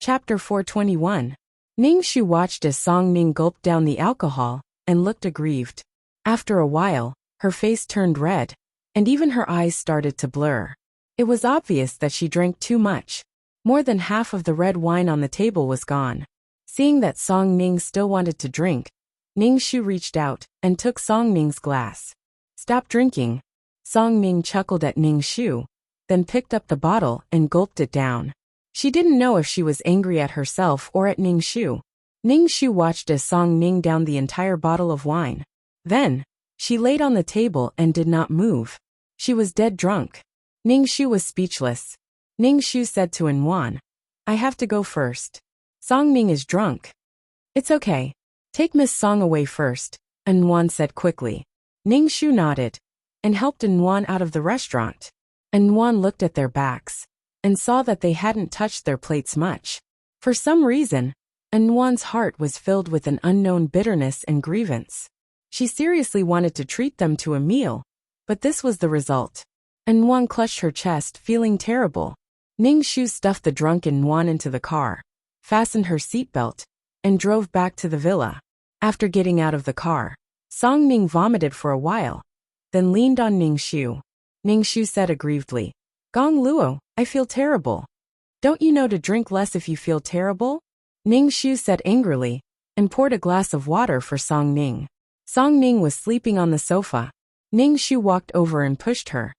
Chapter 421. Ning Shu watched as Song Ming gulped down the alcohol and looked aggrieved. After a while, her face turned red, and even her eyes started to blur. It was obvious that she drank too much. More than half of the red wine on the table was gone. Seeing that Song Ming still wanted to drink, Ning Shu reached out and took Song Ming's glass. "Stop drinking." Song Ming chuckled at Ning Shu, then picked up the bottle and gulped it down. She didn't know if she was angry at herself or at Ning Shu. Ning Shu watched as Song Ming downed the entire bottle of wine. Then, she laid on the table and did not move. She was dead drunk. Ning Shu was speechless. Ning Shu said to Wan, "I have to go first. Song Ming is drunk." "It's okay. Take Miss Song away first," Wan said quickly. Ning Shu nodded and helped Wan out of the restaurant. Wan looked at their backs and saw that they hadn't touched their plates much. For some reason, Wan's heart was filled with an unknown bitterness and grievance. She seriously wanted to treat them to a meal, but this was the result. Wan clutched her chest, feeling terrible. Ning Shu stuffed the drunken Wan into the car, fastened her seatbelt, and drove back to the villa. After getting out of the car, Song Ming vomited for a while, then leaned on Ning Shu. Ning Shu said aggrievedly, "Gong Luo, I feel terrible." "Don't you know to drink less if you feel terrible?" Ning Shu said angrily, and poured a glass of water for Song Ming. Song Ming was sleeping on the sofa. Ning Shu walked over and pushed her.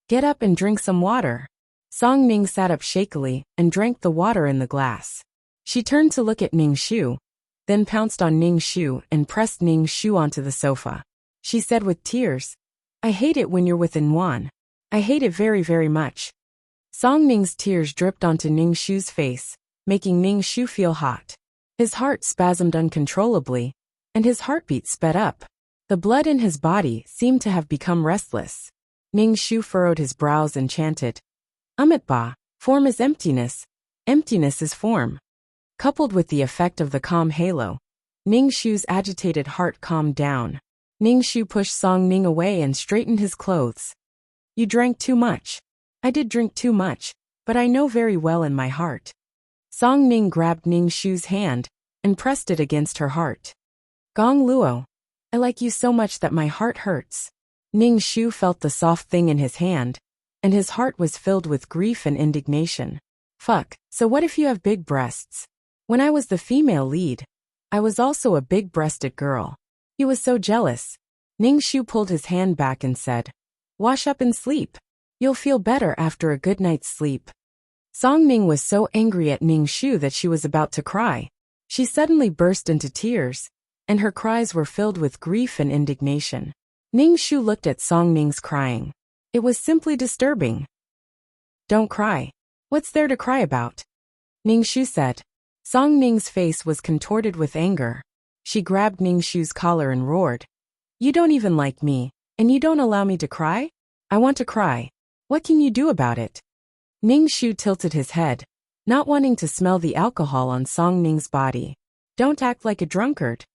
"Get up and drink some water." Song Ming sat up shakily and drank the water in the glass. She turned to look at Ning Shu, then pounced on Ning Shu and pressed Ning Shu onto the sofa. She said with tears, "I hate it when you're with Wan. I hate it very, very much." Song Ming's tears dripped onto Ning Shu's face, making Ning Shu feel hot. His heart spasmed uncontrollably, and his heartbeat sped up. The blood in his body seemed to have become restless. Ning Shu furrowed his brows and chanted, "Ba, form is emptiness. Emptiness is form." Coupled with the effect of the calm halo, Ning Shu's agitated heart calmed down. Ning Shu pushed Song Ming away and straightened his clothes. "You drank too much." "I did drink too much, but I know very well in my heart." Song Ming grabbed Ning Shu's hand and pressed it against her heart. "Gong Luo, I like you so much that my heart hurts." Ning Shu felt the soft thing in his hand, and his heart was filled with grief and indignation. "Fuck, so what if you have big breasts? When I was the female lead, I was also a big-breasted girl." He was so jealous. Ning Shu pulled his hand back and said, "Wash up and sleep. You'll feel better after a good night's sleep." Song Ming was so angry at Ning Shu that she was about to cry. She suddenly burst into tears, and her cries were filled with grief and indignation. Ning Shu looked at Song Ming's crying. It was simply disturbing. "Don't cry. What's there to cry about?" Ning Shu said. Song Ming's face was contorted with anger. She grabbed Ning Shu's collar and roared, "You don't even like me, and you don't allow me to cry? I want to cry. What can you do about it?" Ning Shu tilted his head, not wanting to smell the alcohol on Song Ming's body. "Don't act like a drunkard."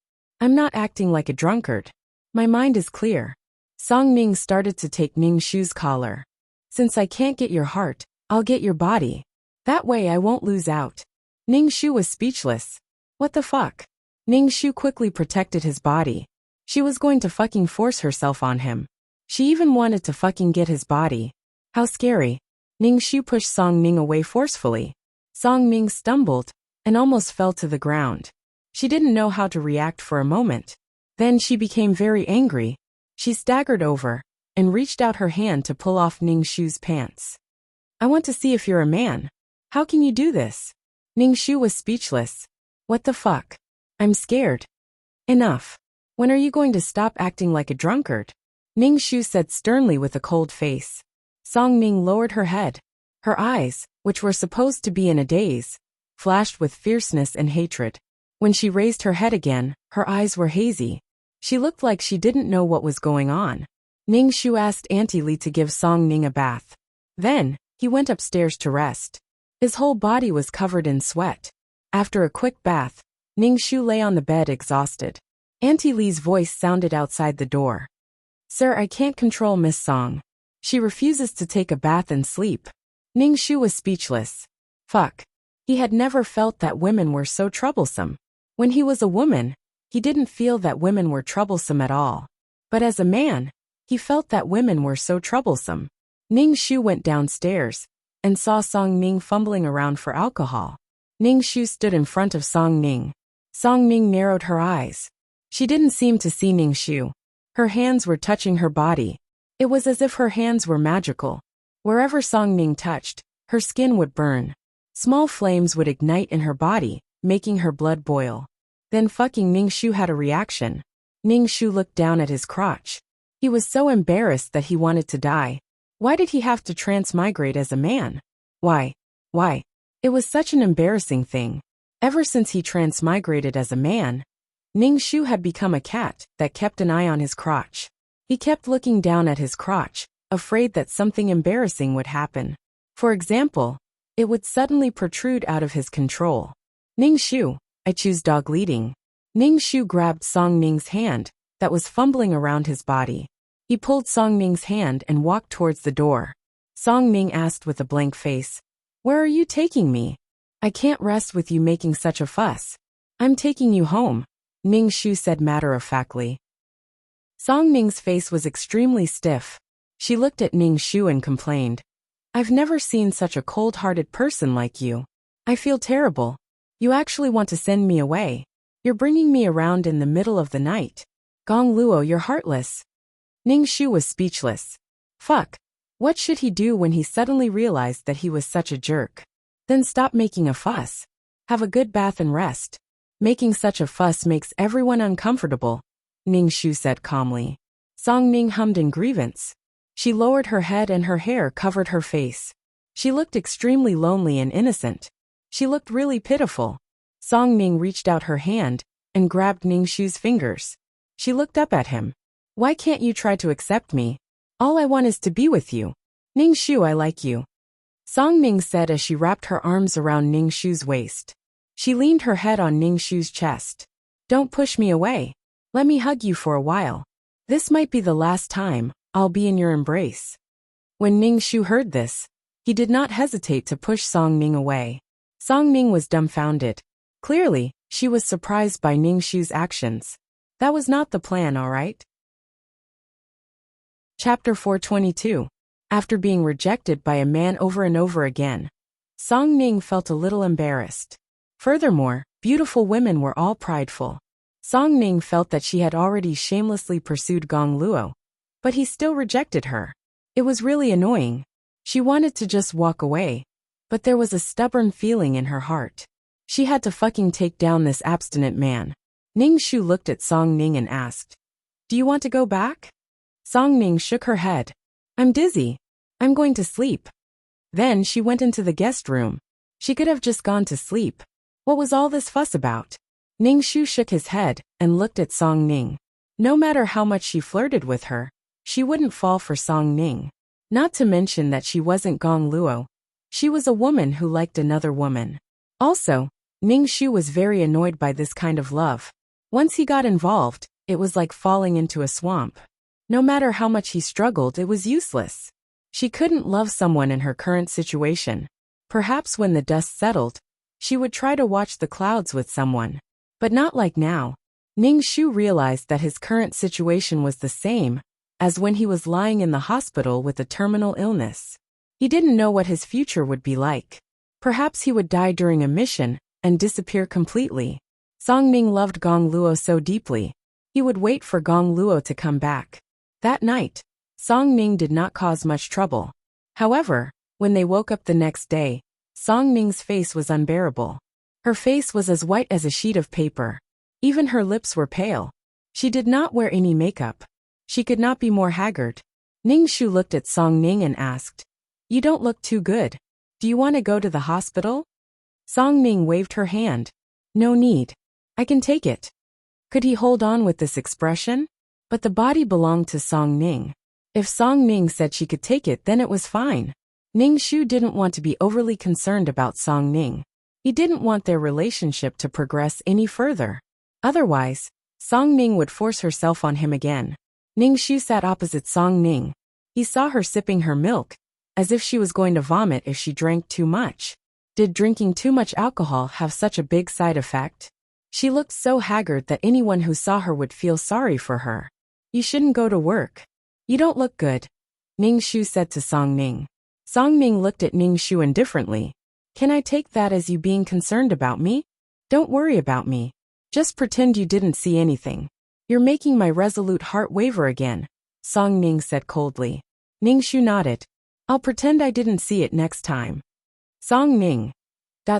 "I'm not acting like a drunkard. My mind is clear." Song Ming started to take Ning Shu's collar. "Since I can't get your heart, I'll get your body. That way I won't lose out." Ning Shu was speechless. What the fuck? Ning Shu quickly protected his body. She was going to fucking force herself on him. She even wanted to fucking get his body. How scary. Ning Shu pushed Song Ming away forcefully. Song Ming stumbled and almost fell to the ground. She didn't know how to react for a moment. Then she became very angry. She staggered over and reached out her hand to pull off Ning Shu's pants. "I want to see if you're a man. How can you do this?" Ning Shu was speechless. What the fuck? I'm scared. Enough. When are you going to stop acting like a drunkard? Ning Shu said sternly with a cold face. Song Ming lowered her head. Her eyes, which were supposed to be in a daze, flashed with fierceness and hatred. When she raised her head again, her eyes were hazy. She looked like she didn't know what was going on. Ning Shu asked Auntie Li to give Song Ming a bath. Then, he went upstairs to rest. His whole body was covered in sweat. After a quick bath, Ning Shu lay on the bed exhausted. Auntie Li's voice sounded outside the door. "Sir, I can't control Miss Song. She refuses to take a bath and sleep." Ning Shu was speechless. Fuck. He had never felt that women were so troublesome. When he was a woman, he didn't feel that women were troublesome at all. But as a man, he felt that women were so troublesome. Ning Shu went downstairs and saw Song Ning fumbling around for alcohol. Ning Shu stood in front of Song Ning. Song Ning narrowed her eyes. She didn't seem to see Ning Shu. Her hands were touching her body. It was as if her hands were magical. Wherever Song Ning touched, her skin would burn. Small flames would ignite in her body, making her blood boil. Then fucking Ning Shu had a reaction. Ning Shu looked down at his crotch. He was so embarrassed that he wanted to die. Why did he have to transmigrate as a man? Why? It was such an embarrassing thing. Ever since he transmigrated as a man, Ning Shu had become a cat that kept an eye on his crotch. He kept looking down at his crotch, afraid that something embarrassing would happen. For example, it would suddenly protrude out of his control. Ning Shu, I choose dog leading. Ning Shu grabbed Song Ning's hand that was fumbling around his body. He pulled Song Ning's hand and walked towards the door. Song Ning asked with a blank face, "Where are you taking me? I can't rest with you making such a fuss." "I'm taking you home," Ning Shu said matter-of-factly. Song Ning's face was extremely stiff. She looked at Ning Shu and complained, "I've never seen such a cold-hearted person like you. I feel terrible. You actually want to send me away. You're bringing me around in the middle of the night. Gong Luo, you're heartless." Ning Shu was speechless. Fuck. What should he do when he suddenly realized that he was such a jerk? Then stop making a fuss. Have a good bath and rest. Making such a fuss makes everyone uncomfortable, Ning Shu said calmly. Song Ning hummed in grievance. She lowered her head and her hair covered her face. She looked extremely lonely and innocent. She looked really pitiful. Song Ning reached out her hand and grabbed Ning Shu's fingers. She looked up at him. "Why can't you try to accept me? All I want is to be with you. Ning Shu, I like you," Song Ning said as she wrapped her arms around Ning Shu's waist. She leaned her head on Ning Shu's chest. "Don't push me away. Let me hug you for a while. This might be the last time I'll be in your embrace." When Ning Shu heard this, he did not hesitate to push Song Ning away. Song Ning was dumbfounded. Clearly, she was surprised by Ning Shu's actions. That was not the plan, all right? Chapter 422. After being rejected by a man over and over again, Song Ning felt a little embarrassed. Furthermore, beautiful women were all prideful. Song Ning felt that she had already shamelessly pursued Gong Luo, but he still rejected her. It was really annoying. She wanted to just walk away, but there was a stubborn feeling in her heart. She had to fucking take down this abstinent man. Ning Shu looked at Song Ning and asked, "Do you want to go back?" Song Ning shook her head. "I'm dizzy. I'm going to sleep." Then she went into the guest room. She could have just gone to sleep. What was all this fuss about? Ning Shu shook his head and looked at Song Ning. No matter how much she flirted with her, she wouldn't fall for Song Ning. Not to mention that she wasn't Gong Luo. She was a woman who liked another woman. Also, Ning Shu was very annoyed by this kind of love. Once he got involved, it was like falling into a swamp. No matter how much he struggled, it was useless. She couldn't love someone in her current situation. Perhaps when the dust settled, she would try to watch the clouds with someone. But not like now. Ning Shu realized that his current situation was the same as when he was lying in the hospital with a terminal illness. He didn't know what his future would be like. Perhaps he would die during a mission and disappear completely. Song Ning loved Gong Luo so deeply. He would wait for Gong Luo to come back. That night, Song Ning did not cause much trouble. However, when they woke up the next day, Song Ning's face was unbearable. Her face was as white as a sheet of paper. Even her lips were pale. She did not wear any makeup. She could not be more haggard. Ning Shu looked at Song Ning and asked, "You don't look too good. Do you want to go to the hospital?" Song Ning waved her hand. "No need. I can take it." Could he hold on with this expression? But the body belonged to Song Ning. If Song Ning said she could take it, then it was fine. Ning Shu didn't want to be overly concerned about Song Ning. He didn't want their relationship to progress any further. Otherwise, Song Ning would force herself on him again. Ning Shu sat opposite Song Ning. He saw her sipping her milk, as if she was going to vomit if she drank too much. Did drinking too much alcohol have such a big side effect? She looked so haggard that anyone who saw her would feel sorry for her. You shouldn't go to work. You don't look good, Ning Shu said to Song Ning. Song Ning looked at Ning Shu indifferently. Can I take that as you being concerned about me? Don't worry about me. Just pretend you didn't see anything. You're making my resolute heart waver again, Song Ning said coldly. Ning Shu nodded. I'll pretend I didn't see it next time. Song Ning.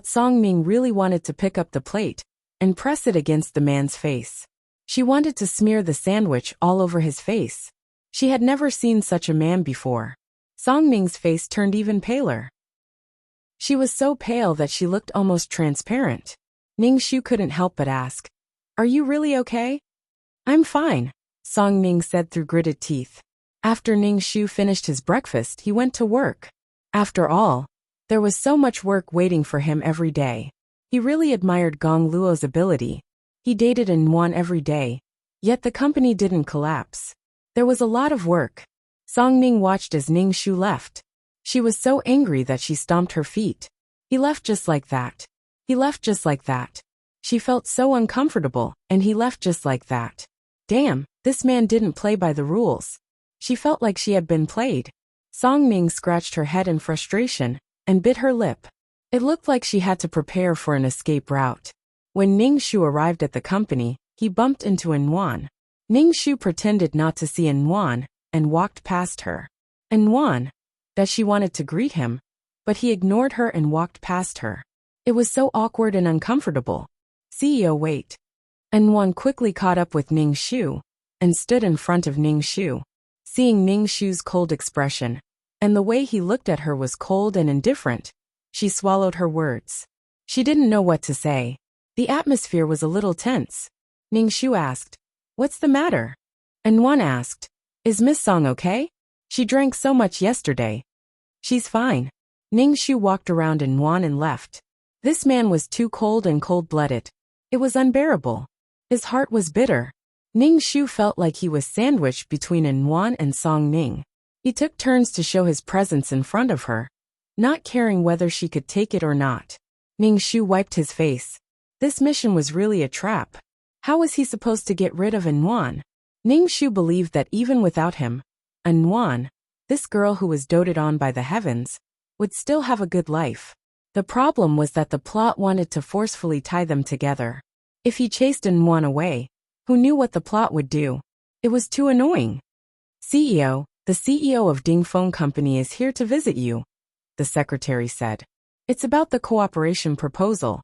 Song Ning really wanted to pick up the plate and press it against the man's face. She wanted to smear the sandwich all over his face. She had never seen such a man before. Song Ning's face turned even paler. She was so pale that she looked almost transparent. Ning Shu couldn't help but ask, Are you really okay? I'm fine, Song Ning said through gritted teeth. After Ning Shu finished his breakfast, he went to work. After all, there was so much work waiting for him every day. He really admired Gong Luo's ability. He dated in Yuan every day, yet the company didn't collapse. There was a lot of work. Song Ning watched as Ning Shu left. She was so angry that she stomped her feet. He left just like that. He left just like that. She felt so uncomfortable, and he left just like that. Damn, this man didn't play by the rules. She felt like she had been played. Song Ning scratched her head in frustration and bit her lip. It looked like she had to prepare for an escape route. When Ning Shu arrived at the company, he bumped into Yuan. Ning Shu pretended not to see Yuan and walked past her. Yuan, that she wanted to greet him, but he ignored her and walked past her. It was so awkward and uncomfortable. CEO, wait. Yuan quickly caught up with Ning Shu and stood in front of Ning Shu. Seeing Ning Shu's cold expression, and the way he looked at her was cold and indifferent, she swallowed her words. She didn't know what to say. The atmosphere was a little tense. Ning Shu asked, What's the matter? Yuan asked, Is Miss Song okay? She drank so much yesterday. She's fine. Ning Shu walked around Yuan and left. This man was too cold and cold-blooded. It was unbearable. His heart was bitter. Ning Shu felt like he was sandwiched between Yuan and Song Ning. He took turns to show his presence in front of her, not caring whether she could take it or not. Ning Shu wiped his face. This mission was really a trap. How was he supposed to get rid of Yuan? Ning Shu believed that even without him, Yuan, this girl who was doted on by the heavens, would still have a good life. The problem was that the plot wanted to forcefully tie them together. If he chased Yuan away, who knew what the plot would do? It was too annoying. CEO, the CEO of Ding Phone Company is here to visit you, the secretary said. It's about the cooperation proposal.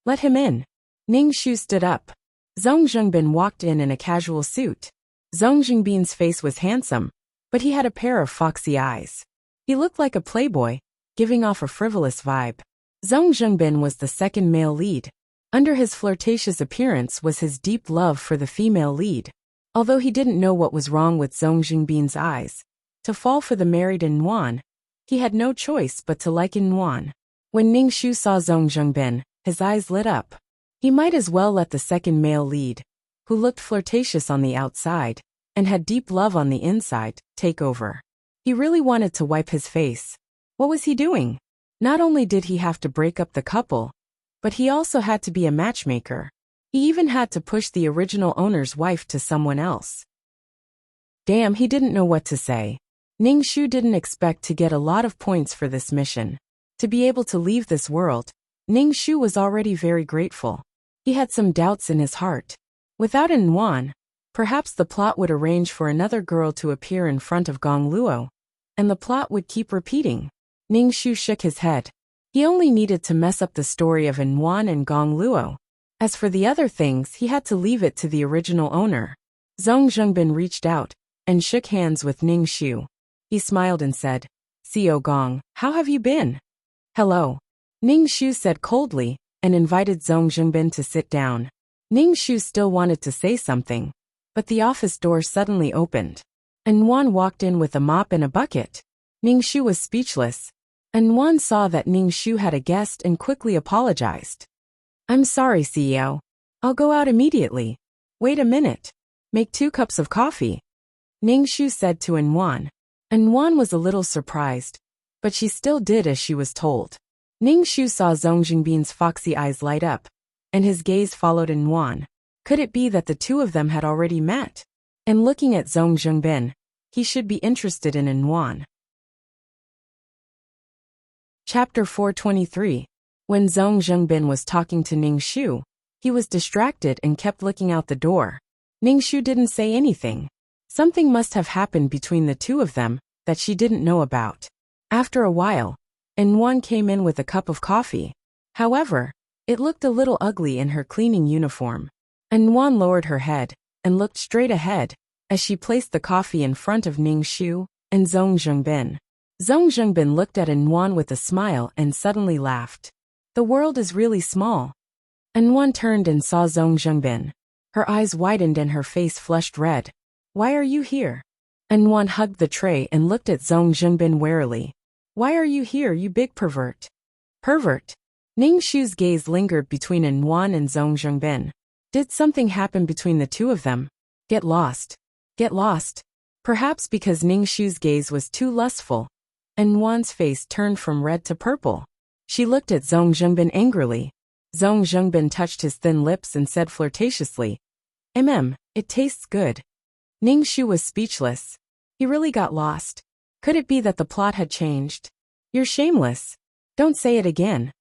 Let him in. Ning Shu stood up. Zhong Zhengbin walked in a casual suit. Zhong Zhengbin's face was handsome, but he had a pair of foxy eyes. He looked like a playboy, giving off a frivolous vibe. Zhong Zhengbin was the second male lead. Under his flirtatious appearance was his deep love for the female lead. Although he didn't know what was wrong with Zhong Zhengbin's eyes, to fall for the married Yuan, he had no choice but to like Yuan. When Ning Shu saw Zhong Zhengbin, his eyes lit up. He might as well let the second male lead, who looked flirtatious on the outside and had deep love on the inside, take over. He really wanted to wipe his face. What was he doing? Not only did he have to break up the couple, but he also had to be a matchmaker. He even had to push the original owner's wife to someone else. Damn, he didn't know what to say. Ning Shu didn't expect to get a lot of points for this mission. To be able to leave this world, Ning Shu was already very grateful. He had some doubts in his heart. Without Yuan, perhaps the plot would arrange for another girl to appear in front of Gong Luo, and the plot would keep repeating. Ning Shu shook his head. He only needed to mess up the story of Yuan and Gong Luo. As for the other things, he had to leave it to the original owner. Zhong Zhengbin reached out and shook hands with Ning Shu. He smiled and said, "CEO Gong, how have you been?" "Hello," Ning Shu said coldly, and invited Zhong Zhengbin to sit down. Ning Shu still wanted to say something, but the office door suddenly opened. Yuan walked in with a mop and a bucket. Ning Shu was speechless. Yuan saw that Ning Shu had a guest and quickly apologized. "I'm sorry, CEO. I'll go out immediately. Wait a minute. Make 2 cups of coffee," Ning Shu said to Yuan. Yuan was a little surprised, but she still did as she was told. Ning Shu saw Zhong Jingbin's foxy eyes light up, and his gaze followed Nguyen. Could it be that the two of them had already met? And looking at Zhong Jingbin, he should be interested in Nguyen. Chapter 423. When Zhong Jingbin was talking to Ning Shu, he was distracted and kept looking out the door. Ning Shu didn't say anything. Something must have happened between the two of them that she didn't know about. After a while, Nguyen came in with a cup of coffee. However, it looked a little ugly in her cleaning uniform. Nguyen lowered her head and looked straight ahead as she placed the coffee in front of Ning Shu and Zhong Jingbin. Zhong Jingbin looked at Nguyen with a smile and suddenly laughed. The world is really small. Nguyen turned and saw Zhong Jingbin. Her eyes widened and her face flushed red. Why are you here? Nguyen hugged the tray and looked at Zhong Jingbin warily. Why are you here, you big pervert? Pervert? Ning Shu's gaze lingered between Nguyen and Zhong Jingbin. Did something happen between the two of them? Get lost. Get lost. Perhaps because Ning Shu's gaze was too lustful, Nguyen's face turned from red to purple. She looked at Zhong Jingbin angrily. Zhong Jingbin touched his thin lips and said flirtatiously, it tastes good. Ning Shu was speechless. He really got lost. Could it be that the plot had changed? You're shameless. Don't say it again.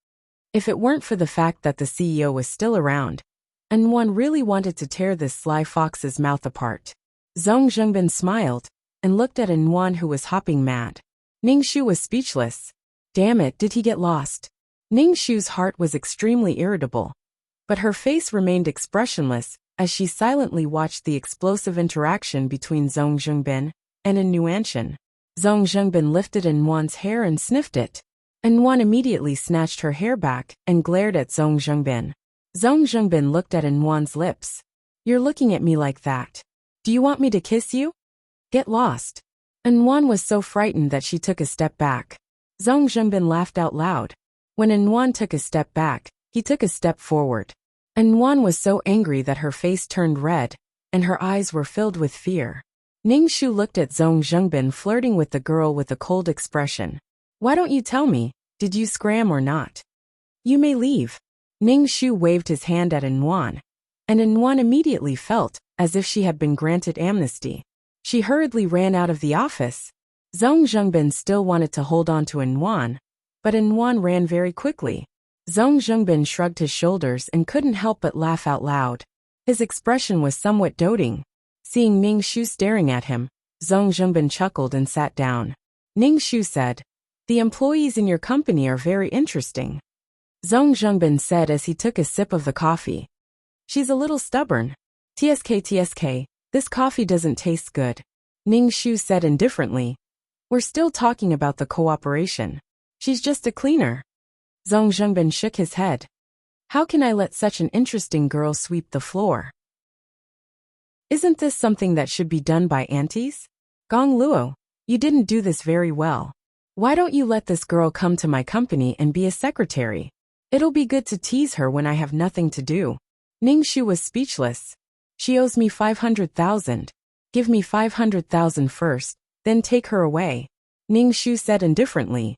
If it weren't for the fact that the CEO was still around, Nguyen really wanted to tear this sly fox's mouth apart. Zhong Jingbin smiled and looked at Nguyen, who was hopping mad. Ning Shu was speechless. Damn it, did he get lost? Ning Shu's heart was extremely irritable, but her face remained expressionless as she silently watched the explosive interaction between Zhong Jingbin and Nguyen. Zhong Jingbin lifted Nguyen's hair and sniffed it. Nguyen immediately snatched her hair back and glared at Zhong Jingbin. Zhong Jingbin looked at Nguyen's lips. You're looking at me like that. Do you want me to kiss you? Get lost. Nguyen was so frightened that she took a step back. Zhong Jingbin laughed out loud. When Nguyen took a step back, he took a step forward. Nguyen was so angry that her face turned red, and her eyes were filled with fear. Ning Shu looked at Zhong Jingbin flirting with the girl with a cold expression. Why don't you tell me, did you scram or not? You may leave. Ning Shu waved his hand at Nguyen, and Nguyen immediately felt as if she had been granted amnesty. She hurriedly ran out of the office. Zhong Jingbin still wanted to hold on to Nguyen, but Nguyen ran very quickly. Zhong Jingbin shrugged his shoulders and couldn't help but laugh out loud. His expression was somewhat doting. Seeing Ning Shu staring at him, Zhong Jingbin chuckled and sat down. Ning Shu said, "The employees in your company are very interesting," Zhong Jingbin said as he took a sip of the coffee. She's a little stubborn. TSK, this coffee doesn't taste good, Ning Shu said indifferently. We're still talking about the cooperation. She's just a cleaner. Zhong Jingbin shook his head. How can I let such an interesting girl sweep the floor? Isn't this something that should be done by aunties? Gong Luo, you didn't do this very well. Why don't you let this girl come to my company and be a secretary? It'll be good to tease her when I have nothing to do. Ning Shu was speechless. She owes me 500,000. Give me 500,000 first, then take her away, Ning Shu said indifferently.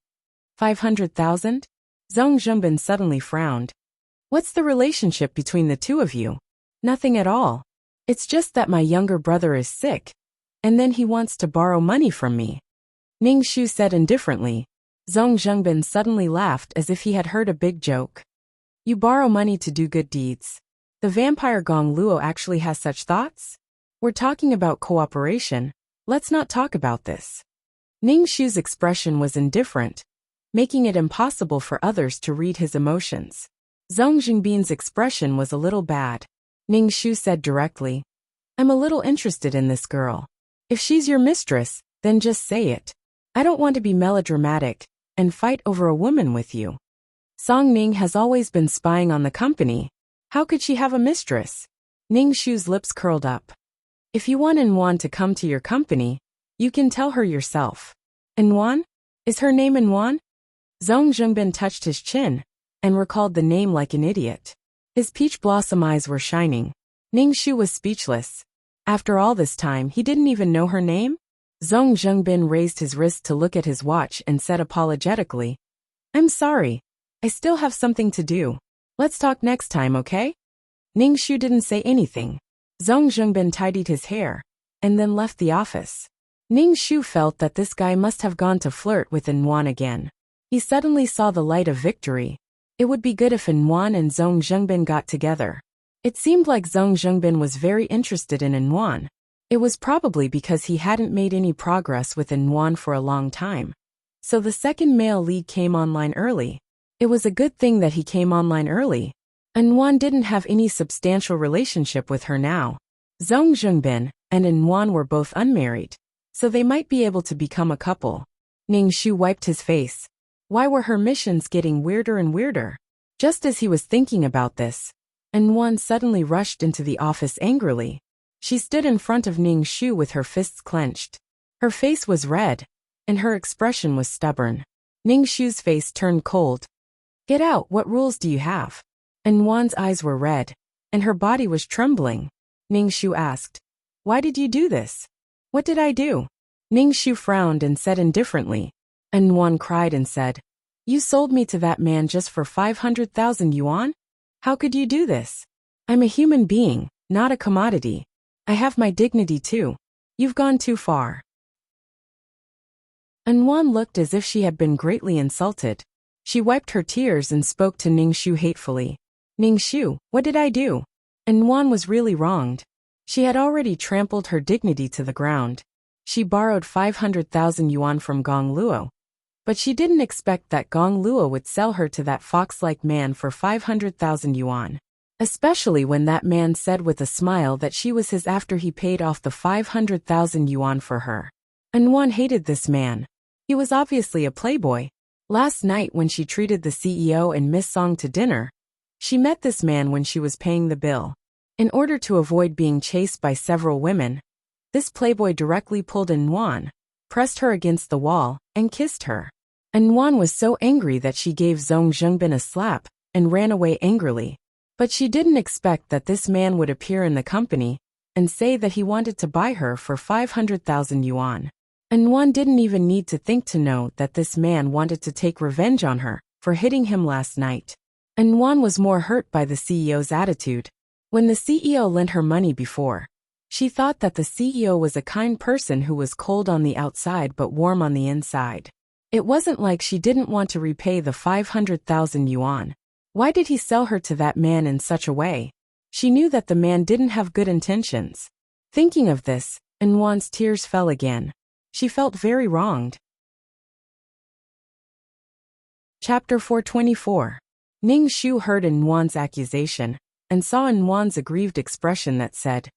500,000? Zhong Jingbin suddenly frowned. What's the relationship between the two of you? Nothing at all. It's just that my younger brother is sick, and then he wants to borrow money from me, Ning Shu said indifferently. Zhong Jingbin suddenly laughed as if he had heard a big joke. You borrow money to do good deeds. The vampire Gong Luo actually has such thoughts? We're talking about cooperation. Let's not talk about this. Ning Shu's expression was indifferent, making it impossible for others to read his emotions. Zhong Jingbin's expression was a little bad. Ning Shu said directly, I'm a little interested in this girl. If she's your mistress, then just say it. I don't want to be melodramatic and fight over a woman with you. Song Ning has always been spying on the company. How could she have a mistress? Ning Shu's lips curled up. If you want Nguyen to come to your company, you can tell her yourself. Nguyen? Is her name Nguyen? Zhong Jingbin touched his chin and recalled the name like an idiot. His peach blossom eyes were shining. Ning Shu was speechless. After all this time, he didn't even know her name? Zhong Jingbin raised his wrist to look at his watch and said apologetically, I'm sorry. I still have something to do. Let's talk next time, okay? Ning Shu didn't say anything. Zhong Zhengbin tidied his hair and then left the office. Ning Shu felt that this guy must have gone to flirt with Yuan again. He suddenly saw the light of victory. It would be good if Yuan and Zhong Zhengbin got together. It seemed like Zhong Zhengbin was very interested in Yuan. It was probably because he hadn't made any progress with Yuan for a long time. So the second male lead came online early. It was a good thing that he came online early. Yuan didn't have any substantial relationship with her now. Zhong Zhengbin and Yuan were both unmarried, so they might be able to become a couple. Ning Shu wiped his face. Why were her missions getting weirder and weirder? Just as he was thinking about this, Yuan suddenly rushed into the office angrily. She stood in front of Ning Shu with her fists clenched. Her face was red, and her expression was stubborn. Ning Shu's face turned cold. Get out, what rules do you have? Yuan's eyes were red, and her body was trembling. Ning Shu asked, why did you do this? What did I do? Ning Shu frowned and said indifferently. Yuan cried and said, you sold me to that man just for 500,000 yuan? How could you do this? I'm a human being, not a commodity. I have my dignity too. You've gone too far. Yuan looked as if she had been greatly insulted. She wiped her tears and spoke to Ning Shu hatefully. Ning Shu, what did I do? Yuan was really wronged. She had already trampled her dignity to the ground. She borrowed 500,000 yuan from Gong Luo. But she didn't expect that Gong Luo would sell her to that fox-like man for 500,000 yuan. Especially when that man said with a smile that she was his after he paid off the 500,000 yuan for her. Yuan hated this man. He was obviously a playboy. Last night when she treated the CEO and Miss Song to dinner, she met this man when she was paying the bill. In order to avoid being chased by several women, this playboy directly pulled Yuan, pressed her against the wall, and kissed her. Yuan was so angry that she gave Zhong Zhengbin a slap and ran away angrily. But she didn't expect that this man would appear in the company and say that he wanted to buy her for 500,000 yuan. Yuan didn't even need to think to know that this man wanted to take revenge on her for hitting him last night. Yuan was more hurt by the CEO's attitude. When the CEO lent her money before, she thought that the CEO was a kind person who was cold on the outside but warm on the inside. It wasn't like she didn't want to repay the 500,000 yuan. Why did he sell her to that man in such a way? She knew that the man didn't have good intentions. Thinking of this, Yuan's tears fell again. She felt very wronged. Chapter 424. Ning Shu heard Yuan's accusation and saw Yuan's aggrieved expression that said,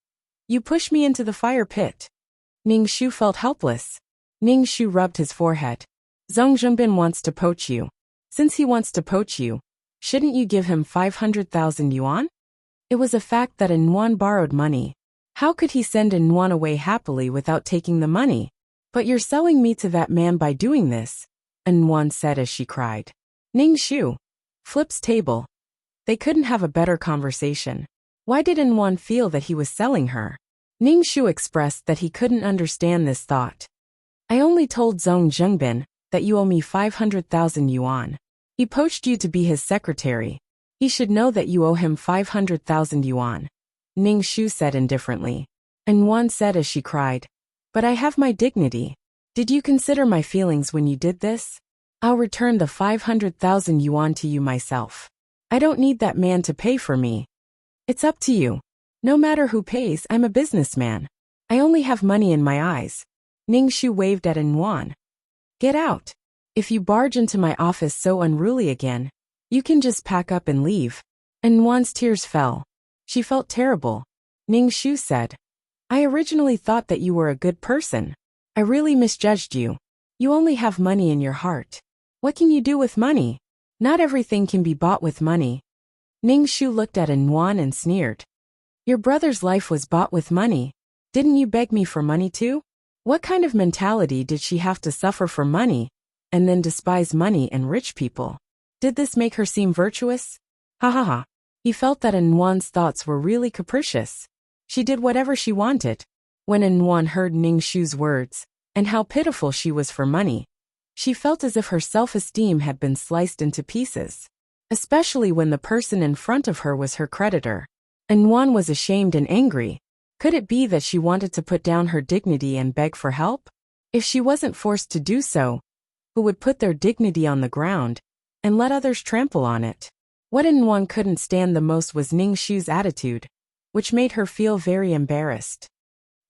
you pushed me into the fire pit. Ning Shu felt helpless. Ning Shu rubbed his forehead. Zhong Zhengbin wants to poach you. Since he wants to poach you, shouldn't you give him 500,000 yuan? It was a fact that Yuan borrowed money. How could he send Yuan away happily without taking the money? But you're selling me to that man by doing this, Yuan said as she cried. Ning Shu flips table. They couldn't have a better conversation. Why did Yuan feel that he was selling her? Ning Shu expressed that he couldn't understand this thought. I only told Zhong Zhengbin that you owe me 500,000 yuan. He poached you to be his secretary. He should know that you owe him 500,000 yuan. Ning Shu said indifferently. Yuan said as she cried, but I have my dignity. Did you consider my feelings when you did this? I'll return the 500,000 yuan to you myself. I don't need that man to pay for me. It's up to you. No matter who pays, I'm a businessman. I only have money in my eyes. Ning Shu waved at Yuan. Get out. If you barge into my office so unruly again, you can just pack up and leave. Yuan's tears fell. She felt terrible. Ning Shu said, I originally thought that you were a good person. I really misjudged you. You only have money in your heart. What can you do with money? Not everything can be bought with money. Ning Shu looked at Yuan and sneered. Your brother's life was bought with money. Didn't you beg me for money too? What kind of mentality did she have to suffer for money, and then despise money and rich people? Did this make her seem virtuous? Ha ha ha. He felt that Yuan's thoughts were really capricious. She did whatever she wanted. When Yuan heard Ning Shu's words, and how pitiful she was for money, She felt as if her self-esteem had been sliced into pieces. Especially when the person in front of her was her creditor. And Yuan was ashamed and angry. Could it be that she wanted to put down her dignity and beg for help? If she wasn't forced to do so, who would put their dignity on the ground and let others trample on it? What Yuan couldn't stand the most was Ning Shu's attitude, which made her feel very embarrassed.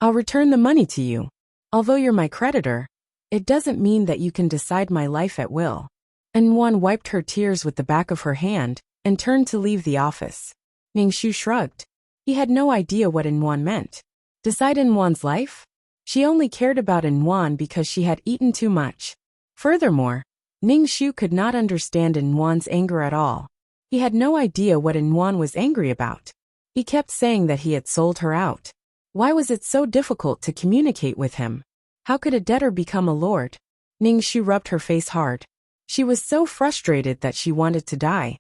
I'll return the money to you. Although you're my creditor, it doesn't mean that you can decide my life at will. And Yuan wiped her tears with the back of her hand and turned to leave the office. Ning Shu shrugged. He had no idea what Yuan meant. Decide Yuan's life? She only cared about Yuan because she had eaten too much. Furthermore, Ning Shu could not understand Yuan's anger at all. He had no idea what Yuan was angry about. He kept saying that he had sold her out. Why was it so difficult to communicate with him? How could a debtor become a lord? Ning Shu rubbed her face hard. She was so frustrated that she wanted to die.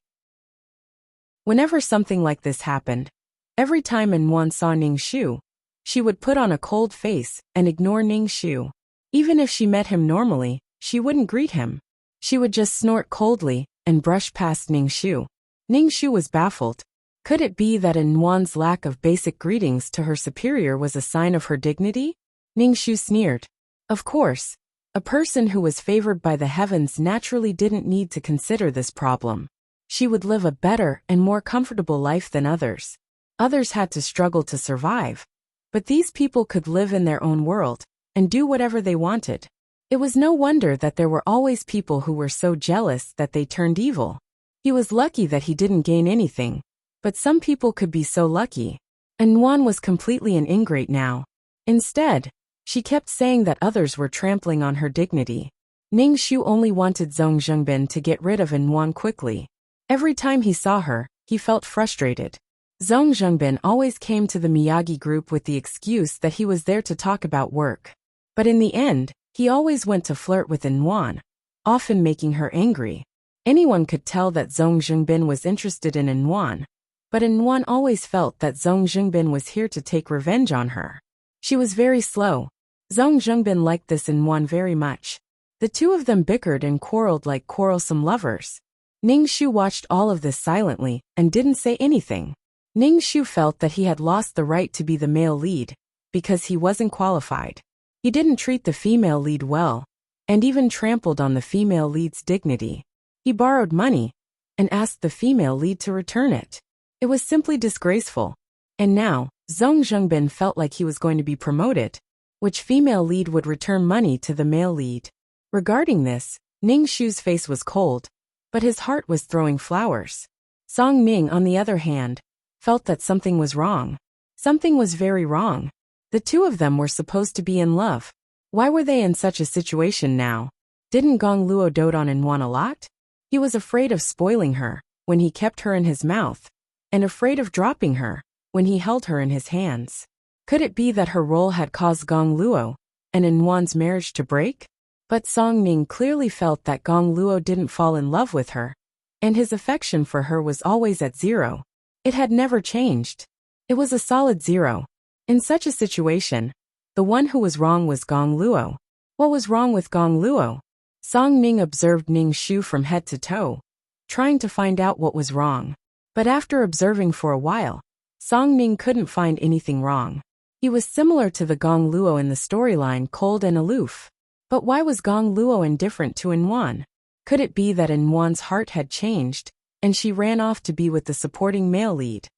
Whenever something like this happened, every time Yuan saw Ning Shu, she would put on a cold face and ignore Ning Shu. Even if she met him normally, she wouldn't greet him. She would just snort coldly and brush past Ning Shu. Ning Shu was baffled. Could it be that Yuan's lack of basic greetings to her superior was a sign of her dignity? Ning Shu sneered. Of course, a person who was favored by the heavens naturally didn't need to consider this problem. She would live a better and more comfortable life than others. Others had to struggle to survive. But these people could live in their own world and do whatever they wanted. It was no wonder that there were always people who were so jealous that they turned evil. He was lucky that he didn't gain anything. But some people could be so lucky. And Yuan was completely an ingrate now. Instead, she kept saying that others were trampling on her dignity. Ning Shu only wanted Zhong Zhengbin to get rid of Yuan quickly. Every time he saw her, he felt frustrated. Zhong Zhengbin always came to the Miyagi group with the excuse that he was there to talk about work. But in the end, he always went to flirt with Yuan, often making her angry. Anyone could tell that Zhong Zhengbin was interested in Yuan. But Yuan always felt that Zhong Zhengbin was here to take revenge on her. She was very slow. Zhong Zhengbin liked this Yuan very much. The two of them bickered and quarreled like quarrelsome lovers. Ning Shu watched all of this silently and didn't say anything. Ning Shu felt that he had lost the right to be the male lead because he wasn't qualified. He didn't treat the female lead well and even trampled on the female lead's dignity. He borrowed money and asked the female lead to return it. It was simply disgraceful. And now, Zhong Zhengbin felt like he was going to be promoted, which female lead would return money to the male lead. Regarding this, Ning Shu's face was cold, but his heart was throwing flowers. Song Ning, on the other hand, felt that something was wrong. Something was very wrong. The two of them were supposed to be in love. Why were they in such a situation now? Didn't Gong Luo dote on Yuan a lot? He was afraid of spoiling her when he kept her in his mouth, and afraid of dropping her when he held her in his hands. Could it be that her role had caused Gong Luo and Yuan's marriage to break? But Song Ning clearly felt that Gong Luo didn't fall in love with her, and his affection for her was always at 0. It had never changed. It was a solid 0. In such a situation, the one who was wrong was Gong Luo. What was wrong with Gong Luo? Song Ning observed Ning Shu from head to toe, trying to find out what was wrong. But after observing for a while, Song Ning couldn't find anything wrong. He was similar to the Gong Luo in the storyline, cold and aloof. But why was Gong Luo indifferent to Yuan? Could it be that Yuan's heart had changed, and she ran off to be with the supporting male lead?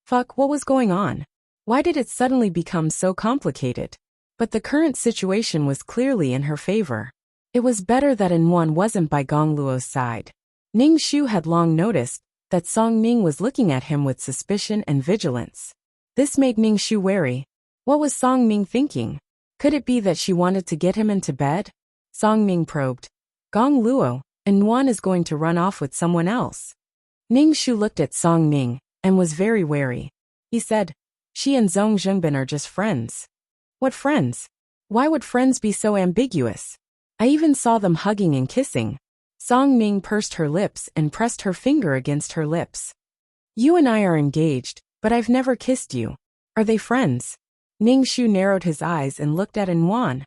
Fuck, what was going on? Why did it suddenly become so complicated? But the current situation was clearly in her favor. It was better that Yuan wasn't by Gong Luo's side. Ning Shu had long noticed that Song Ning was looking at him with suspicion and vigilance. This made Ning Shu wary. What was Song Ning thinking? Could it be that she wanted to get him into bed? Song Ning probed. Gong Luo, Yuan is going to run off with someone else. Ning Shu looked at Song Ning and was very wary. He said, she and Zhong Zhengbin are just friends. What friends? Why would friends be so ambiguous? I even saw them hugging and kissing. Song Ning pursed her lips and pressed her finger against her lips. You and I are engaged, but I've never kissed you. Are they friends? Ning Shu narrowed his eyes and looked at Yuan.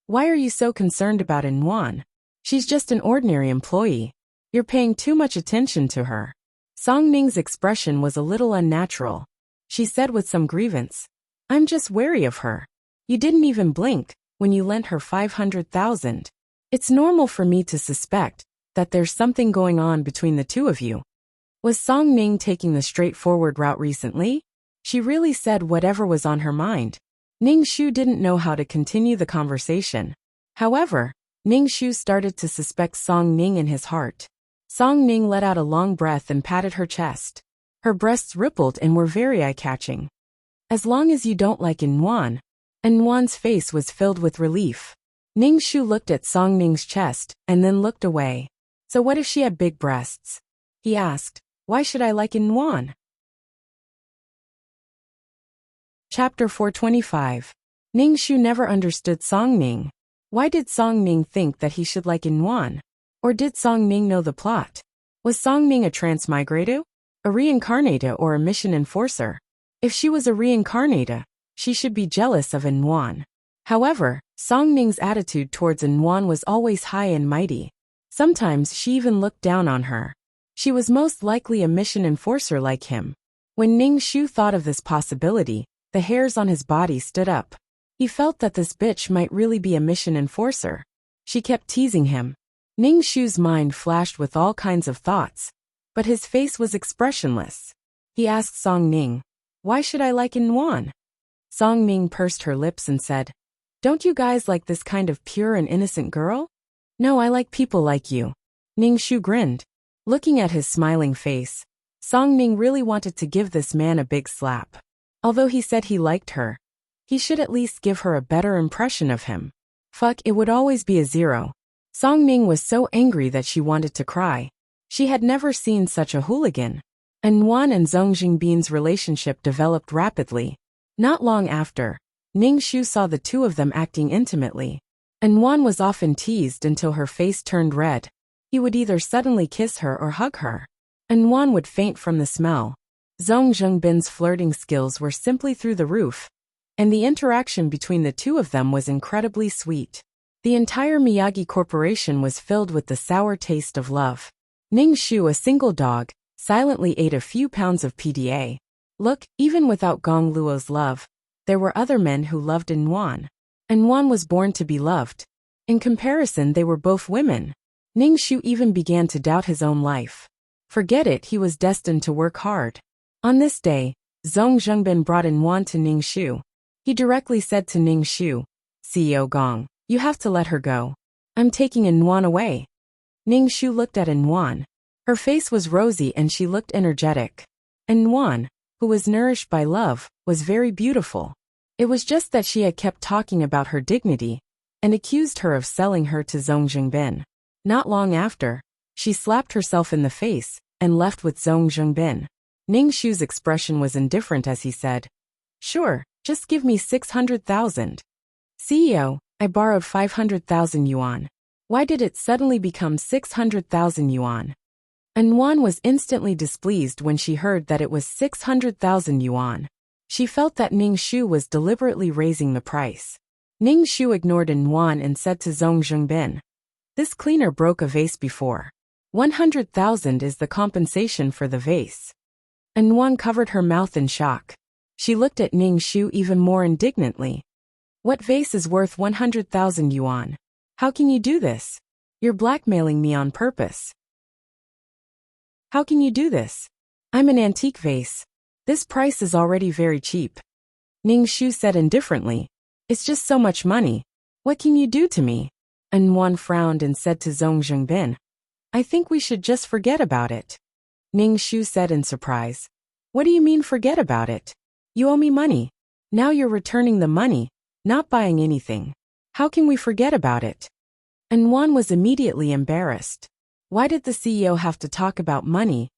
Why are you so concerned about Yuan? She's just an ordinary employee. You're paying too much attention to her. Song Ning's expression was a little unnatural. She said with some grievance, I'm just wary of her. You didn't even blink when you lent her 500,000. It's normal for me to suspect that there's something going on between the two of you. Was Song Ning taking the straightforward route recently? She really said whatever was on her mind. Ning Shu didn't know how to continue the conversation. However, Ning Shu started to suspect Song Ning in his heart. Song Ning let out a long breath and patted her chest. Her breasts rippled and were very eye-catching. As long as you don't like Yuan. Yuan's face was filled with relief. Ning Shu looked at Song Ning's chest and then looked away. So what if she had big breasts? He asked. Why should I like Yuan? Chapter 425. Ning Shu never understood Song Ning. Why did Song Ning think that he should like Yuan? Or did Song Ning know the plot? Was Song Ning a transmigrator? A reincarnator or a mission enforcer? If she was a reincarnator, she should be jealous of Yuan. However, Song Ning's attitude towards Yuan was always high and mighty. Sometimes she even looked down on her. She was most likely a mission enforcer like him. When Ning Shu thought of this possibility, the hairs on his body stood up. He felt that this bitch might really be a mission enforcer. She kept teasing him. Ning Shu's mind flashed with all kinds of thoughts, but his face was expressionless. He asked Song Ning, why should I like Yuan? Song Ning pursed her lips and said, don't you guys like this kind of pure and innocent girl? No, I like people like you. Ning Shu grinned. Looking at his smiling face, Song Ning really wanted to give this man a big slap. Although he said he liked her, he should at least give her a better impression of him. Fuck, it would always be a 0. Song Ning was so angry that she wanted to cry. She had never seen such a hooligan. Yuan and Zhong Jingbin's relationship developed rapidly. Not long after, Ning Shu saw the two of them acting intimately. Yuan was often teased until her face turned red. He would either suddenly kiss her or hug her. Yuan would faint from the smell. Zhong Jingbin's flirting skills were simply through the roof, and the interaction between the two of them was incredibly sweet. The entire Miyagi Corporation was filled with the sour taste of love. Ning Shu, a single dog, silently ate a few pounds of PDA. Look, even without Gong Luo's love, there were other men who loved Yuan. Yuan was born to be loved. In comparison, they were both women. Ning Shu even began to doubt his own life. Forget it, he was destined to work hard. On this day, Zhong Jingbin brought Yuan to Ning Shu. He directly said to Ning Shu, CEO Gong, you have to let her go. I'm taking Yuan away. Ning Shu looked at Yuan. Her face was rosy and she looked energetic. Yuan, who was nourished by love, was very beautiful. It was just that she had kept talking about her dignity and accused her of selling her to Zhong Jingbin. Not long after, she slapped herself in the face and left with Zhong Jingbin. Ning Shu's expression was indifferent as he said, sure, just give me 600,000. CEO, I borrowed 500,000 yuan. Why did it suddenly become 600,000 yuan? Yuan was instantly displeased when she heard that it was 600,000 yuan. She felt that Ning Shu was deliberately raising the price. Ning Shu ignored Yuan and said to Zhong Jingbin, this cleaner broke a vase before. 100,000 is the compensation for the vase. Yuan covered her mouth in shock. She looked at Ning Shu even more indignantly. What vase is worth 100,000 yuan? How can you do this? You're blackmailing me on purpose. How can you do this? I'm an antique vase. This price is already very cheap. Ning Shu said indifferently. It's just so much money. What can you do to me? Yuan frowned and said to Zhong Jingbin, I think we should just forget about it. Ning Shu said in surprise. What do you mean forget about it? You owe me money. Now you're returning the money, not buying anything. How can we forget about it? Yuan was immediately embarrassed. Why did the CEO have to talk about money,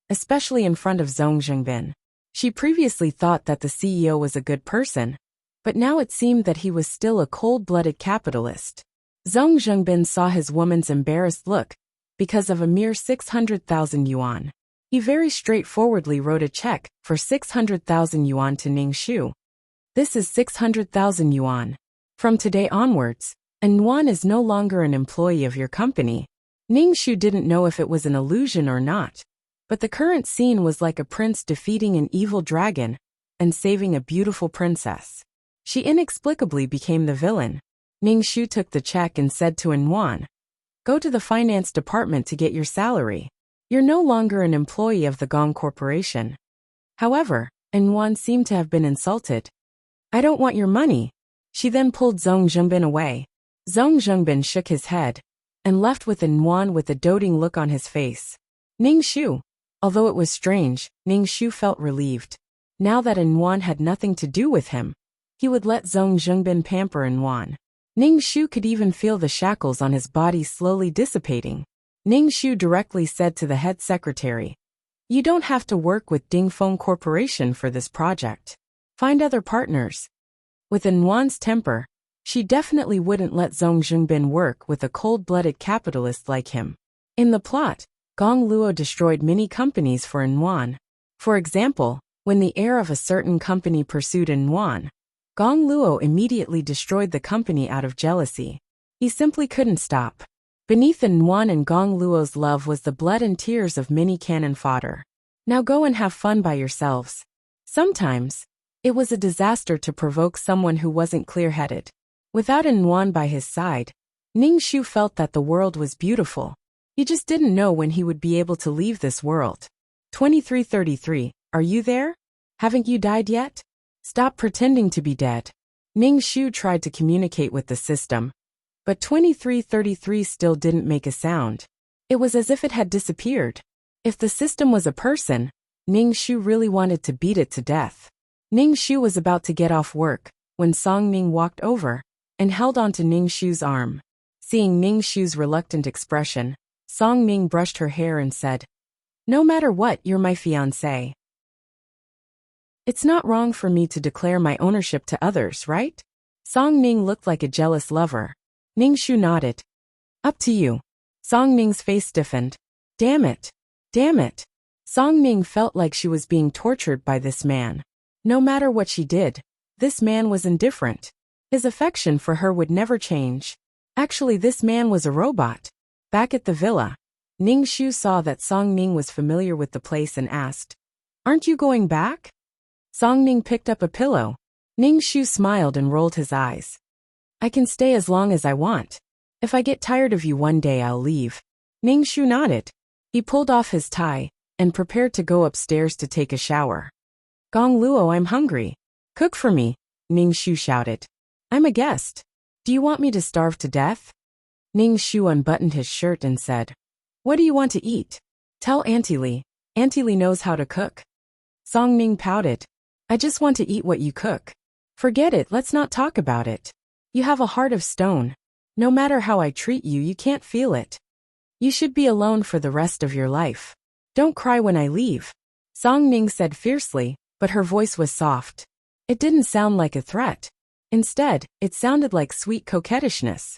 especially in front of Zhong Jingbin? She previously thought that the CEO was a good person, but now it seemed that he was still a cold-blooded capitalist. Zhong Jingbin saw his woman's embarrassed look because of a mere 600,000 yuan. He very straightforwardly wrote a check for 600,000 yuan to Ning Shu. This is 600,000 yuan. From today onwards, Nguyen is no longer an employee of your company. Ning Shu didn't know if it was an illusion or not, but the current scene was like a prince defeating an evil dragon and saving a beautiful princess. She inexplicably became the villain. Ning Shu took the check and said to Nguyen, "Go to the finance department to get your salary. You're no longer an employee of the Gong Corporation." However, Nguyen seemed to have been insulted. "I don't want your money." She then pulled Zhong Zhengbin away. Zhong Zhengbin shook his head and left with Nguyen with a doting look on his face. Ning Shu. Although it was strange, Ning Shu felt relieved. Now that Nguyen had nothing to do with him, he would let Zhong Zhengbin pamper Nguyen. Ning Shu could even feel the shackles on his body slowly dissipating. Ning Shu directly said to the head secretary, "You don't have to work with Dingfeng Corporation for this project. Find other partners." With Nguyen's temper, she definitely wouldn't let Zhong Zhengbin work with a cold-blooded capitalist like him. In the plot, Gong Luo destroyed many companies for Nguyen. For example, when the heir of a certain company pursued Nguyen, Gong Luo immediately destroyed the company out of jealousy. He simply couldn't stop. Beneath Nguyen and Gong Luo's love was the blood and tears of many cannon fodder. Now go and have fun by yourselves. Sometimes, it was a disaster to provoke someone who wasn't clear-headed. Without Nguyen by his side, Ning Shu felt that the world was beautiful. He just didn't know when he would be able to leave this world. 2333, are you there? Haven't you died yet? Stop pretending to be dead. Ning Shu tried to communicate with the system, but 2333 still didn't make a sound. It was as if it had disappeared. If the system was a person, Ning Shu really wanted to beat it to death. Ning Shu was about to get off work when Song Ning walked over and held onto Ning Shu's arm. Seeing Ning Shu's reluctant expression, Song Ning brushed her hair and said, "No matter what, you're my fiancé. It's not wrong for me to declare my ownership to others, right?" Song Ning looked like a jealous lover. Ning Shu nodded. "Up to you." Song Ning's face stiffened. Damn it. Damn it. Song Ning felt like she was being tortured by this man. No matter what she did, this man was indifferent. His affection for her would never change. Actually, this man was a robot. Back at the villa, Ning Shu saw that Song Ning was familiar with the place and asked, "Aren't you going back?" Song Ning picked up a pillow. Ning Shu smiled and rolled his eyes. "I can stay as long as I want. If I get tired of you one day, I'll leave." Ning Shu nodded. He pulled off his tie and prepared to go upstairs to take a shower. "Gong Luo, I'm hungry. Cook for me," Ning Shu shouted. "I'm a guest. Do you want me to starve to death?" Ning Shu unbuttoned his shirt and said, "What do you want to eat? Tell Auntie Li. Auntie Li knows how to cook." Song Ning pouted. "I just want to eat what you cook. Forget it, let's not talk about it. You have a heart of stone. No matter how I treat you, you can't feel it. You should be alone for the rest of your life. Don't cry when I leave," Song Ning said fiercely, but her voice was soft. It didn't sound like a threat. Instead, it sounded like sweet coquettishness.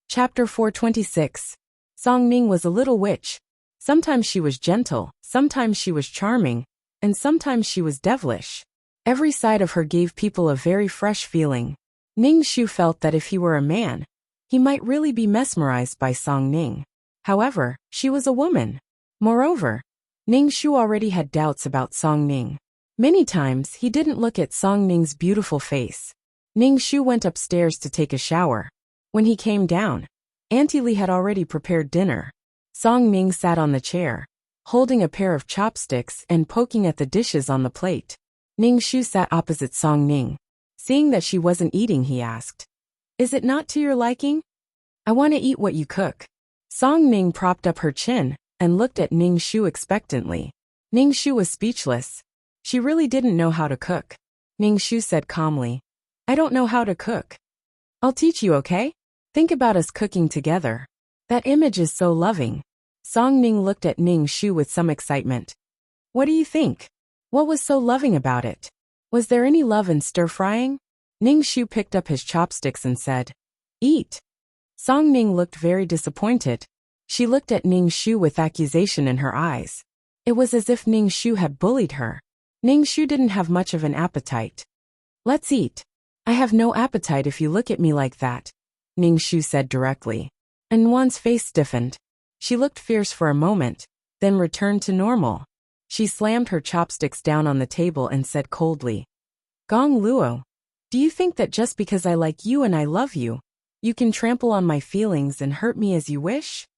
Chapter 426. Song Ning was a little witch. Sometimes she was gentle, sometimes she was charming, and sometimes she was devilish. Every side of her gave people a very fresh feeling. Ning Shu felt that if he were a man, he might really be mesmerized by Song Ning. However, she was a woman. Moreover, Ning Shu already had doubts about Song Ning. Many times, he didn't look at Song Ning's beautiful face. Ning Shu went upstairs to take a shower. When he came down, Auntie Li had already prepared dinner. Song Ning sat on the chair, holding a pair of chopsticks and poking at the dishes on the plate. Ning Shu sat opposite Song Ning. Seeing that she wasn't eating, he asked, "Is it not to your liking? I want to eat what you cook." Song Ning propped up her chin and looked at Ning Shu expectantly. Ning Shu was speechless. She really didn't know how to cook. Ning Shu said calmly, "I don't know how to cook. I'll teach you, okay? Think about us cooking together. That image is so loving." Song Ning looked at Ning Shu with some excitement. "What do you think? What was so loving about it? Was there any love in stir-frying?" Ning Shu picked up his chopsticks and said, "Eat." Song Ning looked very disappointed. She looked at Ning Shu with accusation in her eyes. It was as if Ning Shu had bullied her. Ning Shu didn't have much of an appetite. Let's eat. I have no appetite if you look at me like that, Ning Shu said directly. And Wan's face stiffened. She looked fierce for a moment, then returned to normal. She slammed her chopsticks down on the table and said coldly, Gong Luo, do you think that just because I like you and I love you, you can trample on my feelings and hurt me as you wish?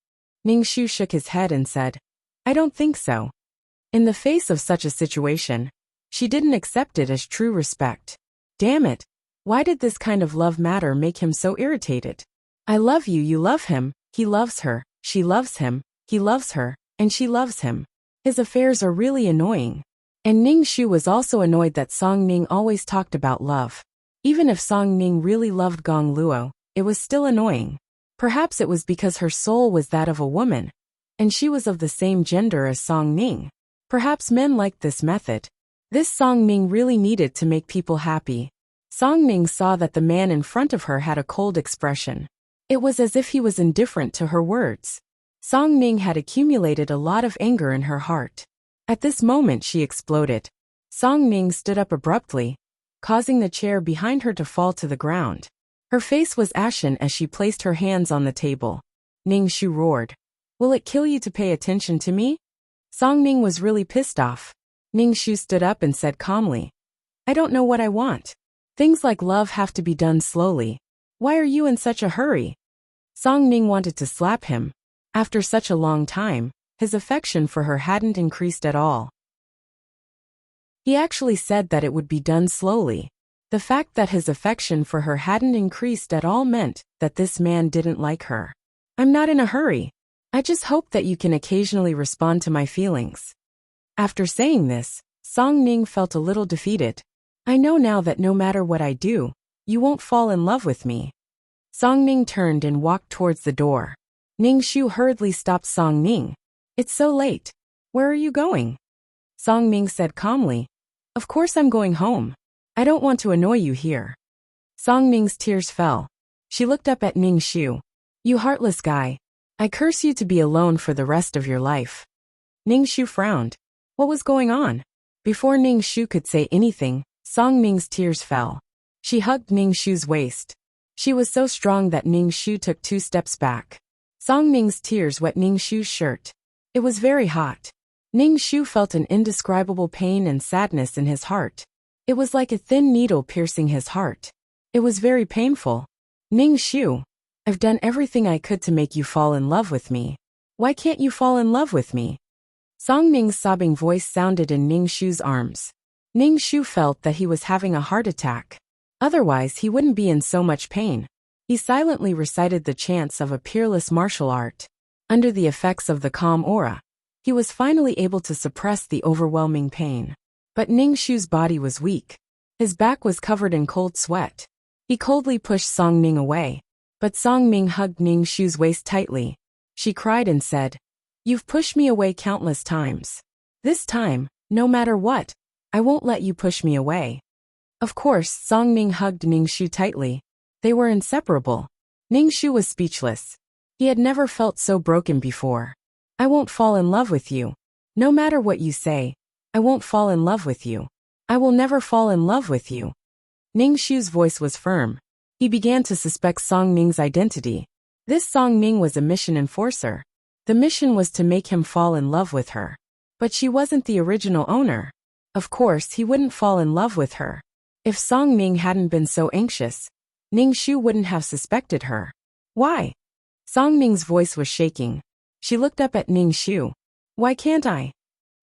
Ning Shu shook his head and said, I don't think so. In the face of such a situation, she didn't accept it as true respect. Damn it, why did this kind of love matter make him so irritated? I love you, you love him, he loves her, she loves him, he loves her, and she loves him. His affairs are really annoying. And Ning Shu was also annoyed that Song Ning always talked about love. Even if Song Ning really loved Gong Luo, it was still annoying. Perhaps it was because her soul was that of a woman, and she was of the same gender as Song Ning. Perhaps men liked this method. This Song Ning really needed to make people happy. Song Ning saw that the man in front of her had a cold expression. It was as if he was indifferent to her words. Song Ning had accumulated a lot of anger in her heart. At this moment she exploded. Song Ning stood up abruptly, causing the chair behind her to fall to the ground. Her face was ashen as she placed her hands on the table. Ning Shu roared, Will it kill you to pay attention to me? Song Ning was really pissed off. Ning Shu stood up and said calmly, I don't know what I want. Things like love have to be done slowly. Why are you in such a hurry? Song Ning wanted to slap him. After such a long time, his affection for her hadn't increased at all. He actually said that it would be done slowly. The fact that his affection for her hadn't increased at all meant that this man didn't like her. I'm not in a hurry. I just hope that you can occasionally respond to my feelings. After saying this, Song Ning felt a little defeated. I know now that no matter what I do, you won't fall in love with me. Song Ning turned and walked towards the door. Ning Shu hurriedly stopped Song Ning. It's so late. Where are you going? Song Ning said calmly, Of course I'm going home. I don't want to annoy you here. Song Ning's tears fell. She looked up at Ning Shu. You heartless guy. I curse you to be alone for the rest of your life. Ning Shu frowned. What was going on? Before Ning Shu could say anything, Song Ning's tears fell. She hugged Ning Shu's waist. She was so strong that Ning Shu took 2 steps back. Song Ning's tears wet Ning Shu's shirt. It was very hot. Ning Shu felt an indescribable pain and sadness in his heart. It was like a thin needle piercing his heart. It was very painful. Ning Shu, I've done everything I could to make you fall in love with me. Why can't you fall in love with me? Song Ning's sobbing voice sounded in Ning Shu's arms. Ning Shu felt that he was having a heart attack. Otherwise he wouldn't be in so much pain. He silently recited the chants of a peerless martial art. Under the effects of the calm aura, he was finally able to suppress the overwhelming pain. But Ning Shu's body was weak. His back was covered in cold sweat. He coldly pushed Song Ning away. But Song Ning hugged Ning Shu's waist tightly. She cried and said, You've pushed me away countless times. This time, no matter what, I won't let you push me away. Of course, Song Ning hugged Ning Shu tightly. They were inseparable. Ning Shu was speechless. He had never felt so broken before. I won't fall in love with you. No matter what you say, I won't fall in love with you. I will never fall in love with you. Ning Shu's voice was firm. He began to suspect Song Ning's identity. This Song Ning was a mission enforcer. The mission was to make him fall in love with her. But she wasn't the original owner. Of course, he wouldn't fall in love with her. If Song Ning hadn't been so anxious, Ning Shu wouldn't have suspected her. Why? Song Ning's voice was shaking. She looked up at Ning Shu. Why can't I?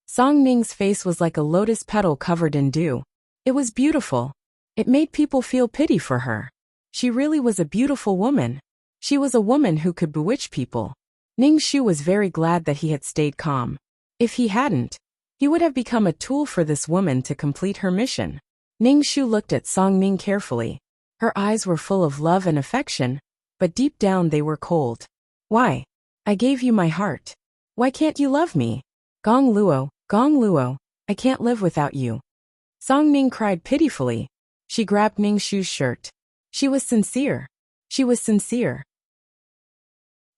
Song Ning's face was like a lotus petal covered in dew. It was beautiful. It made people feel pity for her. She really was a beautiful woman. She was a woman who could bewitch people. Ning Shu was very glad that he had stayed calm. If he hadn't, he would have become a tool for this woman to complete her mission. Ning Shu looked at Song Ning carefully. Her eyes were full of love and affection, but deep down they were cold. Why? I gave you my heart. Why can't you love me? Gong Luo, I can't live without you. Song Ning cried pitifully. She grabbed Ning Shu's shirt. She was sincere. She was sincere.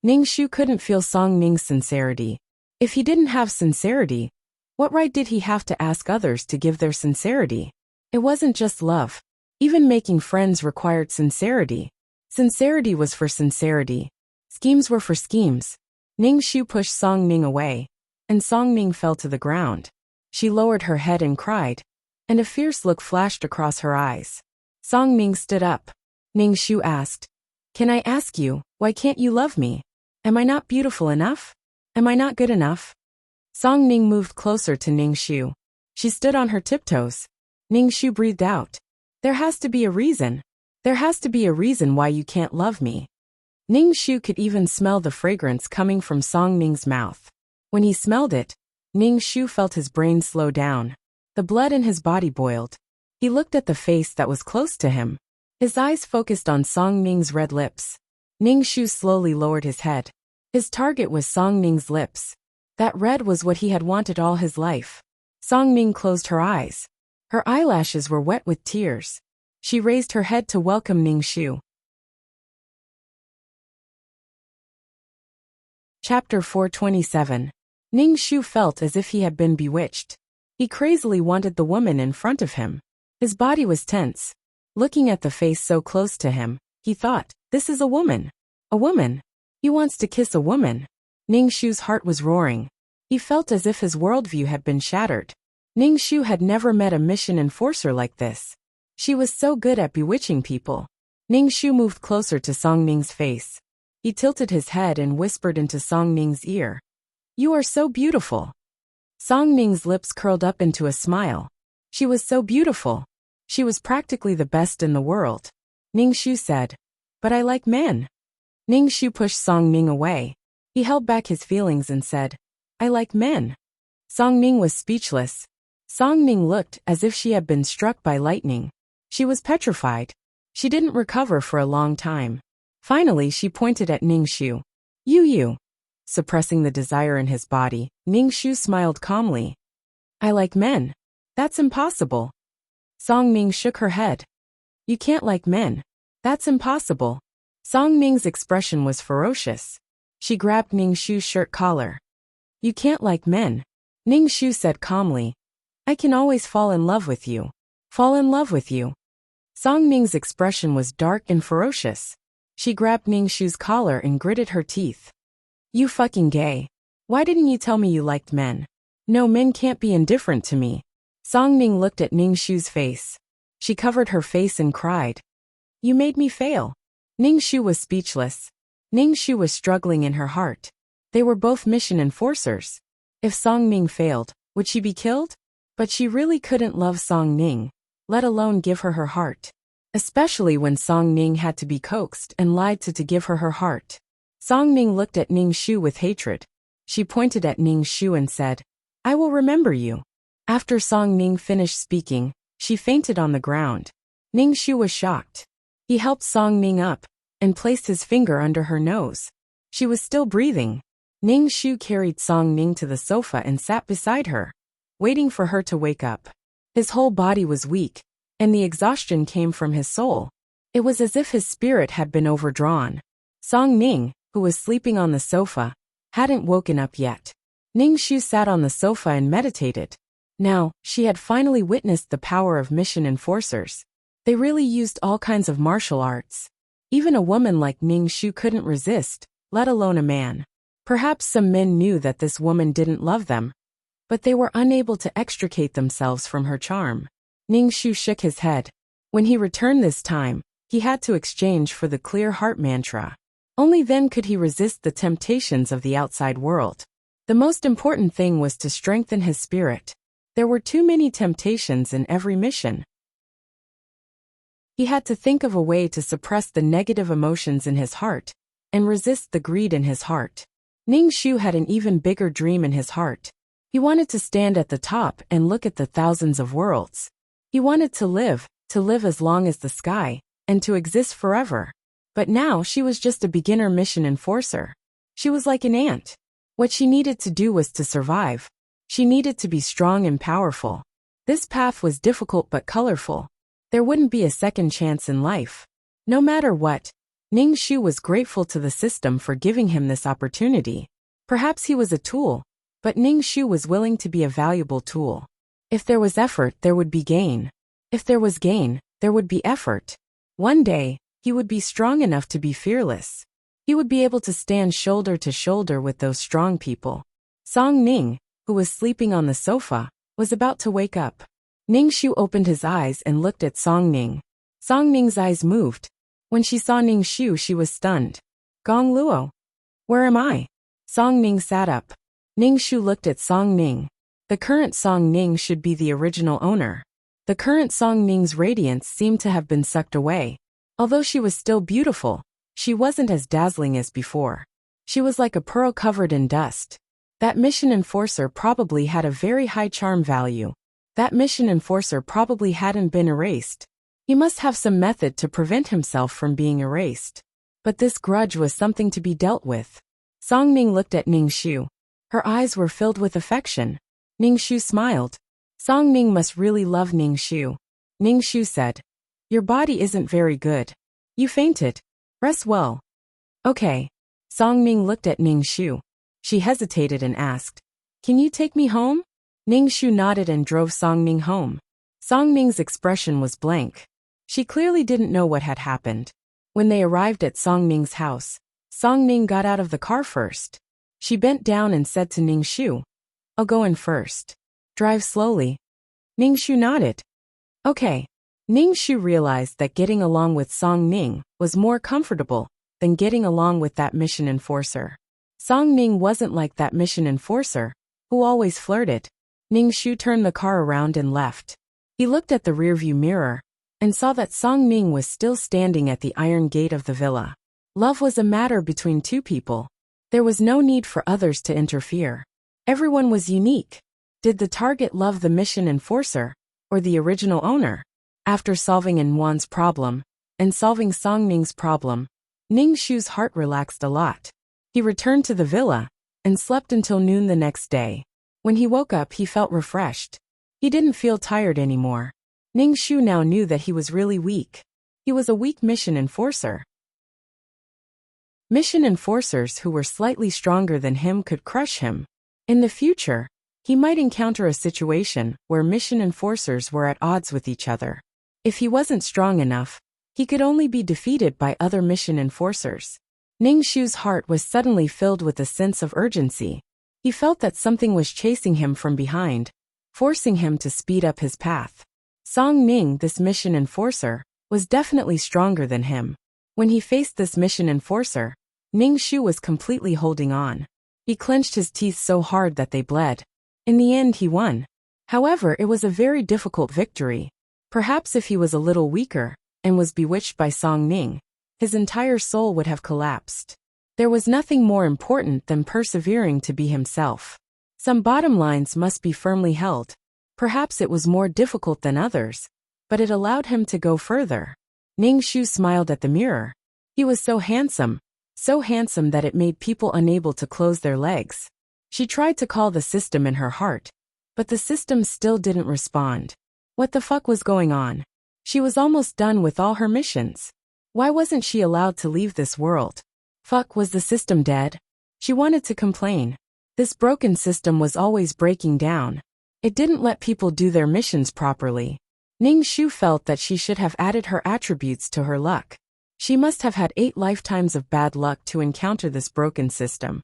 Ning Shu couldn't feel Song Ning's sincerity. If he didn't have sincerity, what right did he have to ask others to give their sincerity? It wasn't just love. Even making friends required sincerity. Sincerity was for sincerity. Schemes were for schemes. Ning Shu pushed Song Ning away, and Song Ning fell to the ground. She lowered her head and cried, and a fierce look flashed across her eyes. Song Ning stood up. Ning Shu asked, "Can I ask you, why can't you love me? Am I not beautiful enough? Am I not good enough?" Song Ning moved closer to Ning Shu. She stood on her tiptoes. Ning Shu breathed out. "There has to be a reason. There has to be a reason why you can't love me." Ning Shu could even smell the fragrance coming from Song Ning's mouth. When he smelled it, Ning Shu felt his brain slow down. The blood in his body boiled. He looked at the face that was close to him. His eyes focused on Song Ning's red lips. Ning Shu slowly lowered his head. His target was Song Ning's lips. That red was what he had wanted all his life. Song Ning closed her eyes. Her eyelashes were wet with tears. She raised her head to welcome Ning Shu. Chapter 427. Ning Shu felt as if he had been bewitched. He crazily wanted the woman in front of him. His body was tense. Looking at the face so close to him, he thought, "This is a woman. A woman. He wants to kiss a woman." Ning Shu's heart was roaring. He felt as if his worldview had been shattered. Ning Shu had never met a mission enforcer like this. She was so good at bewitching people. Ning Shu moved closer to Song Ning's face. He tilted his head and whispered into Song Ning's ear, "You are so beautiful." Song Ning's lips curled up into a smile. She was so beautiful. She was practically the best in the world. Ning Shu said, "But I like men." Ning Shu pushed Song Ning away. He held back his feelings and said, "I like men." Song Ning was speechless. Song Ning looked as if she had been struck by lightning. She was petrified. She didn't recover for a long time. Finally, she pointed at Ning Shu. You. Suppressing the desire in his body, Ning Shu smiled calmly. "I like men. That's impossible." Song Ning shook her head. "You can't like men. That's impossible." Song Ning's expression was ferocious. She grabbed Ning Shu's shirt collar. "You can't like men," Ning Shu said calmly. "I can always fall in love with you. Fall in love with you." Song Ning's expression was dark and ferocious. She grabbed Ning Shu's collar and gritted her teeth. "You fucking gay. Why didn't you tell me you liked men? No, men can't be indifferent to me." Song Ning looked at Ning Shu's face. She covered her face and cried. "You made me fail." Ning Shu was speechless. Ning Shu was struggling in her heart. They were both mission enforcers. If Song Ning failed, would she be killed? But she really couldn't love Song Ning, let alone give her her heart. Especially when Song Ning had to be coaxed and lied to give her her heart. Song Ning looked at Ning Shu with hatred. She pointed at Ning Shu and said, "I will remember you." After Song Ning finished speaking, she fainted on the ground. Ning Shu was shocked. He helped Song Ning up and placed his finger under her nose. She was still breathing. Ning Shu carried Song Ning to the sofa and sat beside her, waiting for her to wake up. His whole body was weak, and the exhaustion came from his soul. It was as if his spirit had been overdrawn. Song Ning, who was sleeping on the sofa, hadn't woken up yet. Ning Shu sat on the sofa and meditated. Now, she had finally witnessed the power of mission enforcers. They really used all kinds of martial arts. Even a woman like Ning Shu couldn't resist, let alone a man. Perhaps some men knew that this woman didn't love them, but they were unable to extricate themselves from her charm. Ning Shu shook his head. When he returned this time, he had to exchange for the clear heart mantra. Only then could he resist the temptations of the outside world. The most important thing was to strengthen his spirit. There were too many temptations in every mission. He had to think of a way to suppress the negative emotions in his heart and resist the greed in his heart. Ning Shu had an even bigger dream in his heart. He wanted to stand at the top and look at the thousands of worlds. He wanted to live as long as the sky, and to exist forever. But now she was just a beginner mission enforcer. She was like an ant. What she needed to do was to survive. She needed to be strong and powerful. This path was difficult but colorful. There wouldn't be a second chance in life. No matter what, Ning Shu was grateful to the system for giving him this opportunity. Perhaps he was a tool, but Ning Shu was willing to be a valuable tool. If there was effort, there would be gain. If there was gain, There would be effort. One day, he would be strong enough to be fearless. He would be able to stand shoulder to shoulder with those strong people. Song Ning, who was sleeping on the sofa, was about to wake up. Ning Shu opened his eyes and looked at Song Ning. Song Ning's eyes moved. When she saw Ning Shu, she was stunned. Gong Luo. Where am I? Song Ning sat up. Ning Shu looked at Song Ning. The current Song Ning should be the original owner. The current Song Ning's radiance seemed to have been sucked away. Although she was still beautiful, she wasn't as dazzling as before. She was like a pearl covered in dust. That mission enforcer probably had a very high charm value. That mission enforcer probably hadn't been erased. He must have some method to prevent himself from being erased. But this grudge was something to be dealt with. Song Ning looked at Ning Shu. Her eyes were filled with affection. Ning Shu smiled. Song Ning must really love Ning Shu. Ning Shu said, "Your body isn't very good. You fainted. Rest well." Okay. Song Ning looked at Ning Shu. She hesitated and asked, "Can you take me home?" Ning Shu nodded and drove Song Ning home. Song Ning's expression was blank. She clearly didn't know what had happened. When they arrived at Song Ning's house, Song Ning got out of the car first. She bent down and said to Ning Shu, "I'll go in first. Drive slowly." Ning Shu nodded. Okay. Ning Shu realized that getting along with Song Ning was more comfortable than getting along with that mission enforcer. Song Ning wasn't like that mission enforcer, who always flirted. Ning Shu turned the car around and left. He looked at the rearview mirror and saw that Song Ning was still standing at the iron gate of the villa. Love was a matter between two people. There was no need for others to interfere. Everyone was unique. Did the target love the mission enforcer or the original owner? After solving Inwan's problem and solving Song Ning's problem, Ning Shu's heart relaxed a lot. He returned to the villa and slept until noon the next day. When he woke up, he felt refreshed. He didn't feel tired anymore. Ning Shu now knew that he was really weak. He was a weak mission enforcer. Mission enforcers who were slightly stronger than him could crush him. In the future, he might encounter a situation where mission enforcers were at odds with each other. If he wasn't strong enough, he could only be defeated by other mission enforcers. Ning Shu's heart was suddenly filled with a sense of urgency. He felt that something was chasing him from behind, forcing him to speed up his path. Song Ning, this mission enforcer, was definitely stronger than him. When he faced this mission enforcer, Ning Shu was completely holding on. He clenched his teeth so hard that they bled. In the end, he won. However, it was a very difficult victory. Perhaps if he was a little weaker and was bewitched by Song Ning, his entire soul would have collapsed. There was nothing more important than persevering to be himself. Some bottom lines must be firmly held. Perhaps it was more difficult than others, but it allowed him to go further. Ning Shu smiled at the mirror. He was so handsome that it made people unable to close their legs. She tried to call the system in her heart, but the system still didn't respond. What the fuck was going on? She was almost done with all her missions. Why wasn't she allowed to leave this world? Fuck, was the system dead? She wanted to complain. This broken system was always breaking down. It didn't let people do their missions properly. Ning Shu felt that she should have added her attributes to her luck. She must have had 8 lifetimes of bad luck to encounter this broken system.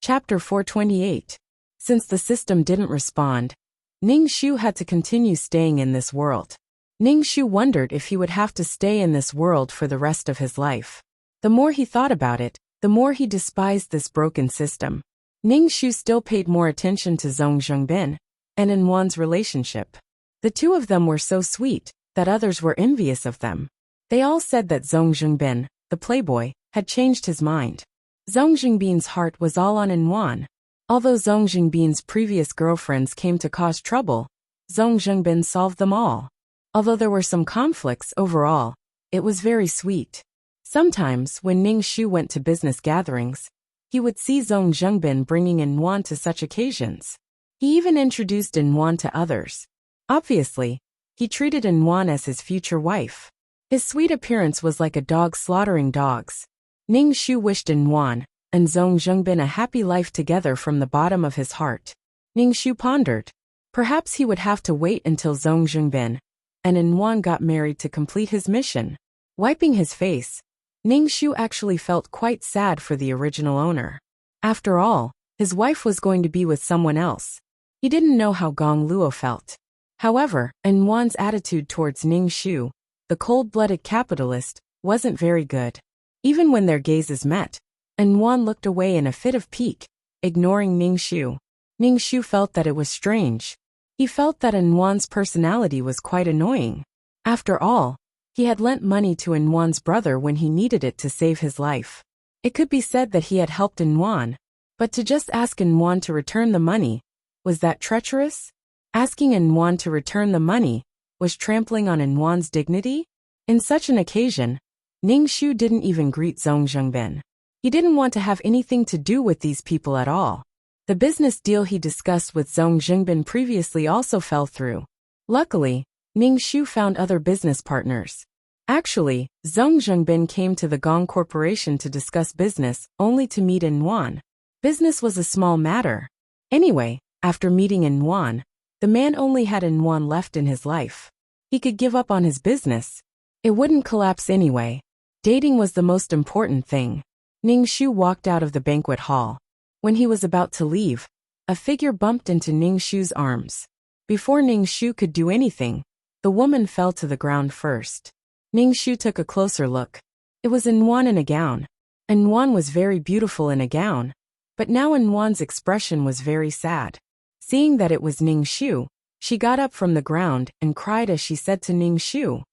Chapter 428. Since the system didn't respond, Ning Shu had to continue staying in this world. Ning Shu wondered if he would have to stay in this world for the rest of his life. The more he thought about it, the more he despised this broken system. Ning Shu still paid more attention to Zhong Zhengbin and Inwan's relationship. The two of them were so sweet that others were envious of them. They all said that Zhong Zhengbin, the playboy, had changed his mind. Zhong Zhengbin's heart was all on Inwan. Although Zhong Zhengbin's previous girlfriends came to cause trouble, Zhong Zhengbin solved them all. Although there were some conflicts overall, it was very sweet. Sometimes, when Ning Shu went to business gatherings, he would see Zhong Zhengbin bringing Inwan to such occasions. He even introduced Inwan to others. Obviously, he treated Inwan as his future wife. His sweet appearance was like a dog slaughtering dogs. Ning Shu wished Inwan and Zhong Zhengbin a happy life together from the bottom of his heart. Ning Shu pondered. Perhaps he would have to wait until Zhong Zhengbin and Inwan got married to complete his mission. Wiping his face, Ningxu actually felt quite sad for the original owner. After all, his wife was going to be with someone else. He didn't know how Gong Luo felt. However, Inwan's attitude towards Ningxu, the cold-blooded capitalist, wasn't very good. Even when their gazes met, Inwan looked away in a fit of pique, ignoring Ningxu. Ningxu felt that it was strange. He felt that Inwan's personality was quite annoying. After all, he had lent money to Inwan's brother when he needed it to save his life. It could be said that he had helped Inwan, but to just ask Inwan to return the money, was that treacherous? Asking Inwan to return the money was trampling on Inwan's dignity? In such an occasion, Ningxu didn't even greet Zhong Zhengbin. He didn't want to have anything to do with these people at all. The business deal he discussed with Zhong Zhengbin previously also fell through. Luckily, Ningxu found other business partners. Actually, Zhong Zhengbin came to the Gong Corporation to discuss business, only to meet Inwan. Business was a small matter. Anyway, after meeting Inwan, the man only had Inwan left in his life. He could give up on his business. It wouldn't collapse anyway. Dating was the most important thing. Ningxu walked out of the banquet hall. When he was about to leave, a figure bumped into Ningxu's arms. Before Ningxu could do anything, the woman fell to the ground first. Ningxu took a closer look. It was Inwan in a gown. Inwan was very beautiful in a gown, but now Inwan's expression was very sad. Seeing that it was Ningxu, she got up from the ground and cried as she said to Ningxu,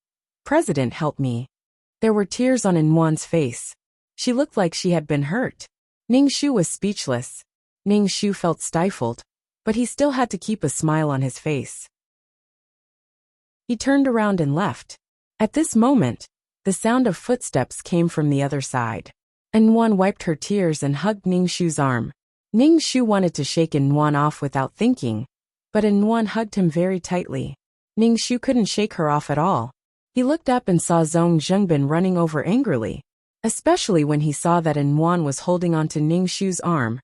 "President, help me." There were tears on Inwan's face. She looked like she had been hurt. Ningxu was speechless. Ningxu felt stifled, but he still had to keep a smile on his face. He turned around and left. At this moment, the sound of footsteps came from the other side. Inwan wiped her tears and hugged Ningxu's arm. Ningxu wanted to shake Inwan off without thinking, but Inwan hugged him very tightly. Ningxu couldn't shake her off at all. He looked up and saw Zhong Zhengbin running over angrily, especially when he saw that Inwan was holding onto Ningxu's arm.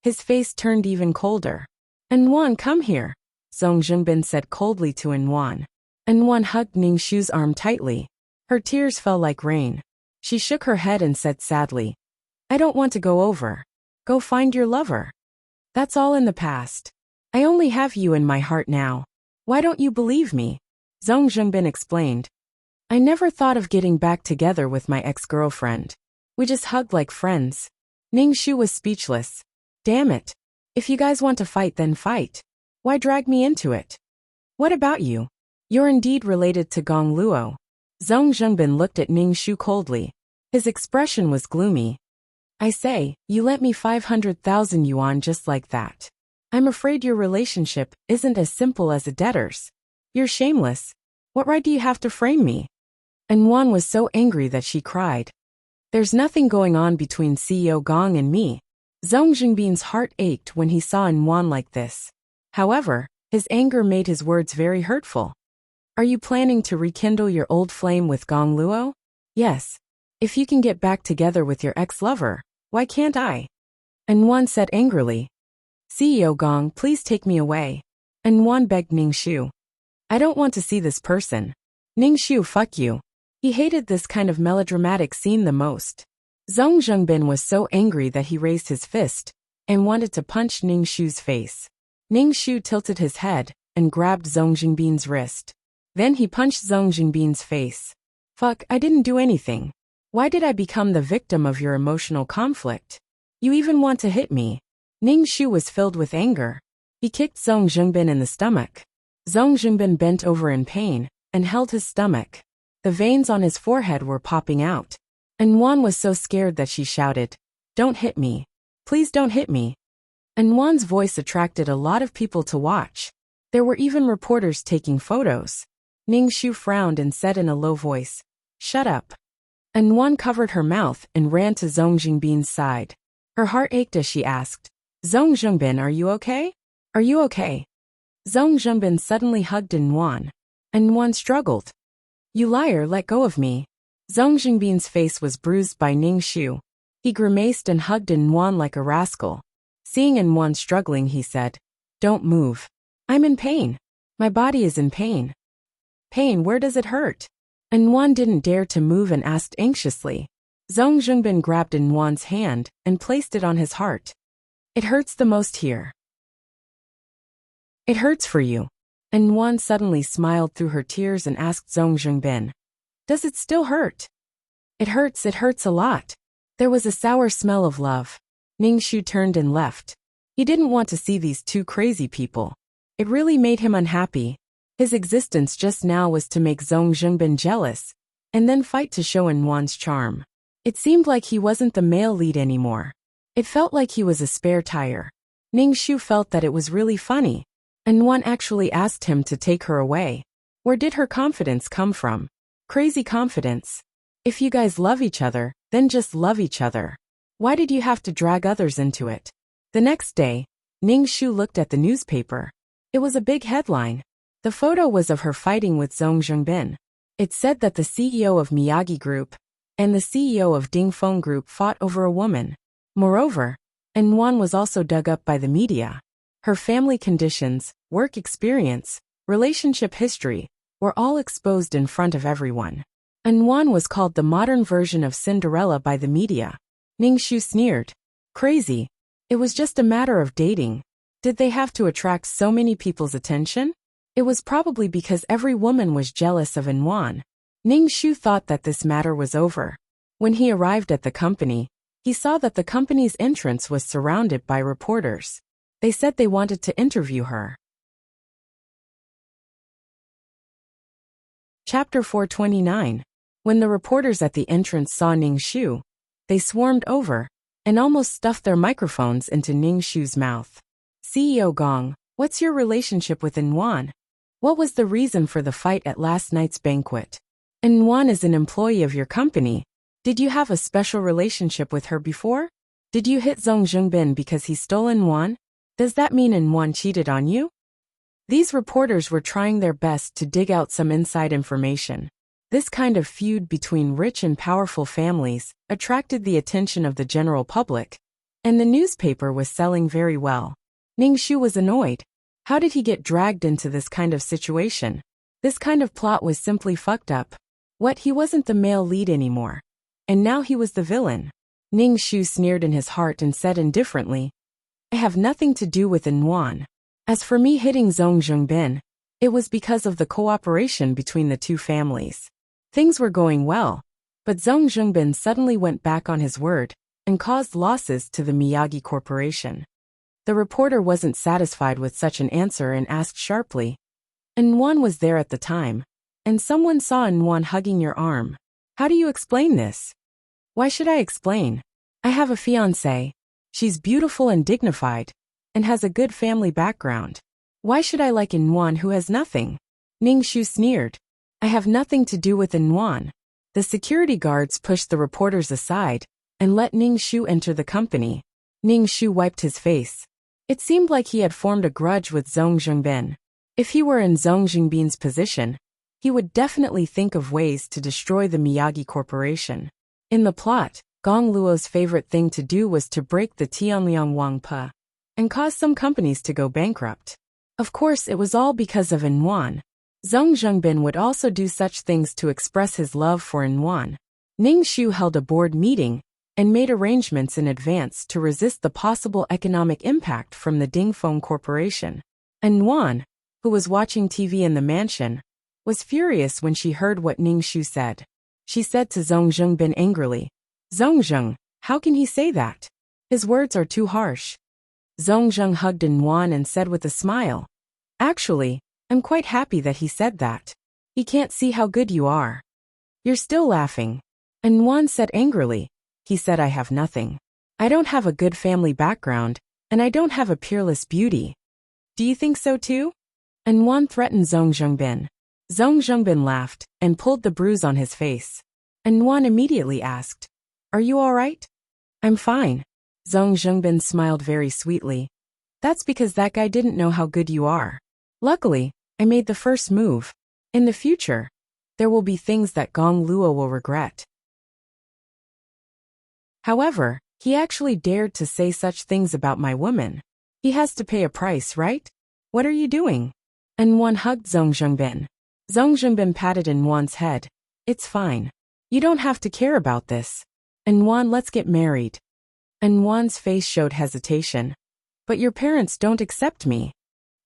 His face turned even colder. "Inwan, come here," Zhong Zhengbin said coldly to Inwan. Inwan hugged Ningxu's arm tightly. Her tears fell like rain. She shook her head and said sadly, "I don't want to go over. Go find your lover. That's all in the past. I only have you in my heart now. Why don't you believe me?" Zhong Zhengbin explained. "I never thought of getting back together with my ex-girlfriend. We just hugged like friends." Ningxu was speechless. "Damn it. If you guys want to fight, then fight. Why drag me into it? What about you? You're indeed related to Gong Luo." Zhong Zhengbin looked at Ningxu coldly. His expression was gloomy. "I say, you lent me 500,000 yuan just like that. I'm afraid your relationship isn't as simple as a debtor's. You're shameless. What right do you have to frame me?" Inwan was so angry that she cried. "There's nothing going on between CEO Gong and me." Zhong Zhengbin's heart ached when he saw Inwan like this. However, his anger made his words very hurtful. "Are you planning to rekindle your old flame with Gong Luo?" "Yes. If you can get back together with your ex-lover, why can't I?" Inwan said angrily. "CEO Gong, please take me away." Inwan begged Ningxu. "I don't want to see this person. Ningxu, fuck you." He hated this kind of melodramatic scene the most. Zhong Zhengbin was so angry that he raised his fist and wanted to punch Ningxu's face. Ningxu tilted his head and grabbed Zhong Zhengbin's wrist. Then he punched Zhong Zhengbin's face. "Fuck, I didn't do anything. Why did I become the victim of your emotional conflict? You even want to hit me." Ningxu was filled with anger. He kicked Zhong Zhengbin in the stomach. Zhong Zhengbin bent over in pain and held his stomach. The veins on his forehead were popping out. Inwan was so scared that she shouted, "Don't hit me. Please don't hit me." Inwan's voice attracted a lot of people to watch. There were even reporters taking photos. Ningxu frowned and said in a low voice, "Shut up." Inwan covered her mouth and ran to Zhong Zhengbin's side. Her heart ached as she asked, "Zhong Zhengbin, are you okay? Are you okay?" Zhong Zhengbin suddenly hugged Inwan. Inwan struggled. "You liar, let go of me." Zhong Zhengbin's face was bruised by Ningxu. He grimaced and hugged Inwan like a rascal. Seeing Inwan struggling, he said, "Don't move. I'm in pain. My body is in pain. Pain, where does it hurt? Anwan didn't dare to move and asked anxiously. Zhong Zhengbin grabbed Anwan's hand and placed it on his heart. It hurts the most here. It hurts for you. Anwan suddenly smiled through her tears and asked Zhong Zhengbin, does it still hurt? It hurts a lot. There was a sour smell of love. Ningxu turned and left. He didn't want to see these two crazy people. It really made him unhappy. His existence just now was to make Zhong Zhengbin jealous, and then fight to show Anwan's charm. It seemed like he wasn't the male lead anymore. It felt like he was a spare tire. Ningxu felt that it was really funny. Anwan actually asked him to take her away. Where did her confidence come from? Crazy confidence. If you guys love each other, then just love each other. Why did you have to drag others into it? The next day, Ningxu looked at the newspaper. It was a big headline. The photo was of her fighting with Zhong Zhengbin. It said that the CEO of Miyagi Group and the CEO of Dingfeng Group fought over a woman. Moreover, Anwan was also dug up by the media. Her family conditions, work experience, relationship history were all exposed in front of everyone. Anwan was called the modern version of Cinderella by the media. Ningxu sneered. Crazy. It was just a matter of dating. Did they have to attract so many people's attention? It was probably because every woman was jealous of Anwan. Ningxu thought that this matter was over. When he arrived at the company, he saw that the company's entrance was surrounded by reporters. They said they wanted to interview her. Chapter 429. When the reporters at the entrance saw Ningxu, they swarmed over and almost stuffed their microphones into Ningxu's mouth. CEO Gong, what's your relationship with Anwan? What was the reason for the fight at last night's banquet? Anwan is an employee of your company. Did you have a special relationship with her before? Did you hit Zhong Zhengbin because he stole Anwan? Does that mean Anwan cheated on you? These reporters were trying their best to dig out some inside information. This kind of feud between rich and powerful families attracted the attention of the general public, and the newspaper was selling very well. Ningxu was annoyed. How did he get dragged into this kind of situation? This kind of plot was simply fucked up. What, he wasn't the male lead anymore. And now he was the villain. Ningxu sneered in his heart and said indifferently, I have nothing to do with Anwan. As for me hitting Zhong Zhengbin, it was because of the cooperation between the two families. Things were going well, but Zhong Zhengbin suddenly went back on his word and caused losses to the Miyagi Corporation. The reporter wasn't satisfied with such an answer and asked sharply, Anwan was there at the time, and someone saw Anwan hugging your arm. How do you explain this? Why should I explain? I have a fiancée. She's beautiful and dignified, and has a good family background. Why should I like Anwan who has nothing? Ningxu sneered. I have nothing to do with Anwan. The security guards pushed the reporters aside and let Ningxu enter the company. Ningxu wiped his face. It seemed like he had formed a grudge with Zhong Zhengbin. If he were in Zhong Zhengbin's position, he would definitely think of ways to destroy the Miyagi Corporation. In the plot, Gong Luo's favorite thing to do was to break the Tianliang Wangpa and cause some companies to go bankrupt. Of course, it was all because of Anwan. Zhong Zhengbin would also do such things to express his love for Anwan. Ningxu held a board meeting and made arrangements in advance to resist the possible economic impact from the Dingfeng Corporation. Anwan, who was watching TV in the mansion, was furious when she heard what Ningxu said. She said to Zhong Zhengbin angrily, Zhong Zheng, how can he say that? His words are too harsh. Zhong Zheng hugged Anwan and said with a smile, Actually, I'm quite happy that he said that. He can't see how good you are. You're still laughing. Anwan said angrily. He said I have nothing. I don't have a good family background, and I don't have a peerless beauty. Do you think so too? Anwan threatened Zhong Zhengbin. Zhong Zhengbin laughed and pulled the bruise on his face. Anwan immediately asked, Are you all right? I'm fine. Zhong Zhengbin smiled very sweetly. That's because that guy didn't know how good you are. Luckily, I made the first move. In the future, there will be things that Gong Luo will regret. However, he actually dared to say such things about my woman. He has to pay a price, right? What are you doing? N1 hugged Zhong Zhengbin. Zhong Zhengbin patted N1's head. It's fine. You don't have to care about this. N1, let's get married. N1's face showed hesitation. But your parents don't accept me.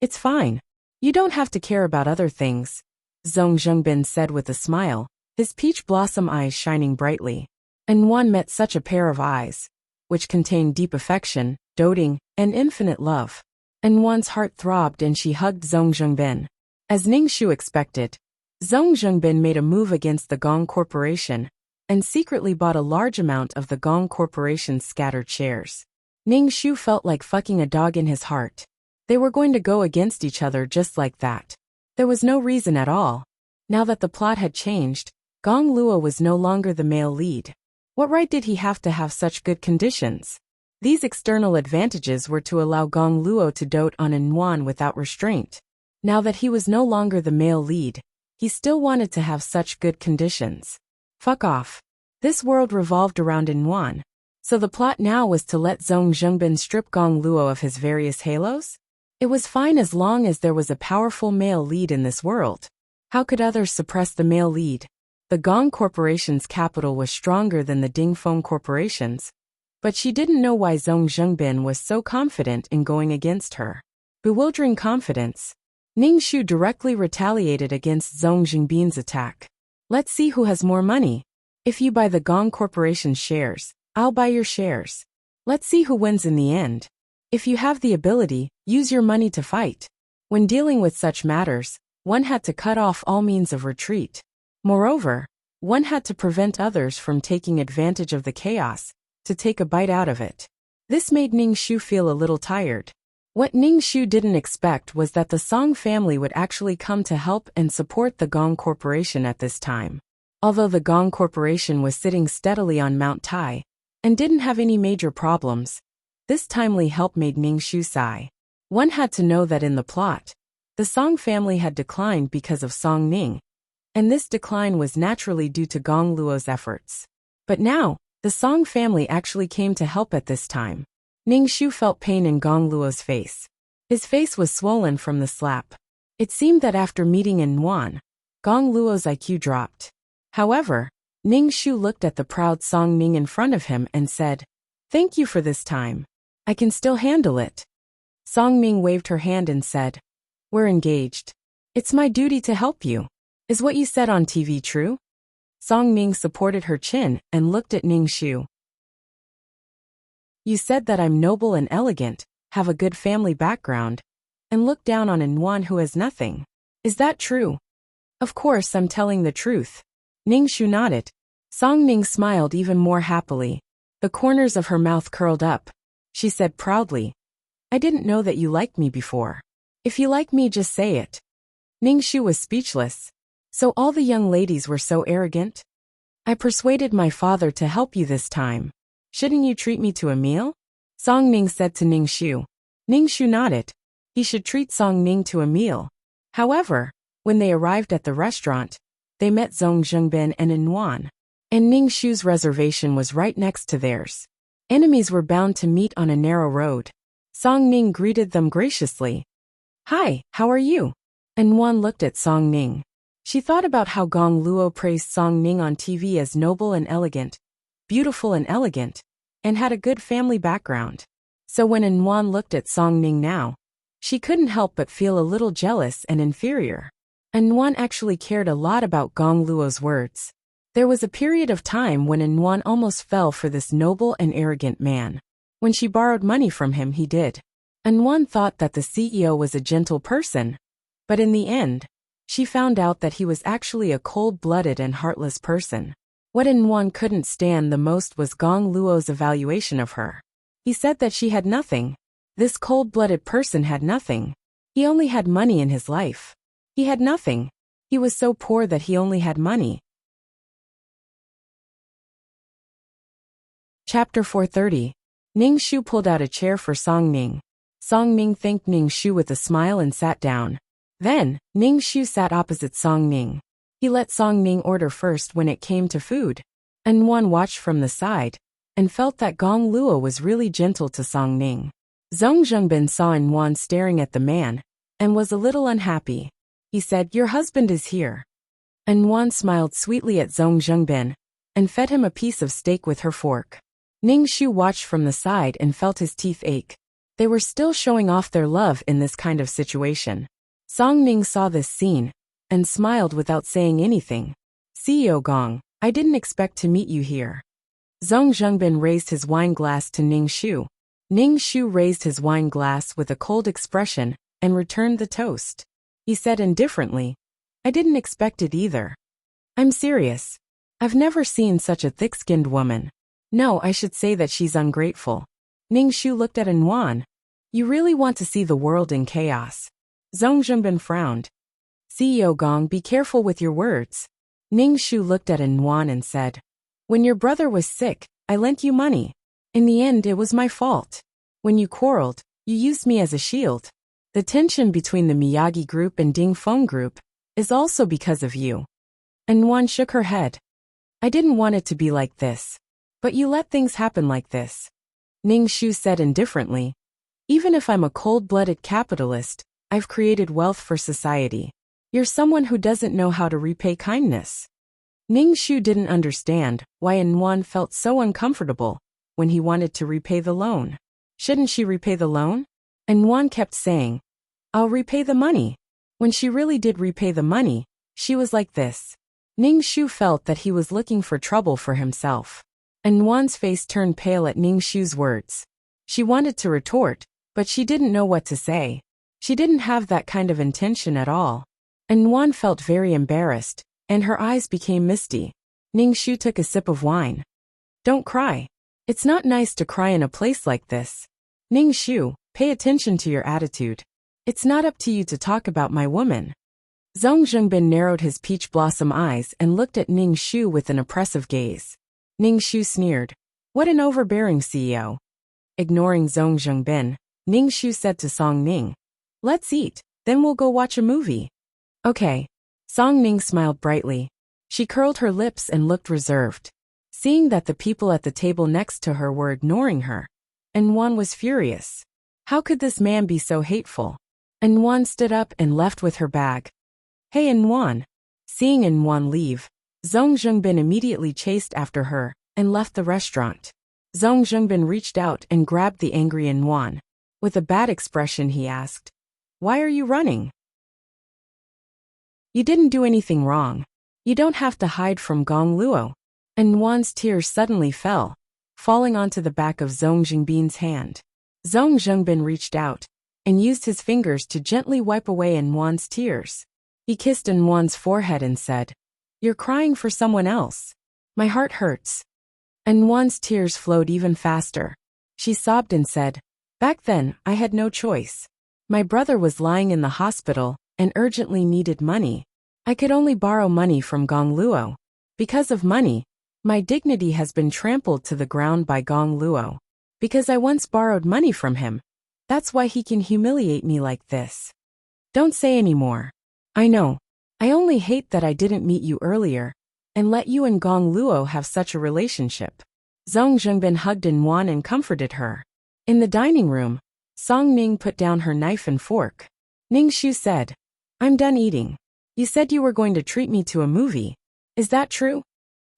It's fine. You don't have to care about other things, Zhong Zhengbin said with a smile, his peach blossom eyes shining brightly. N1 met such a pair of eyes, which contained deep affection, doting, and infinite love. N1's heart throbbed and she hugged Zhong Zhengbin. As Ningxu expected, Zhong Zhengbin made a move against the Gong Corporation and secretly bought a large amount of the Gong Corporation's scattered shares. Ningxu felt like fucking a dog in his heart. They were going to go against each other just like that. There was no reason at all. Now that the plot had changed, Gong Luo was no longer the male lead. What right did he have to have such good conditions? These external advantages were to allow Gong Luo to dote on N1 without restraint. Now that he was no longer the male lead, he still wanted to have such good conditions. Fuck off. This world revolved around N1. So the plot now was to let Zhong Zhengbin strip Gong Luo of his various halos? It was fine as long as there was a powerful male lead in this world. How could others suppress the male lead? The Gong Corporation's capital was stronger than the Dingfeng Corporation's, but she didn't know why Zhong Zhengbin was so confident in going against her. Bewildering confidence. Ningxu directly retaliated against Zhong Zhengbin's attack. Let's see who has more money. If you buy the Gong Corporation's shares, I'll buy your shares. Let's see who wins in the end. If you have the ability, use your money to fight. When dealing with such matters, one had to cut off all means of retreat. Moreover, one had to prevent others from taking advantage of the chaos, to take a bite out of it. This made Ningxu feel a little tired. What Ningxu didn't expect was that the Song family would actually come to help and support the Gong Corporation at this time. Although the Gong Corporation was sitting steadily on Mount Tai, and didn't have any major problems, this timely help made Ningxu sigh. One had to know that in the plot, the Song family had declined because of Song Ning, and this decline was naturally due to Gong Luo's efforts. But now, the Song family actually came to help at this time. Ningxu felt pain in Gong Luo's face. His face was swollen from the slap. It seemed that after meeting N1, Gong Luo's IQ dropped. However, Ningxu looked at the proud Song Ning in front of him and said, "Thank you for this time. I can still handle it." Song Ming waved her hand and said, "We're engaged. It's my duty to help you. Is what you said on TV true?" Song Ming supported her chin and looked at Ningxu. "You said that I'm noble and elegant, have a good family background, and look down on N1 who has nothing. Is that true?" "Of course I'm telling the truth." Ningxu nodded. Song Ming smiled even more happily. The corners of her mouth curled up. She said proudly, "I didn't know that you liked me before. If you like me, just say it." Ningxu was speechless. So all the young ladies were so arrogant? "I persuaded my father to help you this time. Shouldn't you treat me to a meal?" Song Ning said to Ningxu. Ningxu nodded. He should treat Song Ning to a meal. However, when they arrived at the restaurant, they met Zhong Zhengbin and N1. And Ningxu's reservation was right next to theirs. Enemies were bound to meet on a narrow road. Song Ning greeted them graciously. "Hi, how are you?" N1 looked at Song Ning. She thought about how Gong Luo praised Song Ning on TV as noble and elegant, beautiful and elegant, and had a good family background. So when N1 looked at Song Ning now, she couldn't help but feel a little jealous and inferior. N1 actually cared a lot about Gong Luo's words. There was a period of time when N1 almost fell for this noble and arrogant man. When she borrowed money from him, he did. N1 thought that the CEO was a gentle person, but in the end, she found out that he was actually a cold-blooded and heartless person. What N1 couldn't stand the most was Gong Luo's evaluation of her. He said that she had nothing. This cold-blooded person had nothing. He only had money in his life. He had nothing. He was so poor that he only had money. Chapter 430. Ningxu pulled out a chair for Song Ning. Song Ning thanked Ningxu with a smile and sat down. Then, Ningxu sat opposite Song Ning. He let Song Ning order first when it came to food. N1 watched from the side, and felt that Gong Luo was really gentle to Song Ning. Zhong Zhengbin saw N1 staring at the man, and was a little unhappy. He said, "Your husband is here." And Wan smiled sweetly at Zhong Zhengbin and fed him a piece of steak with her fork. Ning Shu watched from the side and felt his teeth ache. They were still showing off their love in this kind of situation. Song Ning saw this scene and smiled without saying anything. "CEO Gong, I didn't expect to meet you here." Zhong Zhengbin raised his wine glass to Ning Shu. Ning Shu raised his wine glass with a cold expression and returned the toast. He said indifferently, "I didn't expect it either. I'm serious. I've never seen such a thick-skinned woman. No, I should say that she's ungrateful." Ning Shu looked at Wan. "You really want to see the world in chaos?" Zhong Zhengbin frowned. "CEO Gong, be careful with your words." Ning Shu looked at Wan and said, "When your brother was sick, I lent you money. In the end, it was my fault. When you quarreled, you used me as a shield. The tension between the Miyagi group and Ding Feng group is also because of you." And Wan shook her head. "I didn't want it to be like this. But you let things happen like this." Ning Shu said indifferently, "Even if I'm a cold-blooded capitalist, I've created wealth for society. You're someone who doesn't know how to repay kindness." Ning Shu didn't understand why Wan felt so uncomfortable when he wanted to repay the loan. Shouldn't she repay the loan? And Wan kept saying, "I'll repay the money." When she really did repay the money, she was like this. Ning Shu felt that he was looking for trouble for himself. And Wan's face turned pale at Ning Shu's words. She wanted to retort, but she didn't know what to say. She didn't have that kind of intention at all. And Wan felt very embarrassed, and her eyes became misty. Ning Shu took a sip of wine. "Don't cry. It's not nice to cry in a place like this. Ning Shu, pay attention to your attitude. It's not up to you to talk about my woman." Zhong Zhengbin narrowed his peach blossom eyes and looked at Ning Shu with an oppressive gaze. Ning Shu sneered, "What an overbearing CEO." Ignoring Zhong Zhengbin, Ning Shu said to Song Ning, "Let's eat, then we'll go watch a movie." "Okay." Song Ning smiled brightly. She curled her lips and looked reserved. Seeing that the people at the table next to her were ignoring her, Wan was furious. How could this man be so hateful? Wan stood up and left with her bag. "Hey Wan." Seeing Wan leave, Zhong Zhengbin immediately chased after her and left the restaurant. Zhong Zhengbin reached out and grabbed the angry Wan. With a bad expression he asked, "Why are you running? You didn't do anything wrong. You don't have to hide from Gong Luo." Wan's tears suddenly fell, falling onto the back of Zhong Zhengbin's hand. Zhong Zhengbin reached out and used his fingers to gently wipe away Wan's tears. He kissed Wan's forehead and said, "You're crying for someone else. My heart hurts." Wan's tears flowed even faster. She sobbed and said, "Back then, I had no choice. My brother was lying in the hospital and urgently needed money. I could only borrow money from Gong Luo. Because of money, my dignity has been trampled to the ground by Gong Luo. Because I once borrowed money from him. That's why he can humiliate me like this. Don't say any more. I know. I only hate that I didn't meet you earlier and let you and Gong Luo have such a relationship." Zhong Zhengbin hugged Wan and comforted her. In the dining room, Song Ning put down her knife and fork. Ning Shu said, "I'm done eating. You said you were going to treat me to a movie. Is that true?"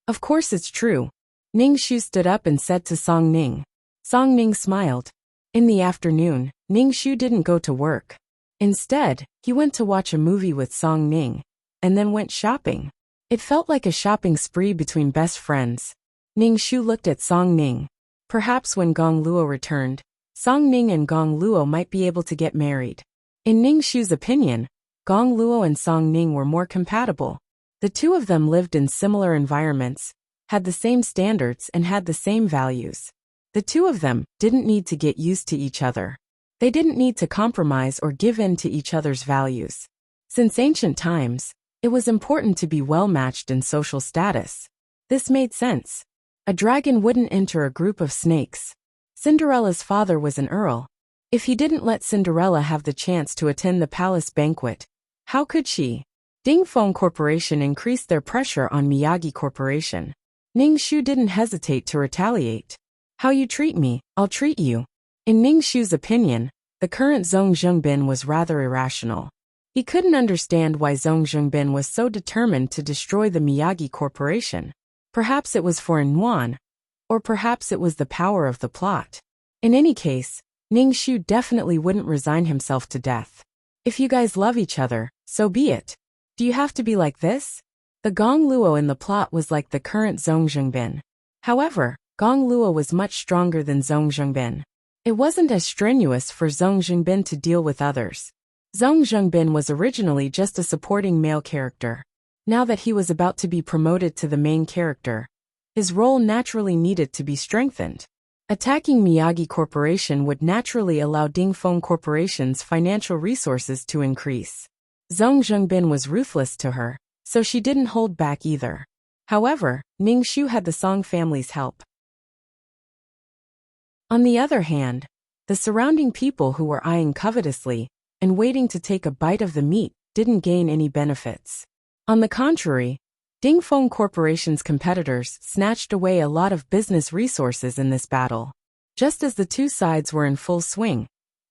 "Of course it's true." Ning Shu stood up and said to Song Ning. Song Ning smiled. In the afternoon, Ning Shu didn't go to work. Instead, he went to watch a movie with Song Ning, and then went shopping. It felt like a shopping spree between best friends. Ning Shu looked at Song Ning. Perhaps when Gong Luo returned, Song Ning and Gong Luo might be able to get married. In Ning Shu's opinion, Gong Luo and Song Ning were more compatible. The two of them lived in similar environments, had the same standards and had the same values. The two of them didn't need to get used to each other. They didn't need to compromise or give in to each other's values. Since ancient times, it was important to be well-matched in social status. This made sense. A dragon wouldn't enter a group of snakes. Cinderella's father was an earl. If he didn't let Cinderella have the chance to attend the palace banquet, how could she? Ding Feng Corporation increased their pressure on Miyagi Corporation. Ning Shu didn't hesitate to retaliate. "How you treat me, I'll treat you." In Ning Shu's opinion, the current Zhong Zhengbin was rather irrational. He couldn't understand why Zhong Zhengbin was so determined to destroy the Miyagi Corporation. Perhaps it was for Yuan, or perhaps it was the power of the plot. In any case, Ningxu definitely wouldn't resign himself to death. If you guys love each other, so be it. Do you have to be like this? The Gong Luo in the plot was like the current Zhong Zhengbin. However, Gong Luo was much stronger than Zhong Zhengbin. It wasn't as strenuous for Zhong Zhengbin to deal with others. Zhong Zhengbin was originally just a supporting male character. Now that he was about to be promoted to the main character, his role naturally needed to be strengthened. Attacking Miyagi Corporation would naturally allow Dingfeng Corporation's financial resources to increase. Zhong Zhengbin was ruthless to her, so she didn't hold back either. However, Ningxu had the Song family's help. On the other hand, the surrounding people who were eyeing covetously and waiting to take a bite of the meat didn't gain any benefits. On the contrary, Dingfeng Corporation's competitors snatched away a lot of business resources in this battle. Just as the two sides were in full swing,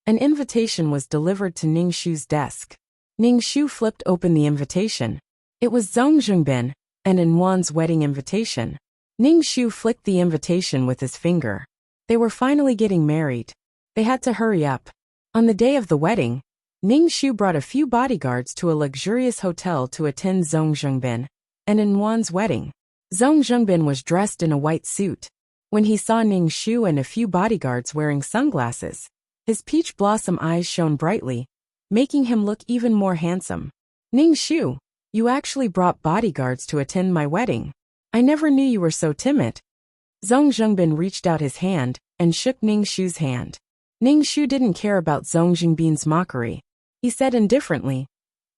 an invitation was delivered to Ningxu's desk. Ningxu flipped open the invitation. It was Zhong Zhengbin and Yuan's wedding invitation. Ningxu flicked the invitation with his finger. They were finally getting married. They had to hurry up. On the day of the wedding, Ningxu brought a few bodyguards to a luxurious hotel to attend Zhong Zhengbin and Yuan's wedding. Zhong Zhengbin was dressed in a white suit. When he saw Ningxu and a few bodyguards wearing sunglasses, his peach blossom eyes shone brightly, making him look even more handsome. Ningxu, you actually brought bodyguards to attend my wedding. I never knew you were so timid. Zhong Zhengbin reached out his hand and shook Ningxu's hand. Ningxu didn't care about Zhong Zhengbin's mockery. He said indifferently,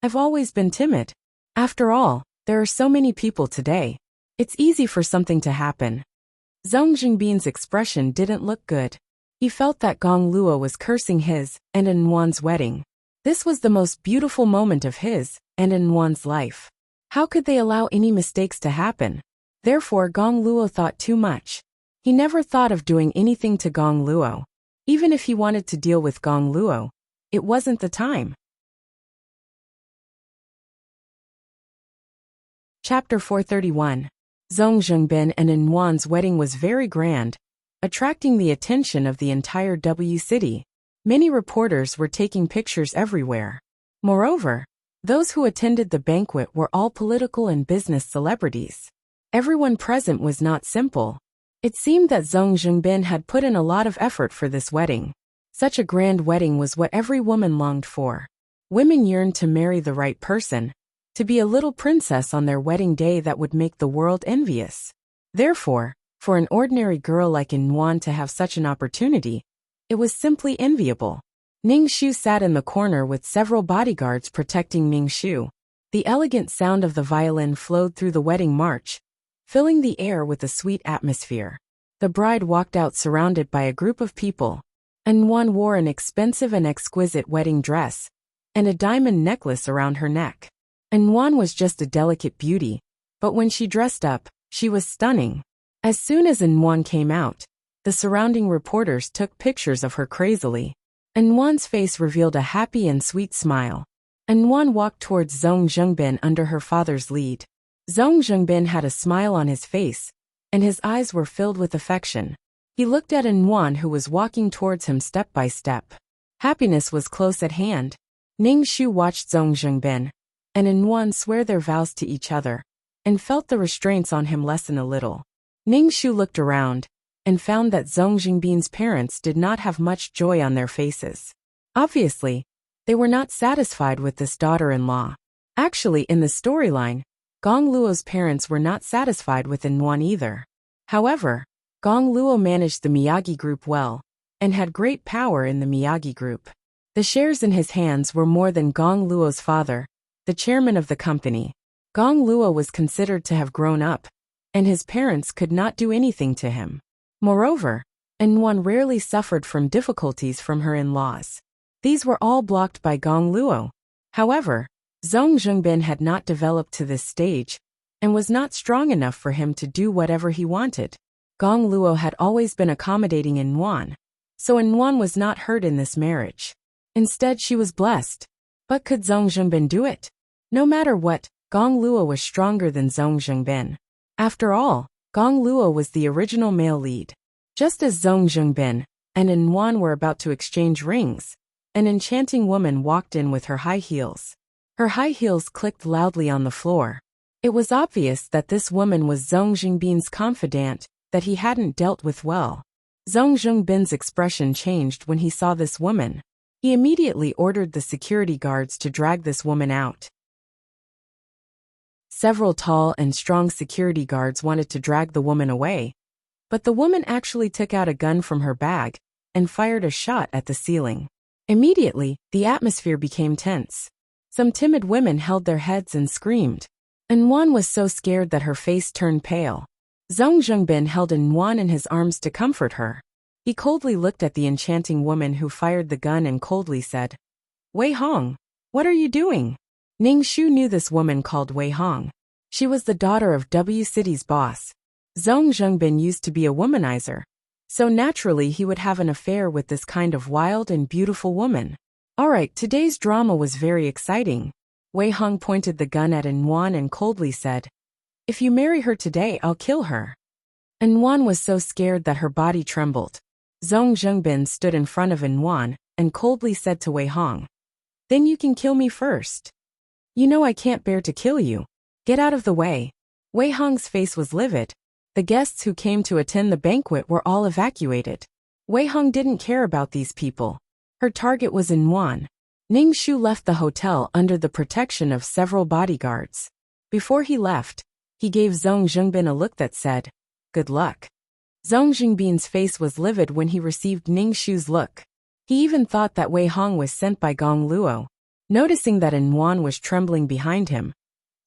I've always been timid. After all, there are so many people today. It's easy for something to happen. Zhong Zhengbin's expression didn't look good. He felt that Gong Luo was cursing his and Yuan's wedding. This was the most beautiful moment of his and Yuan's life. How could they allow any mistakes to happen? Therefore Gong Luo thought too much. He never thought of doing anything to Gong Luo. Even if he wanted to deal with Gong Luo, it wasn't the time. Chapter 431. Zhong Zhengbin and Yuan's wedding was very grand, attracting the attention of the entire W city. Many reporters were taking pictures everywhere. Moreover, those who attended the banquet were all political and business celebrities. Everyone present was not simple. It seemed that Zhong Zhengbin had put in a lot of effort for this wedding. Such a grand wedding was what every woman longed for. Women yearned to marry the right person, to be a little princess on their wedding day that would make the world envious. Therefore, for an ordinary girl like Yuan to have such an opportunity, it was simply enviable. Ningxu sat in the corner with several bodyguards protecting Ningxu. The elegant sound of the violin flowed through the wedding march, filling the air with a sweet atmosphere. The bride walked out surrounded by a group of people. Yuan wore an expensive and exquisite wedding dress and a diamond necklace around her neck. Yuan was just a delicate beauty, but when she dressed up, she was stunning. As soon as Yuan came out, the surrounding reporters took pictures of her crazily. Yuan's face revealed a happy and sweet smile. Yuan walked towards Zhong Zhengbin under her father's lead. Zhong Zhengbin had a smile on his face, and his eyes were filled with affection. He looked at Yuan who was walking towards him step by step. Happiness was close at hand. Ningxu watched Zhong Zhengbin and Yuan swear their vows to each other, and felt the restraints on him lessen a little. Ningxu looked around, and found that Zhong Zhengbin's parents did not have much joy on their faces. Obviously, they were not satisfied with this daughter-in-law. Actually, in the storyline, Gong Luo's parents were not satisfied with Yuan either. However, Gong Luo managed the Miyagi group well, and had great power in the Miyagi group. The shares in his hands were more than Gong Luo's father, the chairman of the company. Gong Luo was considered to have grown up, and his parents could not do anything to him. Moreover, Yuan rarely suffered from difficulties from her in-laws. These were all blocked by Gong Luo. However, Zhong Zhengbin had not developed to this stage, and was not strong enough for him to do whatever he wanted. Gong Luo had always been accommodating Yuan, so Yuan was not hurt in this marriage. Instead, she was blessed. But could Zhong Zhengbin do it? No matter what, Gong Luo was stronger than Zhong Zhengbin. After all, Gong Luo was the original male lead. Just as Zhong Zhengbin and An Wan were about to exchange rings, an enchanting woman walked in with her high heels. Her high heels clicked loudly on the floor. It was obvious that this woman was Zhong Zhengbin's confidant that he hadn't dealt with well. Zhong Zhengbin's expression changed when he saw this woman. He immediately ordered the security guards to drag this woman out. Several tall and strong security guards wanted to drag the woman away, but the woman actually took out a gun from her bag and fired a shot at the ceiling. Immediately, the atmosphere became tense. Some timid women held their heads and screamed. An Wan was so scared that her face turned pale. Zhong Zhengbin held An Wan in his arms to comfort her. He coldly looked at the enchanting woman who fired the gun and coldly said, "Wei Hong, what are you doing?" Ning Shu knew this woman called Wei Hong. She was the daughter of W City's boss. Zhong Zhengbin used to be a womanizer, so naturally he would have an affair with this kind of wild and beautiful woman. Alright, today's drama was very exciting. Wei Hong pointed the gun at An Wan and coldly said, "If you marry her today, I'll kill her." An Wan was so scared that her body trembled. Zhong Zhengbin stood in front of An Wan and coldly said to Wei Hong, "Then you can kill me first. You know I can't bear to kill you. Get out of the way." Wei Hong's face was livid. The guests who came to attend the banquet were all evacuated. Wei Hong didn't care about these people. Her target was An Wan. Ning Shu left the hotel under the protection of several bodyguards. Before he left, he gave Zhong Zhengbin a look that said, "Good luck." Zhong Zhengbin's face was livid when he received Ning Shu's look. He even thought that Wei Hong was sent by Gong Luo. Noticing that An Wan was trembling behind him,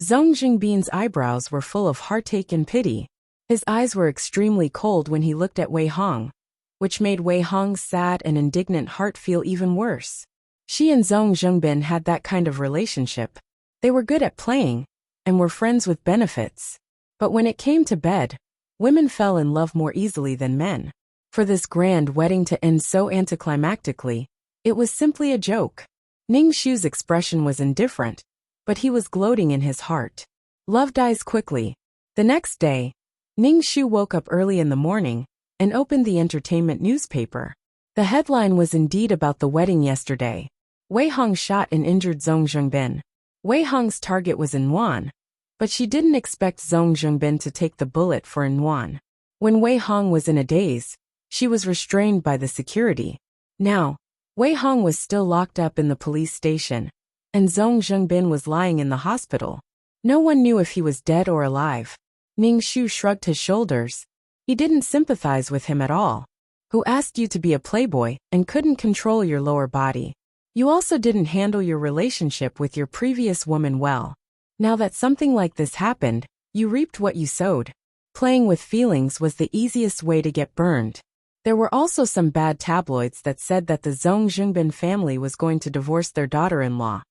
Zhong Zhengbin's eyebrows were full of heartache and pity. His eyes were extremely cold when he looked at Wei Hong, which made Wei Hong's sad and indignant heart feel even worse. She and Zhong Zhengbin had that kind of relationship. They were good at playing, and were friends with benefits. But when it came to bed, women fell in love more easily than men. For this grand wedding to end so anticlimactically, it was simply a joke. Ning Shu's expression was indifferent, but he was gloating in his heart. Love dies quickly. The next day, Ning Shu woke up early in the morning and opened the entertainment newspaper. The headline was indeed about the wedding yesterday. Wei Hong shot and injured Zhong Zhengbin. Wei Hong's target was An Wan, but she didn't expect Zhong Zhengbin to take the bullet for An Wan. When Wei Hong was in a daze, she was restrained by the security. Now, Wei Hong was still locked up in the police station, and Zhong Zhengbin was lying in the hospital. No one knew if he was dead or alive. Ning Shu shrugged his shoulders. He didn't sympathize with him at all. Who asked you to be a playboy and couldn't control your lower body? You also didn't handle your relationship with your previous woman well. Now that something like this happened, you reaped what you sowed. Playing with feelings was the easiest way to get burned. There were also some bad tabloids that said that the Zhong Zhengbin family was going to divorce their daughter-in-law,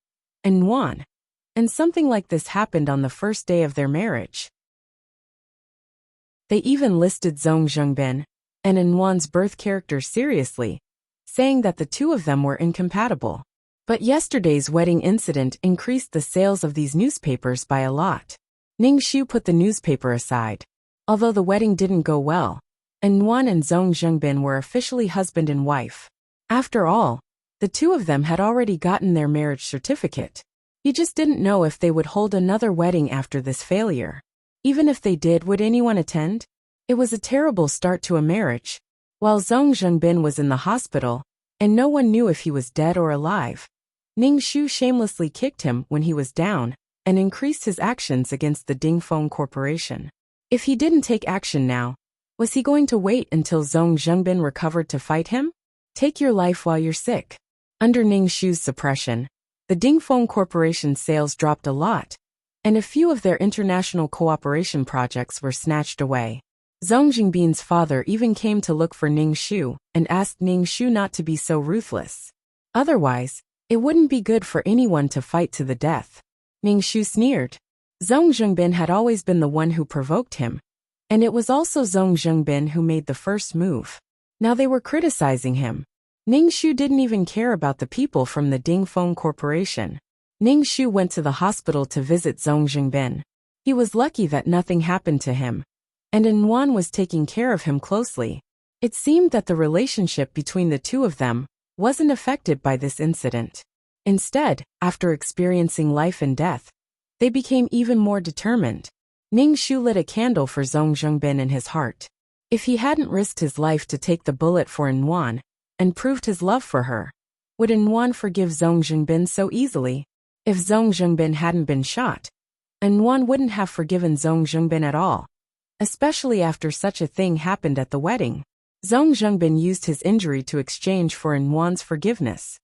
An Wan. And something like this happened on the first day of their marriage. They even listed Zhong Zhengbin and An Wan's birth character seriously, saying that the two of them were incompatible. But yesterday's wedding incident increased the sales of these newspapers by a lot. Ning Shu put the newspaper aside. Although the wedding didn't go well, An Wan and Zhong Zhengbin were officially husband and wife. After all, the two of them had already gotten their marriage certificate. He just didn't know if they would hold another wedding after this failure. Even if they did, would anyone attend? It was a terrible start to a marriage. While Zhong Zhengbin was in the hospital, and no one knew if he was dead or alive, Ning Shu shamelessly kicked him when he was down and increased his actions against the Dingfeng Corporation. If he didn't take action now, was he going to wait until Zhong Zhengbin recovered to fight him? Take your life while you're sick. Under Ning Shu's suppression, the Dingfeng Corporation's sales dropped a lot, and a few of their international cooperation projects were snatched away. Zhong Jingbin's father even came to look for Ning Shu and asked Ning Shu not to be so ruthless. Otherwise, it wouldn't be good for anyone to fight to the death. Ning Shu sneered. Zhong Zhengbin had always been the one who provoked him, and it was also Zhong Zhengbin who made the first move. Now they were criticizing him. Ning Shu didn't even care about the people from the Dingfeng Corporation. Ning Shu went to the hospital to visit Zhong Jingbin. He was lucky that nothing happened to him, and Yuan was taking care of him closely. It seemed that the relationship between the two of them wasn't affected by this incident. Instead, after experiencing life and death, they became even more determined. Ning Shu lit a candle for Zhong Jingbin in his heart. If he hadn't risked his life to take the bullet for Yuan and proved his love for her, would Yuan forgive Zhong Jingbin so easily? If Zhong Jingbin hadn't been shot, Yuan wouldn't have forgiven Zhong Jingbin at all, especially after such a thing happened at the wedding. Zhong Jingbin used his injury to exchange for Yuan's forgiveness.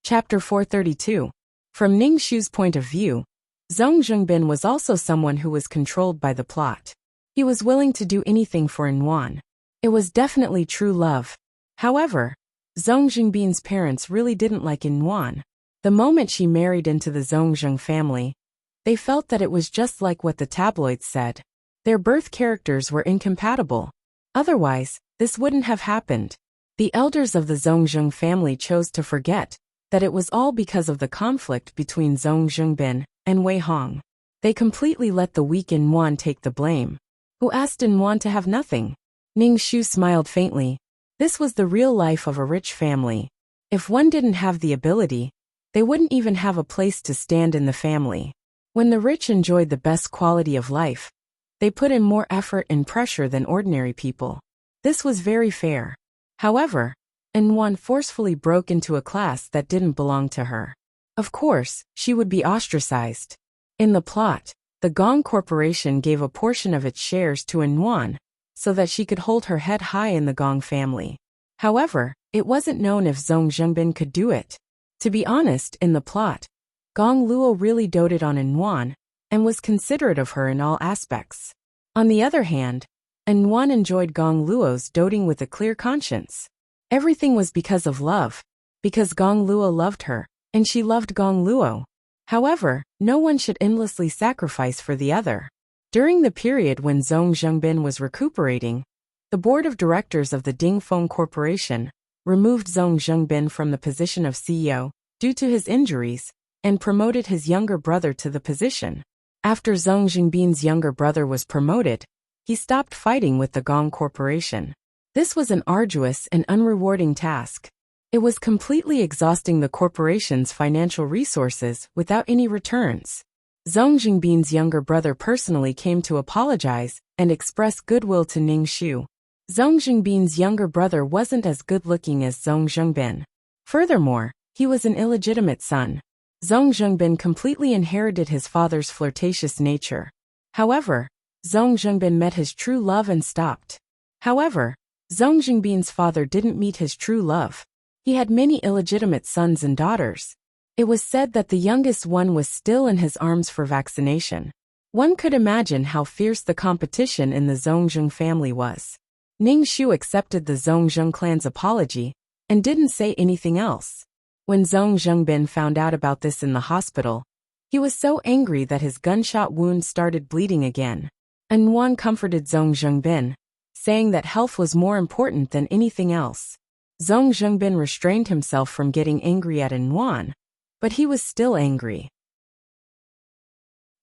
Chapter 432. From Ning Shu's point of view, Zhong Jingbin was also someone who was controlled by the plot. He was willing to do anything for Yuan. It was definitely true love. However, Zhong Jingbin's parents really didn't like Yuan. The moment she married into the Zhongzheng family, they felt that it was just like what the tabloids said. Their birth characters were incompatible. Otherwise, this wouldn't have happened. The elders of the Zhongzheng family chose to forget that it was all because of the conflict between Zhong Jingbin and Wei Hong. They completely let the weak Yuan take the blame. Who asked Yuan to have nothing? Ning Shu smiled faintly. This was the real life of a rich family. If one didn't have the ability, they wouldn't even have a place to stand in the family. When the rich enjoyed the best quality of life, they put in more effort and pressure than ordinary people. This was very fair. However, Yuan forcefully broke into a class that didn't belong to her. Of course, she would be ostracized. In the plot, the Gong Corporation gave a portion of its shares to Yuan so that she could hold her head high in the Gong family. However, it wasn't known if Zhong Jingbin could do it. To be honest, in the plot, Gong Luo really doted on Yuan and was considerate of her in all aspects. On the other hand, Yuan enjoyed Gong Luo's doting with a clear conscience. Everything was because of love, because Gong Luo loved her, and she loved Gong Luo. However, no one should endlessly sacrifice for the other. During the period when Zhong Jingbin was recuperating, the board of directors of the Dingfeng Corporation removed Zhong Jingbin from the position of CEO due to his injuries and promoted his younger brother to the position. After Zhong Jingbin's younger brother was promoted, he stopped fighting with the Gong Corporation. This was an arduous and unrewarding task. It was completely exhausting the corporation's financial resources without any returns. Zhong Jingbin's younger brother personally came to apologize and express goodwill to Ning Shu. Zhong Jingbin's younger brother wasn't as good-looking as Zhong Jingbin. Furthermore, he was an illegitimate son. Zhong Jingbin completely inherited his father's flirtatious nature. However, Zhong Jingbin met his true love and stopped. However, Zhong Jingbin's father didn't meet his true love. He had many illegitimate sons and daughters. It was said that the youngest one was still in his arms for vaccination. One could imagine how fierce the competition in the Zhongzheng family was. Ning Shu accepted the Zhongzheng clan's apology and didn't say anything else. When Zhong Jingbin found out about this in the hospital, he was so angry that his gunshot wound started bleeding again. Yuan comforted Zhong Jingbin, saying that health was more important than anything else. Zhong Jingbin restrained himself from getting angry at Yuan, but he was still angry.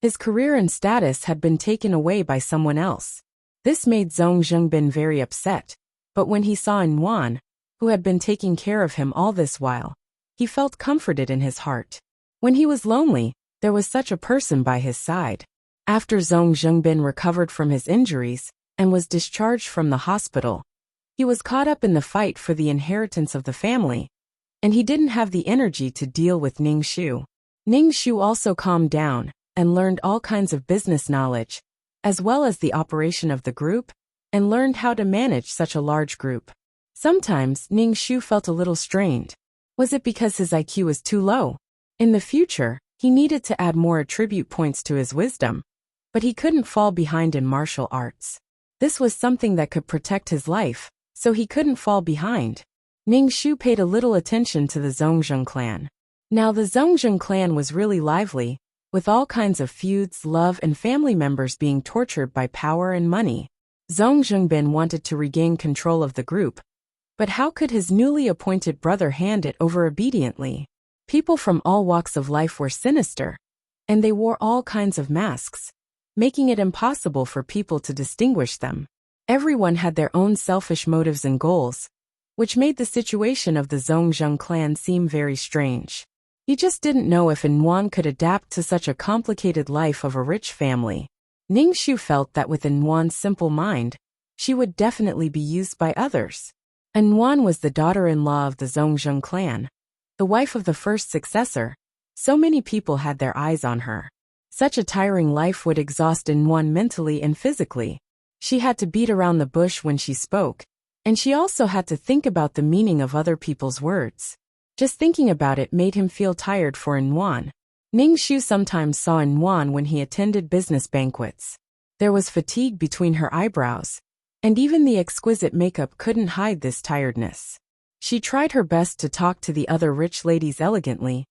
His career and status had been taken away by someone else. This made Zhong Jingbin very upset, but when he saw Yuan, who had been taking care of him all this while, he felt comforted in his heart. When he was lonely, there was such a person by his side. After Zhong Jingbin recovered from his injuries and was discharged from the hospital, he was caught up in the fight for the inheritance of the family, and he didn't have the energy to deal with Ning Shu. Ning Shu also calmed down and learned all kinds of business knowledge, as well as the operation of the group, and learned how to manage such a large group. Sometimes Ning Shu felt a little strained. Was it because his IQ was too low? In the future, he needed to add more attribute points to his wisdom, but he couldn't fall behind in martial arts. This was something that could protect his life, so he couldn't fall behind. Ning Shu paid a little attention to the Zhongzheng clan. Now the Zhongzheng clan was really lively, with all kinds of feuds, love, and family members being tortured by power and money. Zhong Zhengbin wanted to regain control of the group, but how could his newly appointed brother hand it over obediently? People from all walks of life were sinister, and they wore all kinds of masks, making it impossible for people to distinguish them. Everyone had their own selfish motives and goals, which made the situation of the Zhongzheng clan seem very strange. He just didn't know if Yuan could adapt to such a complicated life of a rich family. Ningxu felt that with Yuan's simple mind, she would definitely be used by others. Yuan was the daughter-in-law of the Zhongzheng clan, the wife of the first successor. So many people had their eyes on her. Such a tiring life would exhaust Yuan mentally and physically. She had to beat around the bush when she spoke, and she also had to think about the meaning of other people's words. Just thinking about it made him feel tired for Yuan. Ningxu sometimes saw Yuan when he attended business banquets. There was fatigue between her eyebrows, and even the exquisite makeup couldn't hide this tiredness. She tried her best to talk to the other rich ladies elegantly,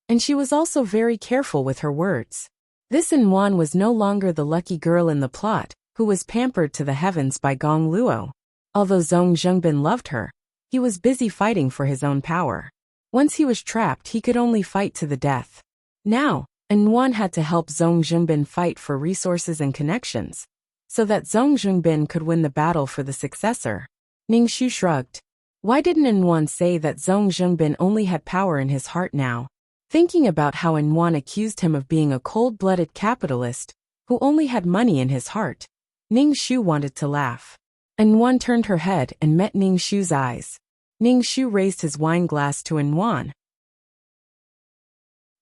and she was also very careful with her words. This Yuan was no longer the lucky girl in the plot, who was pampered to the heavens by Gong Luo. Although Zhong Zhengbin loved her, he was busy fighting for his own power. Once he was trapped, he could only fight to the death. Now, Yuan had to help Zhong Zhengbin fight for resources and connections, so that Zhong Zhengbin could win the battle for the successor. Ningxu shrugged. Why didn't Yuan say that Zhong Zhengbin only had power in his heart now? Thinking about how Yuan accused him of being a cold-blooded capitalist who only had money in his heart, Ningxu wanted to laugh. Yuan turned her head and met Ningxu's eyes. Ningxu raised his wine glass to Yuan.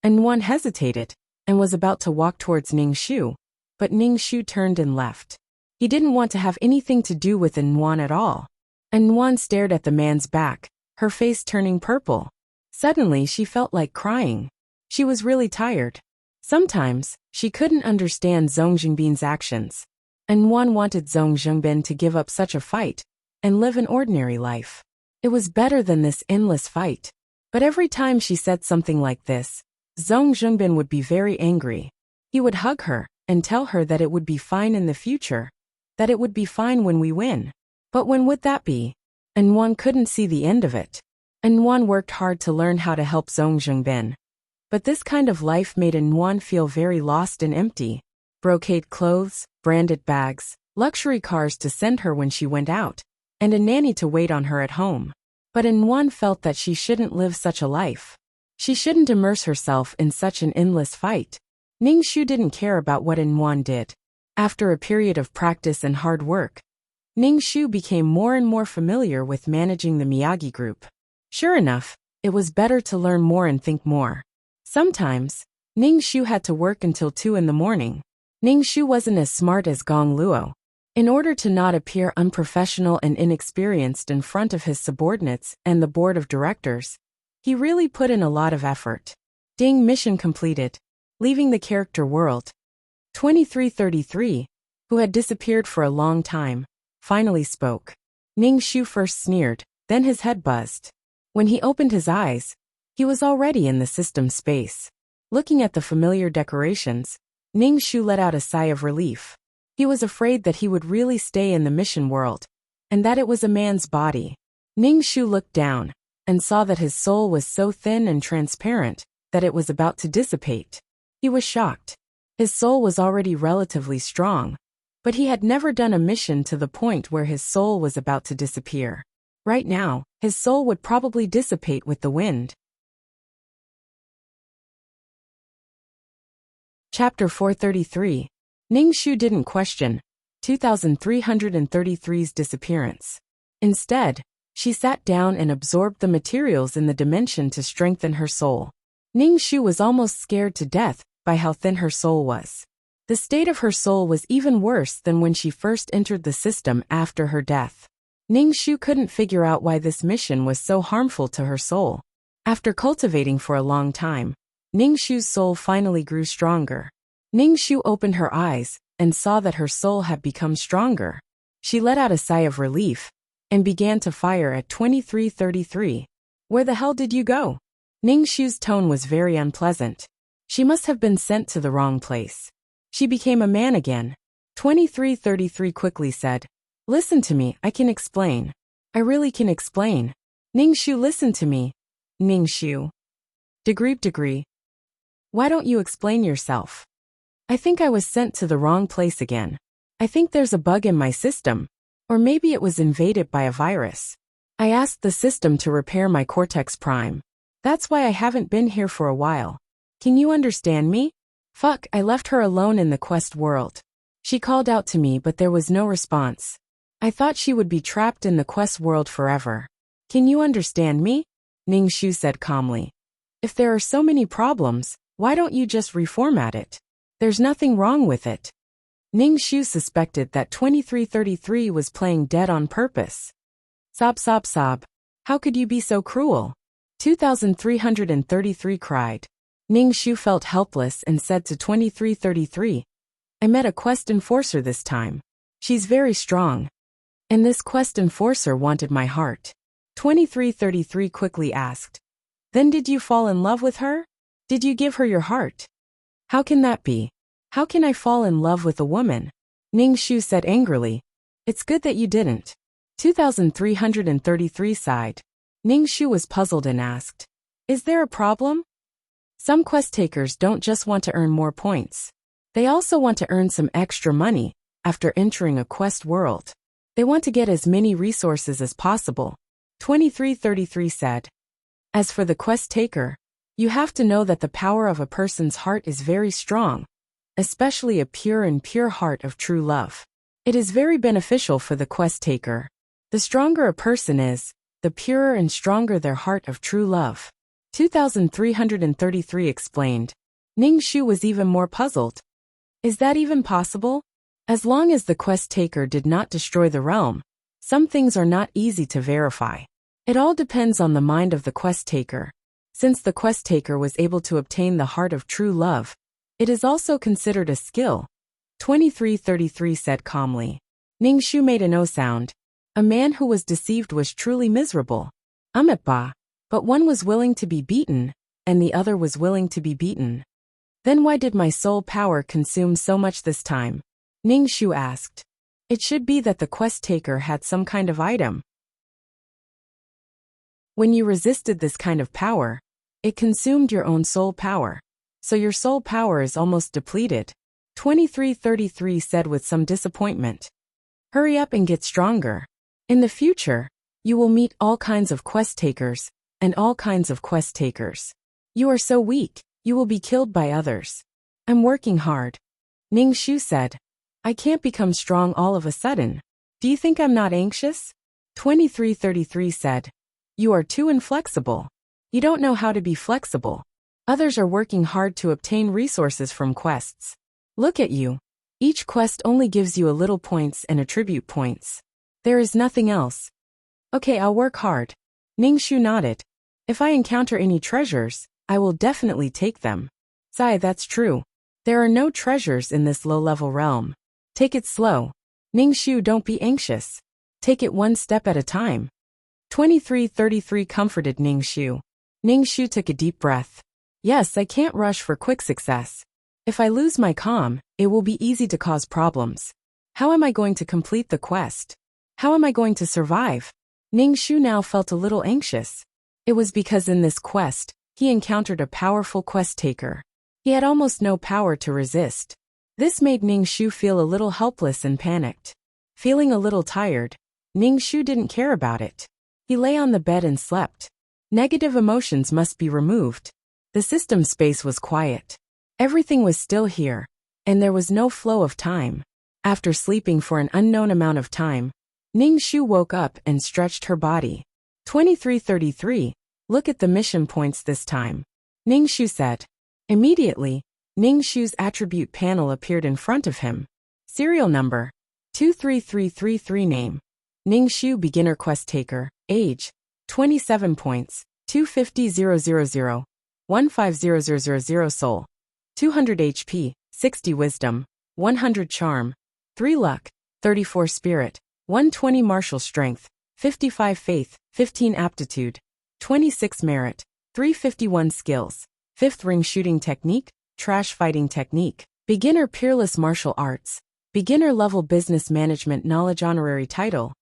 Yuan hesitated and was about to walk towards Ningxu, but Ningxu turned and left. He didn't want to have anything to do with Yuan at all. Yuan stared at the man's back, her face turning purple. Suddenly she felt like crying. She was really tired. Sometimes, she couldn't understand Zhong Zhengbin's actions. Yuan wanted Zhong Zhengbin to give up such a fight and live an ordinary life. It was better than this endless fight. But every time she said something like this, Zhong Zhengbin would be very angry. He would hug her and tell her that it would be fine in the future, that it would be fine when we win. But when would that be? Yuan couldn't see the end of it. Yuan worked hard to learn how to help Zhong Zhengbin. But this kind of life made Yuan feel very lost and empty. Brocade clothes, branded bags, luxury cars to send her when she went out, and a nanny to wait on her at home. But Yuan felt that she shouldn't live such a life. She shouldn't immerse herself in such an endless fight. Ningxu didn't care about what Yuan did. After a period of practice and hard work, Ningxu became more and more familiar with managing the Miyagi group. Sure enough, it was better to learn more and think more. Sometimes, Ningxu had to work until 2 in the morning. Ningxu wasn't as smart as Gong Luo. In order to not appear unprofessional and inexperienced in front of his subordinates and the board of directors, he really put in a lot of effort. Ding, mission completed. Leaving the character world. 2333, who had disappeared for a long time, finally spoke. Ningxu first sneered, then his head buzzed. When he opened his eyes, he was already in the system space. Looking at the familiar decorations, Ningxu let out a sigh of relief. He was afraid that he would really stay in the mission world, and that it was a man's body. Ningxu looked down, and saw that his soul was so thin and transparent, that it was about to dissipate. He was shocked. His soul was already relatively strong, but he had never done a mission to the point where his soul was about to disappear. Right now, his soul would probably dissipate with the wind. Chapter 433. Ningxu didn't question 2333's disappearance. Instead, she sat down and absorbed the materials in the dimension to strengthen her soul. Ningxu was almost scared to death by how thin her soul was. The state of her soul was even worse than when she first entered the system after her death. Ningxu couldn't figure out why this mission was so harmful to her soul. After cultivating for a long time, Ningxu's soul finally grew stronger. Ningxu opened her eyes and saw that her soul had become stronger. She let out a sigh of relief and began to fire at 2333. Where the hell did you go? Ningxu's tone was very unpleasant. She must have been sent to the wrong place. She became a man again. 2333 quickly said, Listen to me, I can explain. I really can explain. Ningshu, listen to me. Ningshu. Degree. Why don't you explain yourself? I think I was sent to the wrong place again. I think there's a bug in my system. Or maybe it was invaded by a virus. I asked the system to repair my Cortex Prime. That's why I haven't been here for a while. Can you understand me? Fuck, I left her alone in the quest world. She called out to me but there was no response. I thought she would be trapped in the quest world forever. Can you understand me? Ningshu said calmly. If there are so many problems, why don't you just reformat it? There's nothing wrong with it. Ningshu suspected that 2333 was playing dead on purpose. Sob. How could you be so cruel? 2333 cried. Ningshu felt helpless and said to 2333, I met a quest enforcer this time. She's very strong. And this quest enforcer wanted my heart. 2333 quickly asked. Then did you fall in love with her? Did you give her your heart? How can that be? How can I fall in love with a woman? Ningshu said angrily. It's good that you didn't. 2333 sighed. Ningshu was puzzled and asked. Is there a problem? Some quest takers don't just want to earn more points. They also want to earn some extra money after entering a quest world. They want to get as many resources as possible. 2333 said. As for the quest taker, you have to know that the power of a person's heart is very strong, especially a pure heart of true love. It is very beneficial for the quest taker. The stronger a person is, the purer and stronger their heart of true love. 2333 explained. Ningshu was even more puzzled. Is that even possible? As long as the quest taker did not destroy the realm, some things are not easy to verify. It all depends on the mind of the quest taker. Since the quest taker was able to obtain the heart of true love, it is also considered a skill. 2333 said calmly. Ningshu made a no sound. A man who was deceived was truly miserable. But one was willing to be beaten, and the other was willing to be beaten. Then why did my soul power consume so much this time? Ningshu asked. It should be that the quest taker had some kind of item. When you resisted this kind of power, it consumed your own soul power. So your soul power is almost depleted. 2333 said with some disappointment. Hurry up and get stronger. In the future, you will meet all kinds of quest takers, and all kinds of quest takers. You are so weak, you will be killed by others. I'm working hard. Ningshu said. I can't become strong all of a sudden. Do you think I'm not anxious? 2333 said. You are too inflexible. You don't know how to be flexible. Others are working hard to obtain resources from quests. Look at you. Each quest only gives you a little points and attribute points. There is nothing else. Okay, I'll work hard. Ningshu nodded. If I encounter any treasures, I will definitely take them. Sai, that's true. There are no treasures in this low-level realm. Take it slow. Ningshu, don't be anxious. Take it one step at a time. 2333 comforted Ningshu. Ningshu took a deep breath. Yes, I can't rush for quick success. If I lose my calm, it will be easy to cause problems. How am I going to complete the quest? How am I going to survive? Ningshu now felt a little anxious. It was because in this quest, he encountered a powerful quest taker. He had almost no power to resist. This made Ningshu feel a little helpless and panicked. Feeling a little tired, Ningshu didn't care about it. He lay on the bed and slept. Negative emotions must be removed. The system space was quiet. Everything was still here, and there was no flow of time. After sleeping for an unknown amount of time, Ningshu woke up and stretched her body. 2333, look at the mission points this time. Ningshu said. Immediately, Ningshu's attribute panel appeared in front of him. Serial number 23333 name. Ningshu beginner quest taker, age 27 points, 250,000, 150000 soul, 200 HP, 60 wisdom, 100 charm, 3 luck, 34 spirit, 120 martial strength, 55 faith, 15 aptitude, 26 merit, 351 skills, 5th ring shooting technique, trash fighting technique, beginner peerless martial arts, Beginner level business management knowledge honorary title.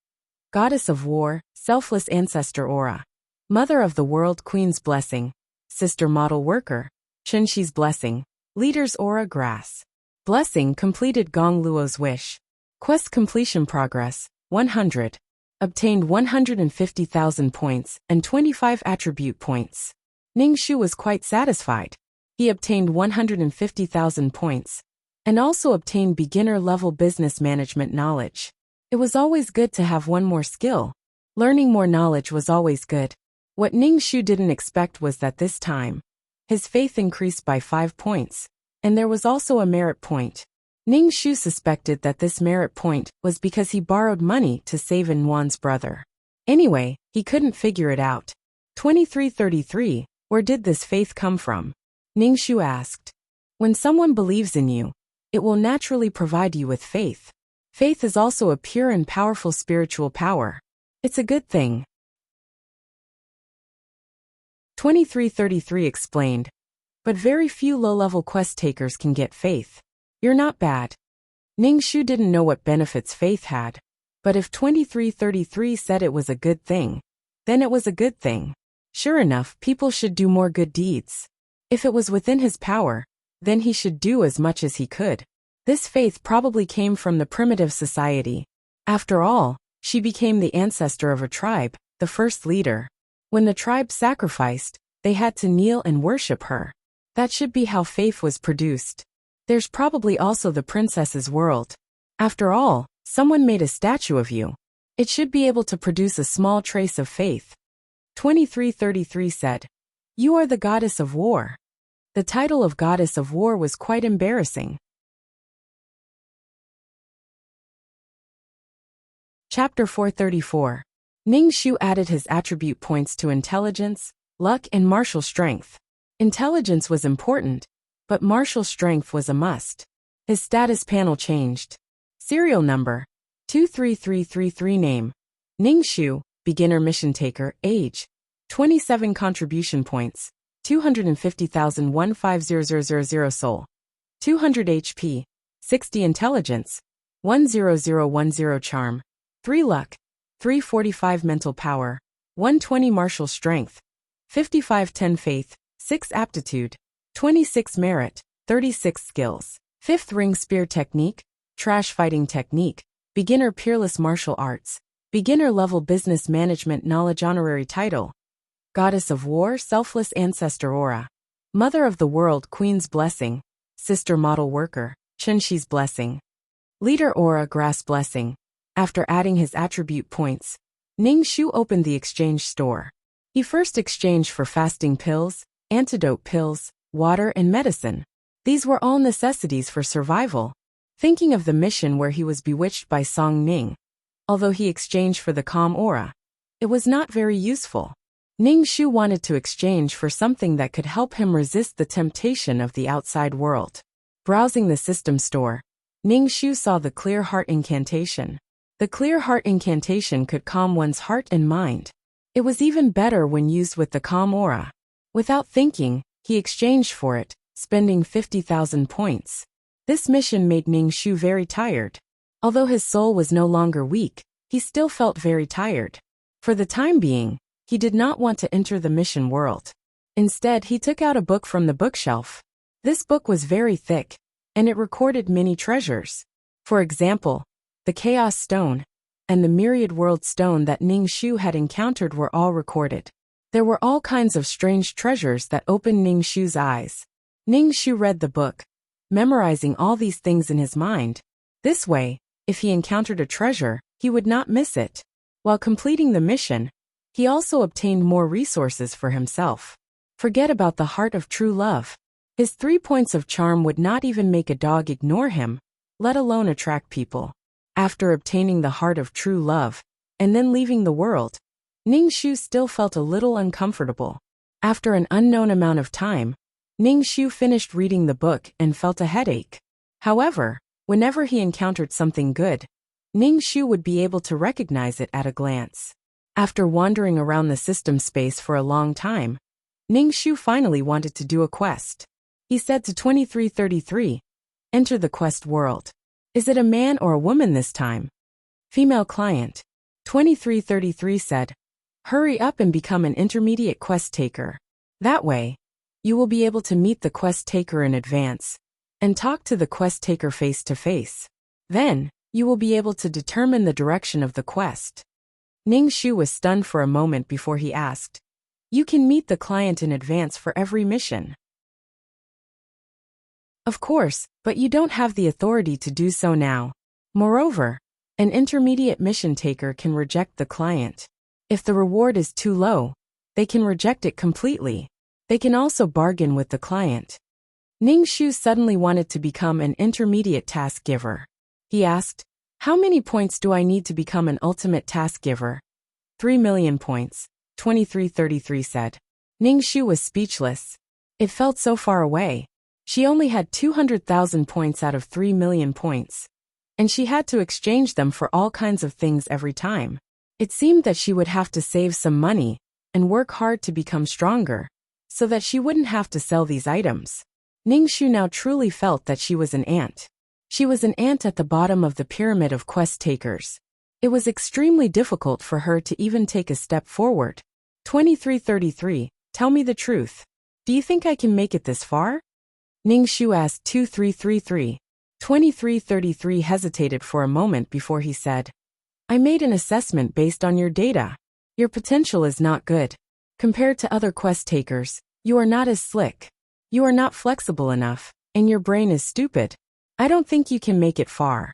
Goddess of War, selfless ancestor aura. Mother of the world queen's blessing. Sister model worker. Chunxi's blessing. Leader's aura grass. Blessing completed Gong Luo's wish. Quest completion progress, 100. Obtained 150,000 points and 25 attribute points. Ning Shu was quite satisfied. He obtained 150,000 points and also obtained beginner-level business management knowledge. It was always good to have one more skill. Learning more knowledge was always good. What Ning Shu didn't expect was that this time, his faith increased by 5 points, and there was also a merit point. Ning Shu suspected that this merit point was because he borrowed money to save in Wan's brother. Anyway, he couldn't figure it out. 2333, where did this faith come from? Ning Shu asked. When someone believes in you, it will naturally provide you with faith. Faith is also a pure and powerful spiritual power. It's a good thing. 2333 explained. But very few low-level quest takers can get faith. You're not bad. Ning Shu didn't know what benefits faith had. But if 2333 said it was a good thing, then it was a good thing. Sure enough, people should do more good deeds. If it was within his power, then he should do as much as he could. This faith probably came from the primitive society. After all, she became the ancestor of a tribe, the first leader. When the tribe sacrificed, they had to kneel and worship her. That should be how faith was produced. There's probably also the princess's world. After all, someone made a statue of you. It should be able to produce a small trace of faith. 2333 said. You are the goddess of war. The title of goddess of war was quite embarrassing. Chapter 434. Ning Shu added his attribute points to intelligence, luck and martial strength. Intelligence was important, but martial strength was a must. His status panel changed. Serial number 23333 name. Ning Shu, beginner mission taker, age 27 contribution points, 250,000 150,000 soul, 200 HP, 60 intelligence, 10010 charm, 3 luck, 345 mental power, 120 martial strength, 5510 faith, 6 aptitude, 26 merit, 36 skills. 5th ring spear technique, trash fighting technique, beginner peerless martial arts, beginner level business management knowledge honorary title. Goddess of War, selfless ancestor aura. Mother of the world queen's blessing, sister model worker, Chunxi's blessing. Leader aura grass blessing. After adding his attribute points, Ning Shu opened the exchange store. He first exchanged for fasting pills, antidote pills, water and medicine. These were all necessities for survival. Thinking of the mission where he was bewitched by Song Ning, although he exchanged for the calm aura, it was not very useful. Ning Shu wanted to exchange for something that could help him resist the temptation of the outside world. Browsing the system store, Ning Shu saw the Clear Heart incantation. The Clear Heart incantation could calm one's heart and mind. It was even better when used with the calm aura. Without thinking, he exchanged for it, spending 50,000 points. This mission made Ning Shu very tired. Although his soul was no longer weak, he still felt very tired. For the time being, he did not want to enter the mission world. Instead, he took out a book from the bookshelf. This book was very thick, and it recorded many treasures. For example, the Chaos Stone and the Myriad World Stone that Ning Shu had encountered were all recorded. There were all kinds of strange treasures that opened Ning Shu's eyes. Ning Shu read the book, memorizing all these things in his mind. This way, if he encountered a treasure, he would not miss it. While completing the mission, he also obtained more resources for himself. Forget about the heart of true love. His 3 points of charm would not even make a dog ignore him, let alone attract people. After obtaining the heart of true love, and then leaving the world, Ning Shu still felt a little uncomfortable. After an unknown amount of time, Ning Shu finished reading the book and felt a headache. However, whenever he encountered something good, Ning Shu would be able to recognize it at a glance. After wandering around the system space for a long time, Ning Shu finally wanted to do a quest. He said to 2333, "Enter the quest world." Is it a man or a woman this time? Female client. 2333 said, hurry up and become an intermediate quest taker. That way, you will be able to meet the quest taker in advance and talk to the quest taker face to face. Then, you will be able to determine the direction of the quest. Ning Shu was stunned for a moment before he asked, you can meet the client in advance for every mission. Of course, but you don't have the authority to do so now. Moreover, an intermediate mission taker can reject the client. If the reward is too low, they can reject it completely. They can also bargain with the client. Ning Shu suddenly wanted to become an intermediate task giver. He asked, how many points do I need to become an ultimate task giver? 3 million points, 2333 said. Ning Shu was speechless. It felt so far away. She only had 200,000 points out of 3 million points. And she had to exchange them for all kinds of things every time. It seemed that she would have to save some money and work hard to become stronger, so that she wouldn't have to sell these items. Ning Shu now truly felt that she was an ant. She was an ant at the bottom of the pyramid of quest takers. It was extremely difficult for her to even take a step forward. 2333, tell me the truth. Do you think I can make it this far? Ning Shu asked 2333. 2333 hesitated for a moment before he said, I made an assessment based on your data. Your potential is not good. Compared to other quest takers, you are not as slick. You are not flexible enough, and your brain is stupid. I don't think you can make it far.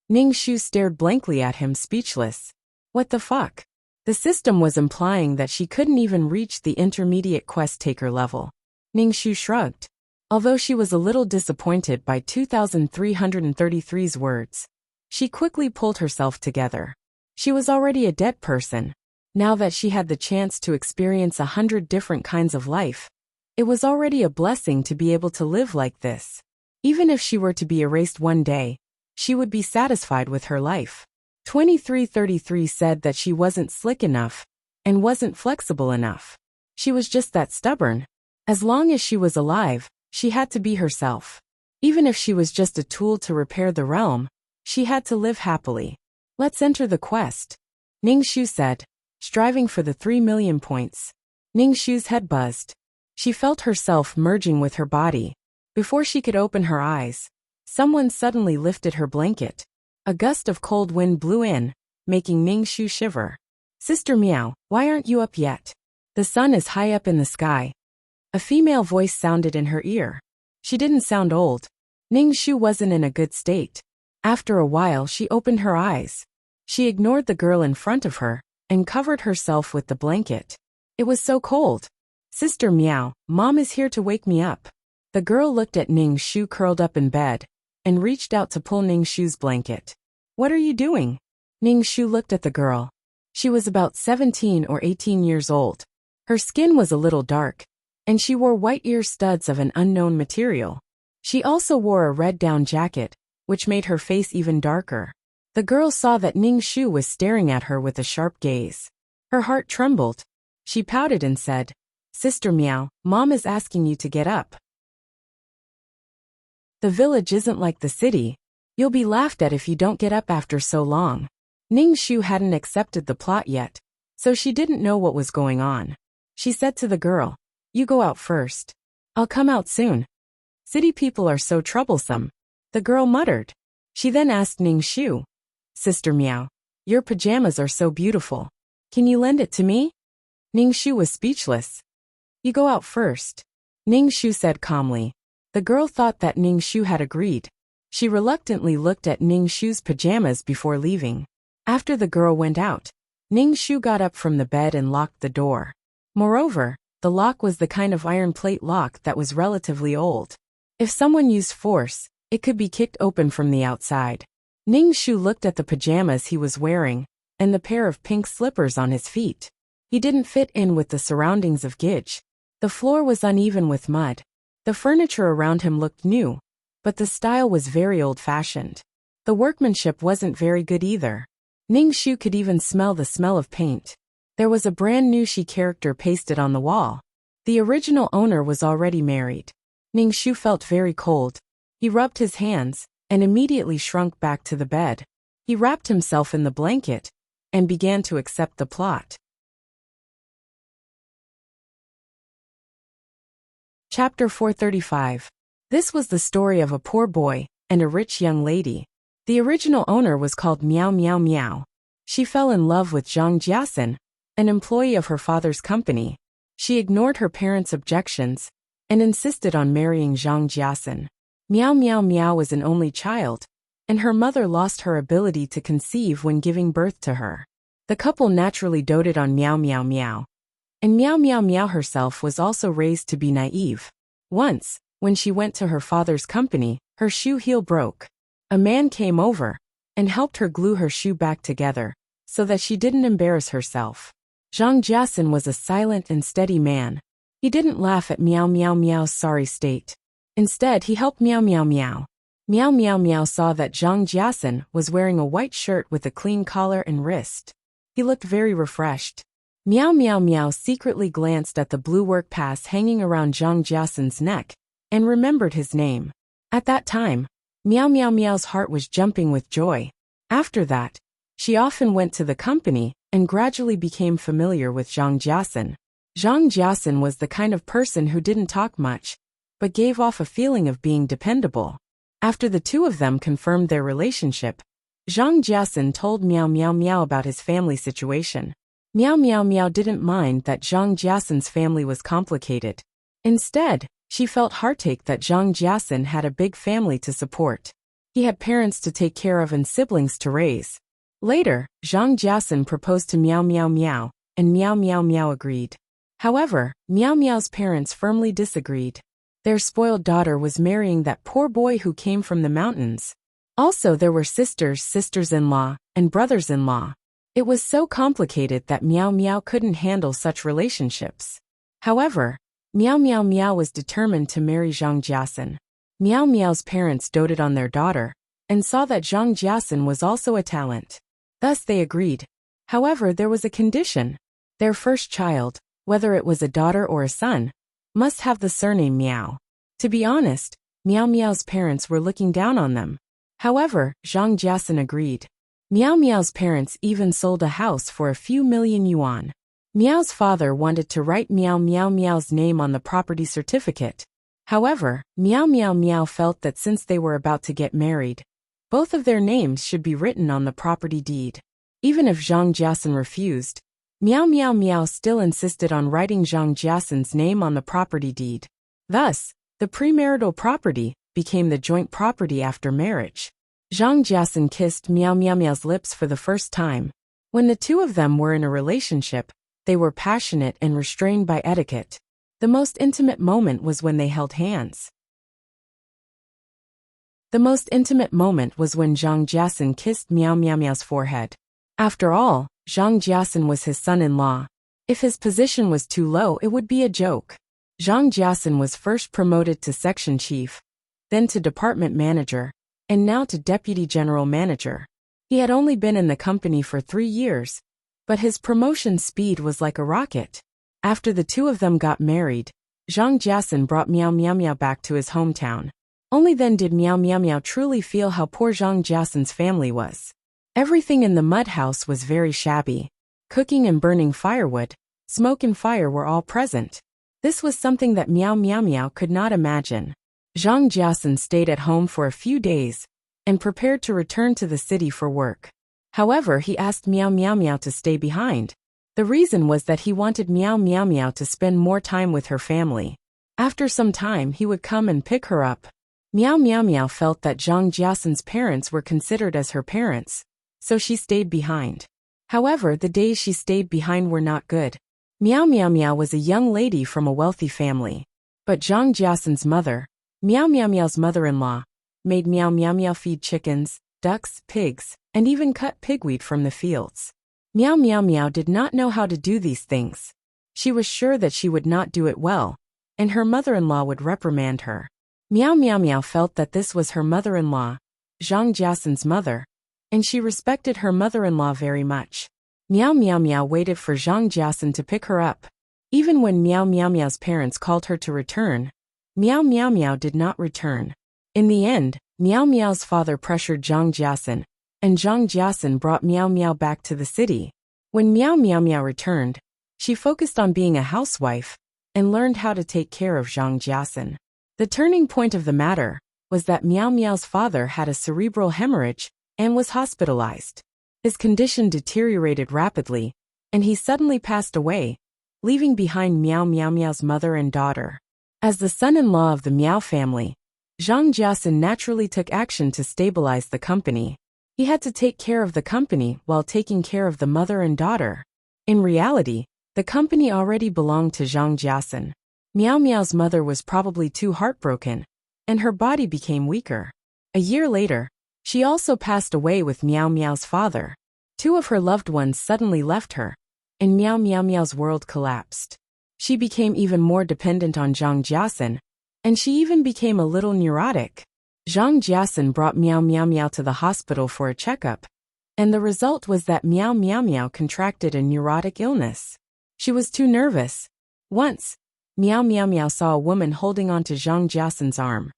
Ning Shu stared blankly at him, speechless. What the fuck? The system was implying that she couldn't even reach the intermediate quest taker level. Ning Shu shrugged. Although she was a little disappointed by 2333's words, she quickly pulled herself together. She was already a dead person. Now that she had the chance to experience 100 different kinds of life, it was already a blessing to be able to live like this. Even if she were to be erased one day, she would be satisfied with her life. 2333 said that she wasn't slick enough and wasn't flexible enough. She was just that stubborn. As long as she was alive, she had to be herself. Even if she was just a tool to repair the realm, she had to live happily. Let's enter the quest, Ning Shu said, striving for the 3 million points. Ning Shu's head buzzed. She felt herself merging with her body. Before she could open her eyes, someone suddenly lifted her blanket. A gust of cold wind blew in, making Ning Shu shiver. Sister Meow, why aren't you up yet? The sun is high up in the sky. A female voice sounded in her ear. She didn't sound old. Ning Shu wasn't in a good state. After a while she opened her eyes. She ignored the girl in front of her and covered herself with the blanket. It was so cold. Sister Meow, Mom is here to wake me up. The girl looked at Ning Shu curled up in bed and reached out to pull Ning Shu's blanket. What are you doing? Ning Shu looked at the girl. She was about 17 or 18 years old. Her skin was a little dark, and she wore white ear studs of an unknown material. She also wore a red down jacket, which made her face even darker. The girl saw that Ning Shu was staring at her with a sharp gaze. Her heart trembled. She pouted and said, Sister Meow, Mom is asking you to get up. The village isn't like the city. You'll be laughed at if you don't get up after so long. Ning Shu hadn't accepted the plot yet, so she didn't know what was going on. She said to the girl, You go out first. I'll come out soon. City people are so troublesome. The girl muttered. She then asked Ning Shu, Sister Meow, your pajamas are so beautiful. Can you lend it to me? Ning Shu was speechless. You go out first, Ning Shu said calmly. The girl thought that Ning Shu had agreed. She reluctantly looked at Ning Shu's pajamas before leaving. After the girl went out, Ning Shu got up from the bed and locked the door. Moreover, the lock was the kind of iron plate lock that was relatively old. If someone used force, it could be kicked open from the outside. Ning Shu looked at the pajamas he was wearing, and the pair of pink slippers on his feet. He didn't fit in with the surroundings of Gij. The floor was uneven with mud. The furniture around him looked new, but the style was very old-fashioned. The workmanship wasn't very good either. Ning Shu could even smell the smell of paint. There was a brand new Shi character pasted on the wall. The original owner was already married. Ning Shu felt very cold. He rubbed his hands, and immediately shrunk back to the bed. He wrapped himself in the blanket and began to accept the plot. Chapter 435. This was the story of a poor boy and a rich young lady. The original owner was called Meow Meow Meow. She fell in love with Zhang Jiasen, an employee of her father's company. She ignored her parents' objections and insisted on marrying Zhang Jiasen. Meow Meow Meow was an only child, and her mother lost her ability to conceive when giving birth to her. The couple naturally doted on Meow Meow Meow, and Meow Meow Meow herself was also raised to be naive. Once, when she went to her father's company, her shoe heel broke. A man came over and helped her glue her shoe back together so that she didn't embarrass herself. Zhang Jiasen was a silent and steady man. He didn't laugh at Meow Meow Meow's sorry state. Instead, he helped Meow Meow Meow. Meow Meow Meow saw that Zhang Jiasen was wearing a white shirt with a clean collar and wrist. He looked very refreshed. Meow Meow Meow secretly glanced at the blue work pass hanging around Zhang Jiasen's neck and remembered his name. At that time, Meow Meow Meow's heart was jumping with joy. After that, she often went to the company and gradually became familiar with Zhang Jiasen. Zhang Jiasen was the kind of person who didn't talk much, but gave off a feeling of being dependable. After the two of them confirmed their relationship, Zhang Jiasen told Meow Meow Meow about his family situation. Meow Meow Meow didn't mind that Zhang Jiasen's family was complicated. Instead, she felt heartache that Zhang Jiasen had a big family to support. He had parents to take care of and siblings to raise. Later, Zhang Jiasen proposed to Meow Meow Meow, and Meow Meow Meow agreed. However, Meow Meow's parents firmly disagreed. Their spoiled daughter was marrying that poor boy who came from the mountains. Also, there were sisters, sisters-in-law, and brothers-in-law. It was so complicated that Meow Meow couldn't handle such relationships. However, Meow Meow Meow was determined to marry Zhang Jiasen. Meow Meow's parents doted on their daughter and saw that Zhang Jiasen was also a talent. Thus they agreed. However, there was a condition. Their first child, whether it was a daughter or a son, must have the surname Meow. To be honest, Meow Meow's parents were looking down on them. However, Zhang Jiasen agreed. Meow Meow's parents even sold a house for a few million yuan. Meow's father wanted to write Meow Meow Meow's name on the property certificate. However, Meow Meow Meow felt that since they were about to get married, both of their names should be written on the property deed. Even if Zhang Jiasen refused, Meow Meow Meow still insisted on writing Zhang Jiasen's name on the property deed. Thus, the premarital property became the joint property after marriage. Zhang Jiasen kissed Meow Meow Meow's lips for the first time. When the two of them were in a relationship, they were passionate and restrained by etiquette. The most intimate moment was when they held hands. The most intimate moment was when Zhang Jiasen kissed Meow Meow Meow's forehead. After all, Zhang Jiasen was his son-in-law. If his position was too low, it would be a joke. Zhang Jiasen was first promoted to section chief, then to department manager, and now to deputy general manager. He had only been in the company for 3 years, but his promotion speed was like a rocket. After the two of them got married, Zhang Jiasen brought Meow Meow Meow back to his hometown. Only then did Meow Meow Meow truly feel how poor Zhang Jiasen's family was. Everything in the mud house was very shabby. Cooking and burning firewood, smoke and fire were all present. This was something that Meow Meow Meow could not imagine. Zhang Jiasen stayed at home for a few days and prepared to return to the city for work. However, he asked Meow Meow Meow to stay behind. The reason was that he wanted Meow Meow Meow to spend more time with her family. After some time, he would come and pick her up. Meow Meow Meow felt that Zhang Jiasen's parents were considered as her parents, so she stayed behind. However, the days she stayed behind were not good. Meow Meow Meow was a young lady from a wealthy family. But Zhang Jiasen's mother, Meow Meow Meow's mother-in-law, made Meow Meow Meow feed chickens, ducks, pigs, and even cut pigweed from the fields. Meow Meow Meow did not know how to do these things. She was sure that she would not do it well, and her mother-in-law would reprimand her. Meow Meow Meow felt that this was her mother-in-law, Zhang Jiasen's mother, and she respected her mother-in-law very much. Meow Meow Meow waited for Zhang Jiasen to pick her up. Even when Meow Meow Meow's parents called her to return, Meow Meow Meow did not return. In the end, Miao Miao's father pressured Zhang Jiasun, and Zhang Jiasun brought Miao Miao back to the city. When Miao Miao returned, she focused on being a housewife and learned how to take care of Zhang Jiasun. The turning point of the matter was that Miao Miao's father had a cerebral hemorrhage and was hospitalized. His condition deteriorated rapidly, and he suddenly passed away, leaving behind Miao's mother and daughter. As the son-in-law of the Miao family, Zhang Jiasun naturally took action to stabilize the company. He had to take care of the company while taking care of the mother and daughter. In reality, the company already belonged to Zhang Jiasun. Miao's mother was probably too heartbroken, and her body became weaker. A year later, she also passed away with Miao's father. Two of her loved ones suddenly left her, and Miao's world collapsed. She became even more dependent on Zhang Jiasun, and she even became a little neurotic. Zhang Jiasun brought Miao to the hospital for a checkup, and the result was that Miao contracted a neurotic illness. She was too nervous. Once, Miao saw a woman holding onto Zhang Jiasun's arm.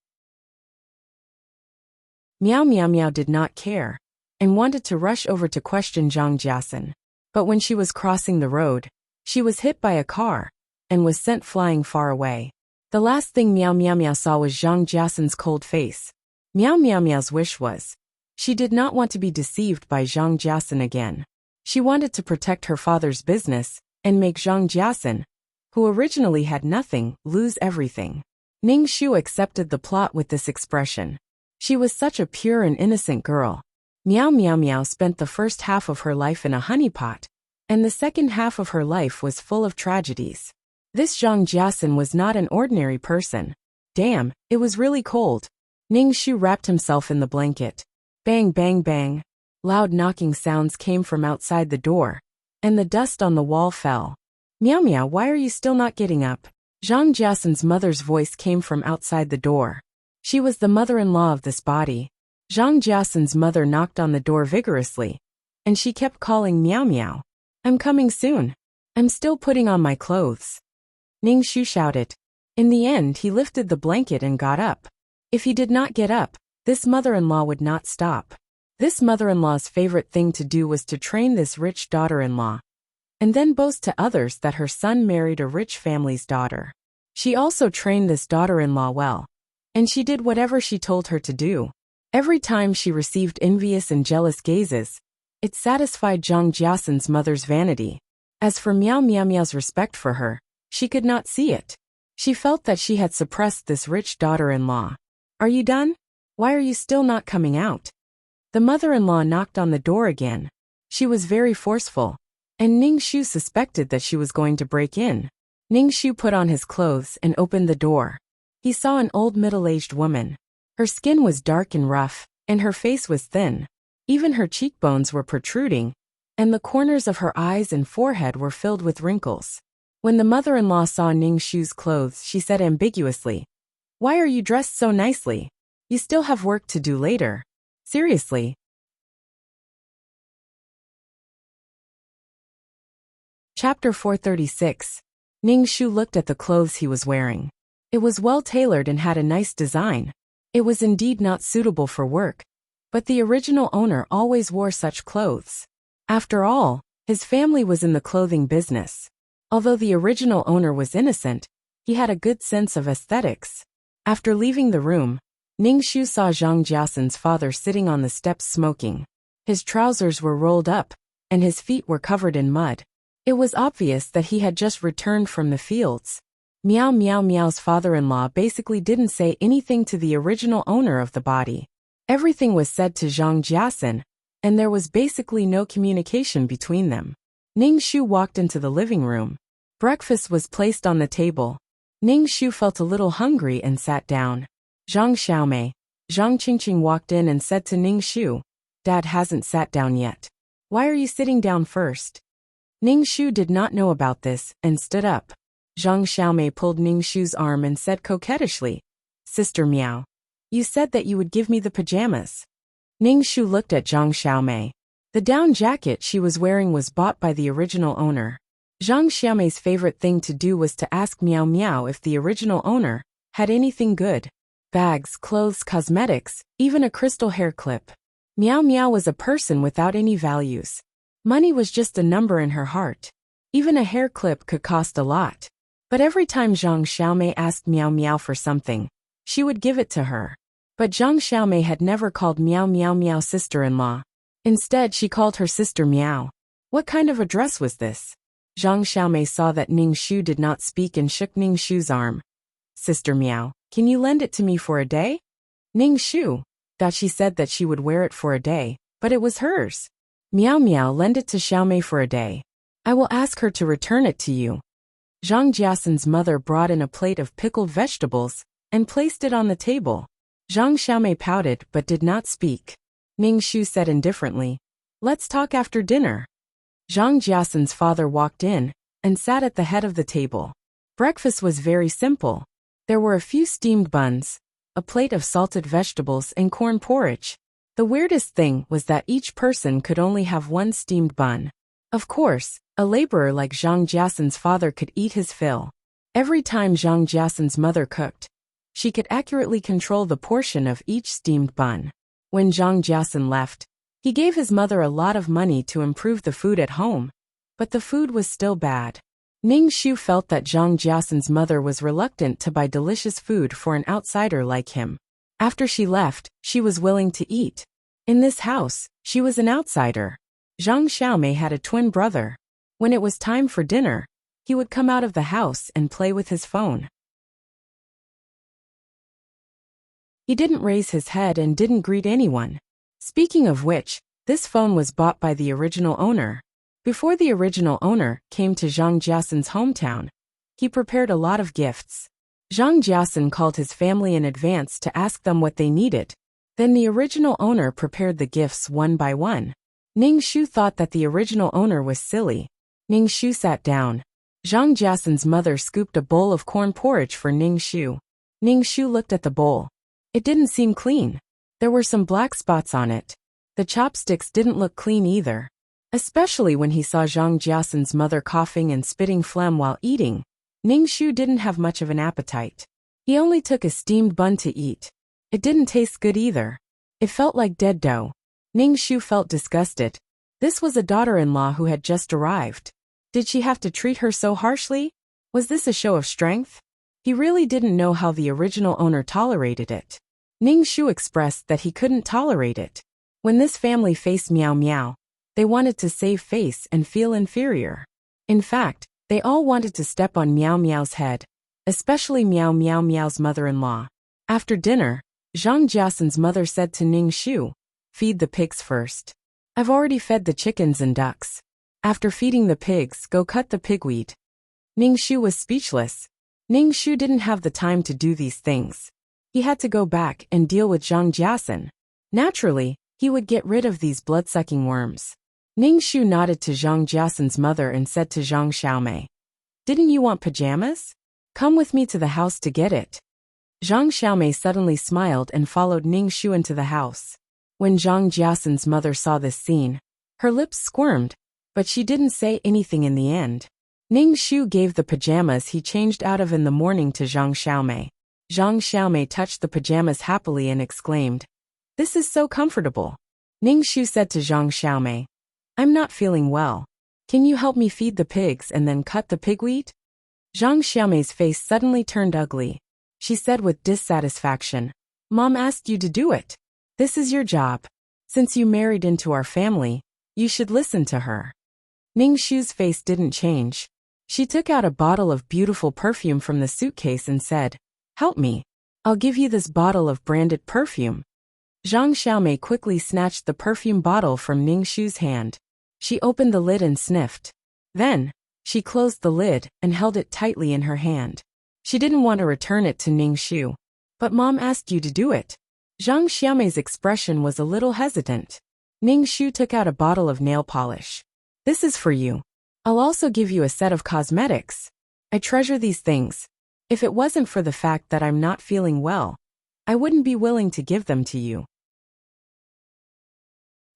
Miao did not care, and wanted to rush over to question Zhang Jiasun. But when she was crossing the road, she was hit by a car, and was sent flying far away. The last thing Miao saw was Zhang Jiasun's cold face. Miao's wish was, she did not want to be deceived by Zhang Jiasun again. She wanted to protect her father's business, and make Zhang Jiasun, who originally had nothing, lose everything. Ning Xu accepted the plot with this expression. She was such a pure and innocent girl. Miao spent the first half of her life in a honeypot, and the second half of her life was full of tragedies. This Zhang Jiasun was not an ordinary person. Damn, it was really cold. Ning Xu wrapped himself in the blanket. Bang bang bang. Loud knocking sounds came from outside the door, and the dust on the wall fell. Miao, why are you still not getting up? Zhang Jiasun's mother's voice came from outside the door. She was the mother-in-law of this body. Zhang Jiasun's mother knocked on the door vigorously, and she kept calling Miao. I'm coming soon. I'm still putting on my clothes. Ning Xu shouted. In the end, he lifted the blanket and got up. If he did not get up, this mother-in-law would not stop. This mother-in-law's favorite thing to do was to train this rich daughter-in-law, and then boast to others that her son married a rich family's daughter. She also trained this daughter-in-law well, and she did whatever she told her to do. Every time she received envious and jealous gazes, it satisfied Zhang Jiasun's mother's vanity. As for Miao's respect for her, she could not see it. She felt that she had suppressed this rich daughter-in-law. Are you done? Why are you still not coming out? The mother-in-law knocked on the door again. She was very forceful, and Ning Xu suspected that she was going to break in. Ning Xu put on his clothes and opened the door. He saw an old middle-aged woman. Her skin was dark and rough, and her face was thin. Even her cheekbones were protruding, and the corners of her eyes and forehead were filled with wrinkles. When the mother-in-law saw Ning Xu's clothes, she said ambiguously, "Why are you dressed so nicely? You still have work to do later. Seriously." Chapter 436. Ning Xu looked at the clothes he was wearing. It was well tailored and had a nice design. It was indeed not suitable for work, but the original owner always wore such clothes. After all, his family was in the clothing business. Although the original owner was innocent, he had a good sense of aesthetics. After leaving the room, Ning Xu saw Zhang Jiasun's father sitting on the steps smoking. His trousers were rolled up, and his feet were covered in mud. It was obvious that he had just returned from the fields. Miao's father-in-law basically didn't say anything to the original owner of the body. Everything was said to Zhang Jiasun, and there was basically no communication between them. Ning Xu walked into the living room. Breakfast was placed on the table. Ning Xu felt a little hungry and sat down. Zhang Xiaomei, Zhang Qingqing walked in and said to Ning Xu, "Dad hasn't sat down yet. Why are you sitting down first?" Ning Xu did not know about this, and stood up. Zhang Xiaomei pulled Ning Xu's arm and said coquettishly, "Sister Miao, you said that you would give me the pajamas." Ning Xu looked at Zhang Xiaomei. The down jacket she was wearing was bought by the original owner. Zhang Xiaomei's favorite thing to do was to ask Miao if the original owner had anything good. bags, clothes, cosmetics, even a crystal hair clip. Miao Miao was a person without any values. Money was just a number in her heart. Even a hair clip could cost a lot. But every time Zhang Xiaomei asked Miao Miao for something, she would give it to her. But Zhang Xiaomei had never called Miao Miao Miao sister-in-law. Instead, she called her sister Miao. What kind of a dress was this? Zhang Xiaomei saw that Ning Shu did not speak and shook Ning Shu's arm. Sister Miao, can you lend it to me for a day? Ning Shu thought she said that she would wear it for a day, but it was hers. Miao Miao, lend it to Xiaomei for a day. I will ask her to return it to you. Zhang Jiasan's mother brought in a plate of pickled vegetables and placed it on the table. Zhang Xiaomei pouted but did not speak. Ning Shu said indifferently, let's talk after dinner. Zhang Jiasan's father walked in and sat at the head of the table. Breakfast was very simple. There were a few steamed buns, a plate of salted vegetables and corn porridge. The weirdest thing was that each person could only have one steamed bun. Of course, a laborer like Zhang Jiasan's father could eat his fill. Every time Zhang Jiasan's mother cooked, she could accurately control the portion of each steamed bun. When Zhang Jiasan left, he gave his mother a lot of money to improve the food at home, but the food was still bad. Ning Shu felt that Zhang Jiasan's mother was reluctant to buy delicious food for an outsider like him. After she left, she was willing to eat. In this house, she was an outsider. Zhang Xiaomei had a twin brother. When it was time for dinner, he would come out of the house and play with his phone. He didn't raise his head and didn't greet anyone. Speaking of which, this phone was bought by the original owner. Before the original owner came to Zhang Jiasan's hometown, he prepared a lot of gifts. Zhang Jiasan called his family in advance to ask them what they needed. Then the original owner prepared the gifts one by one. Ning Shu thought that the original owner was silly. Ning Shu sat down. Zhang Jiasan's mother scooped a bowl of corn porridge for Ning Shu. Ning Shu looked at the bowl. It didn't seem clean. There were some black spots on it. The chopsticks didn't look clean either. Especially when he saw Zhang Jiasan's mother coughing and spitting phlegm while eating. Ning Shu didn't have much of an appetite. He only took a steamed bun to eat. It didn't taste good either. It felt like dead dough. Ning Shu felt disgusted. This was a daughter-in-law who had just arrived. Did she have to treat her so harshly? Was this a show of strength? He really didn't know how the original owner tolerated it. Ning Shu expressed that he couldn't tolerate it. When this family faced Miao Miao, they wanted to save face and feel inferior. In fact, they all wanted to step on Miao Miao's head, especially Miao Miao's mother-in-law. After dinner, Zhang Jiasan's mother said to Ning Shu, feed the pigs first. I've already fed the chickens and ducks. After feeding the pigs, go cut the pigweed. Ning Shu was speechless. Ning Shu didn't have the time to do these things. He had to go back and deal with Zhang Jiasan. Naturally, he would get rid of these blood-sucking worms. Ning Shu nodded to Zhang Jiasan's mother and said to Zhang Xiaomei, didn't you want pajamas? Come with me to the house to get it. Zhang Xiaomei suddenly smiled and followed Ning Shu into the house. When Zhang Jiasan's mother saw this scene, her lips squirmed, but she didn't say anything in the end. Ning Shu gave the pajamas he changed out of in the morning to Zhang Xiaomei. Zhang Xiaomei touched the pajamas happily and exclaimed, this is so comfortable. Ning Shu said to Zhang Xiaomei, I'm not feeling well. Can you help me feed the pigs and then cut the pigweed? Zhang Xiaomei's face suddenly turned ugly. She said with dissatisfaction, Mom asked you to do it. This is your job. Since you married into our family, you should listen to her. Ning Shu's face didn't change. She took out a bottle of beautiful perfume from the suitcase and said, help me. I'll give you this bottle of branded perfume. Zhang Xiaomei quickly snatched the perfume bottle from Ning Shu's hand. She opened the lid and sniffed. Then, she closed the lid and held it tightly in her hand. She didn't want to return it to Ning Shu. But Mom asked you to do it. Zhang Xiaomei's expression was a little hesitant. Ning Shu took out a bottle of nail polish. This is for you. I'll also give you a set of cosmetics. I treasure these things. If it wasn't for the fact that I'm not feeling well, I wouldn't be willing to give them to you.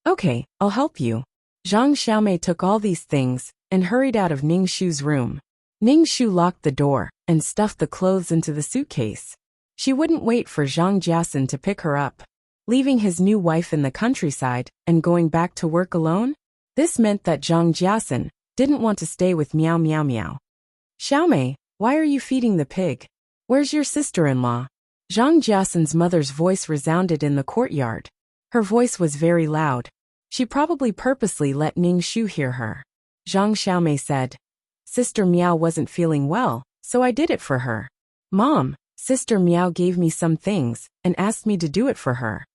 Okay, I'll help you. Zhang Xiaomei took all these things and hurried out of Ning Shu's room. Ning Shu locked the door and stuffed the clothes into the suitcase. She wouldn't wait for Zhang Jiasun to pick her up. Leaving his new wife in the countryside and going back to work alone? This meant that Zhang Jiasun didn't want to stay with Meow Meow Meow. Xiaomei, why are you feeding the pig? Where's your sister-in-law? Zhang Jiasun's mother's voice resounded in the courtyard. Her voice was very loud. She probably purposely let Ning Shu hear her. Zhang Xiaomei said, Sister Meow wasn't feeling well, so I did it for her. Mom, Sister Meow gave me some things and asked me to do it for her.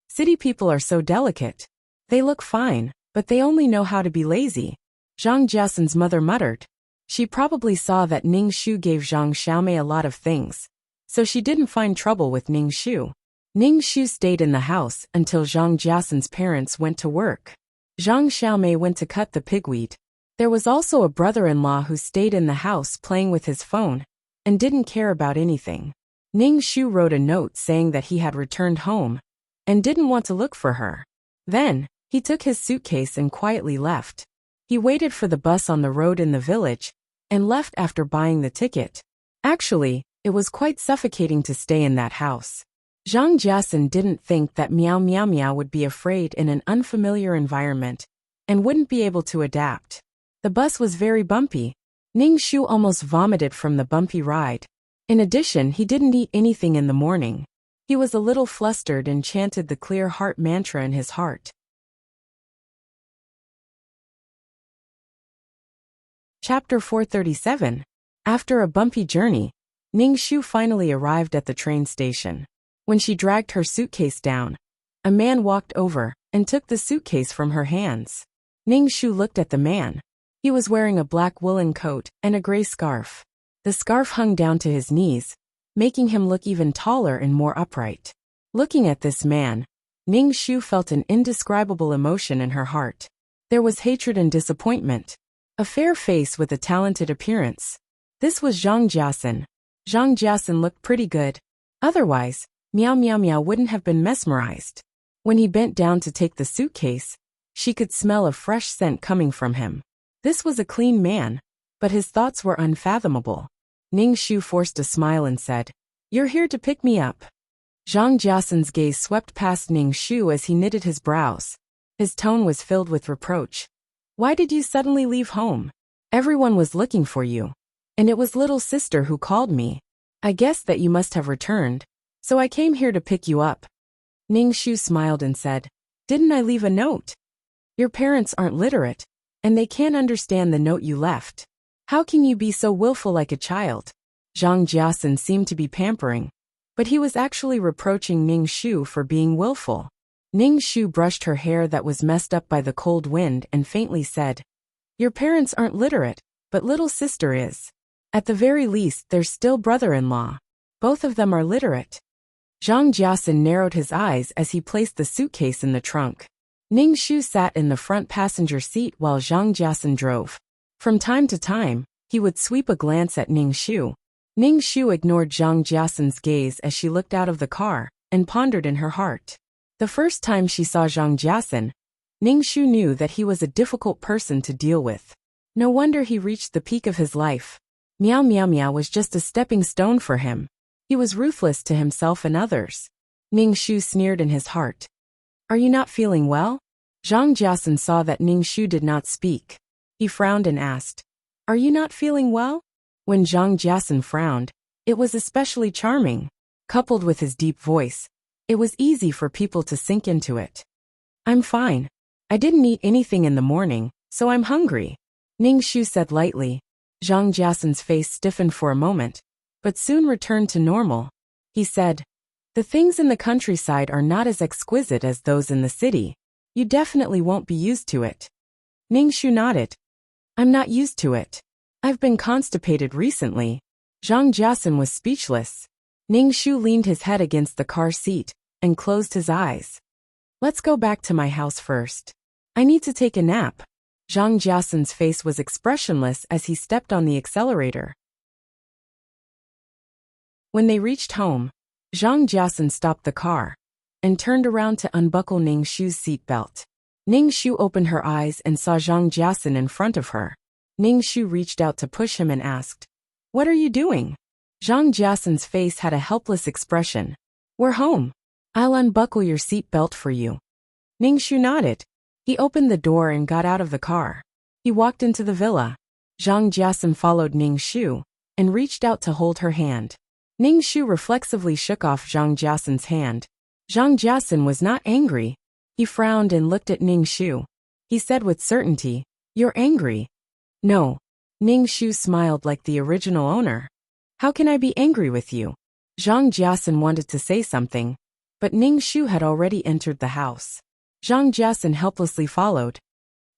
City people are so delicate. They look fine, but they only know how to be lazy. Zhang Jiasun's mother muttered. She probably saw that Ning Shu gave Zhang Xiaomei a lot of things, so she didn't find trouble with Ning Shu. Ning Shu stayed in the house until Zhang Jiasun's parents went to work. Zhang Xiaomei went to cut the pigweed. There was also a brother-in-law who stayed in the house playing with his phone and didn't care about anything. Ning Shu wrote a note saying that he had returned home and didn't want to look for her. Then, he took his suitcase and quietly left. He waited for the bus on the road in the village and left after buying the ticket. Actually, it was quite suffocating to stay in that house. Zhang Jiasun didn't think that Meow Meow Meow would be afraid in an unfamiliar environment and wouldn't be able to adapt. The bus was very bumpy. Ning Shu almost vomited from the bumpy ride. In addition, he didn't eat anything in the morning. He was a little flustered and chanted the clear heart mantra in his heart. Chapter 437. After a bumpy journey, Ning Shu finally arrived at the train station. When she dragged her suitcase down, a man walked over and took the suitcase from her hands. Ning Shu looked at the man. He was wearing a black woolen coat and a gray scarf. The scarf hung down to his knees, making him look even taller and more upright. Looking at this man, Ning Shu felt an indescribable emotion in her heart. There was hatred and disappointment. A fair face with a talented appearance. This was Zhang Jiasun. Zhang Jiasun looked pretty good. Otherwise, Meow Meow Meow wouldn't have been mesmerized. When he bent down to take the suitcase, she could smell a fresh scent coming from him. This was a clean man, but his thoughts were unfathomable. Ning Shu forced a smile and said, You're here to pick me up. Zhang Jiasun's gaze swept past Ning Shu as he knitted his brows. His tone was filled with reproach. Why did you suddenly leave home? Everyone was looking for you. And it was little sister who called me. I guessed that you must have returned, so I came here to pick you up. Ning Shu smiled and said, Didn't I leave a note? Your parents aren't literate, and they can't understand the note you left. How can you be so willful like a child? Zhang Jiasun seemed to be pampering, but he was actually reproaching Ning Shu for being willful. Ning Shu brushed her hair that was messed up by the cold wind and faintly said, Your parents aren't literate, but little sister is. At the very least, there's still brother-in-law. Both of them are literate. Zhang Jiasun narrowed his eyes as he placed the suitcase in the trunk. Ning Shu sat in the front passenger seat while Zhang Jiasun drove. From time to time, he would sweep a glance at Ning Shu. Ning Shu ignored Zhang Jiasun's gaze as she looked out of the car and pondered in her heart. The first time she saw Zhang Jiasun, Ning Shu knew that he was a difficult person to deal with. No wonder he reached the peak of his life. Meow Meow Meow was just a stepping stone for him. He was ruthless to himself and others. Ning Shu sneered in his heart. Are you not feeling well? Zhang Jiasun saw that Ning Shu did not speak. He frowned and asked, Are you not feeling well? When Zhang Jiasun frowned, it was especially charming. Coupled with his deep voice, it was easy for people to sink into it. I'm fine. I didn't eat anything in the morning, so I'm hungry. Ning Shu said lightly. Zhang Jiasun's face stiffened for a moment, but soon returned to normal. He said, The things in the countryside are not as exquisite as those in the city. You definitely won't be used to it. Ning Shu nodded. I'm not used to it. I've been constipated recently. Zhang Jiasun was speechless. Ning Shu leaned his head against the car seat and closed his eyes. Let's go back to my house first. I need to take a nap. Zhang Jiasun's face was expressionless as he stepped on the accelerator. When they reached home, Zhang Jiasun stopped the car and turned around to unbuckle Ning Shu's seatbelt. Ning Shu opened her eyes and saw Zhang Jiasun in front of her. Ning Shu reached out to push him and asked, What are you doing? Zhang Jiasan's face had a helpless expression. We're home. I'll unbuckle your seat belt for you. Ningxu nodded. He opened the door and got out of the car. He walked into the villa. Zhang Jiasan followed Ningxu and reached out to hold her hand. Ningxu reflexively shook off Zhang Jiasan's hand. Zhang Jiasan was not angry. He frowned and looked at Ningxu. He said with certainty, "You're angry." "No." Ningxu smiled like the original owner. "How can I be angry with you?" Zhang Jiasan wanted to say something, but Ningxu had already entered the house. Zhang Jiasan helplessly followed.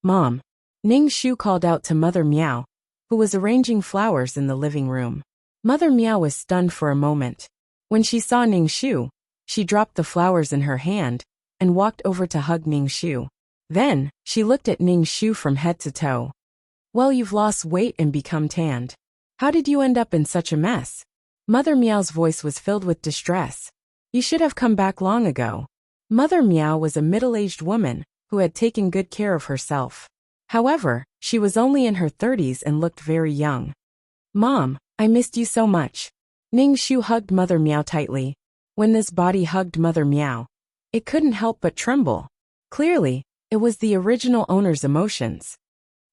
"Mom." Ningxu called out to Mother Miao, who was arranging flowers in the living room. Mother Miao was stunned for a moment. When she saw Ningxu, she dropped the flowers in her hand and walked over to hug Ningxu. Then, she looked at Ningxu from head to toe. "Well, you've lost weight and become tanned. How did you end up in such a mess?" Mother Miao's voice was filled with distress. "You should have come back long ago." Mother Miao was a middle-aged woman who had taken good care of herself. However, she was only in her 30s and looked very young. "Mom, I missed you so much." Ningxu hugged Mother Miao tightly. When this body hugged Mother Miao, it couldn't help but tremble. Clearly, it was the original owner's emotions.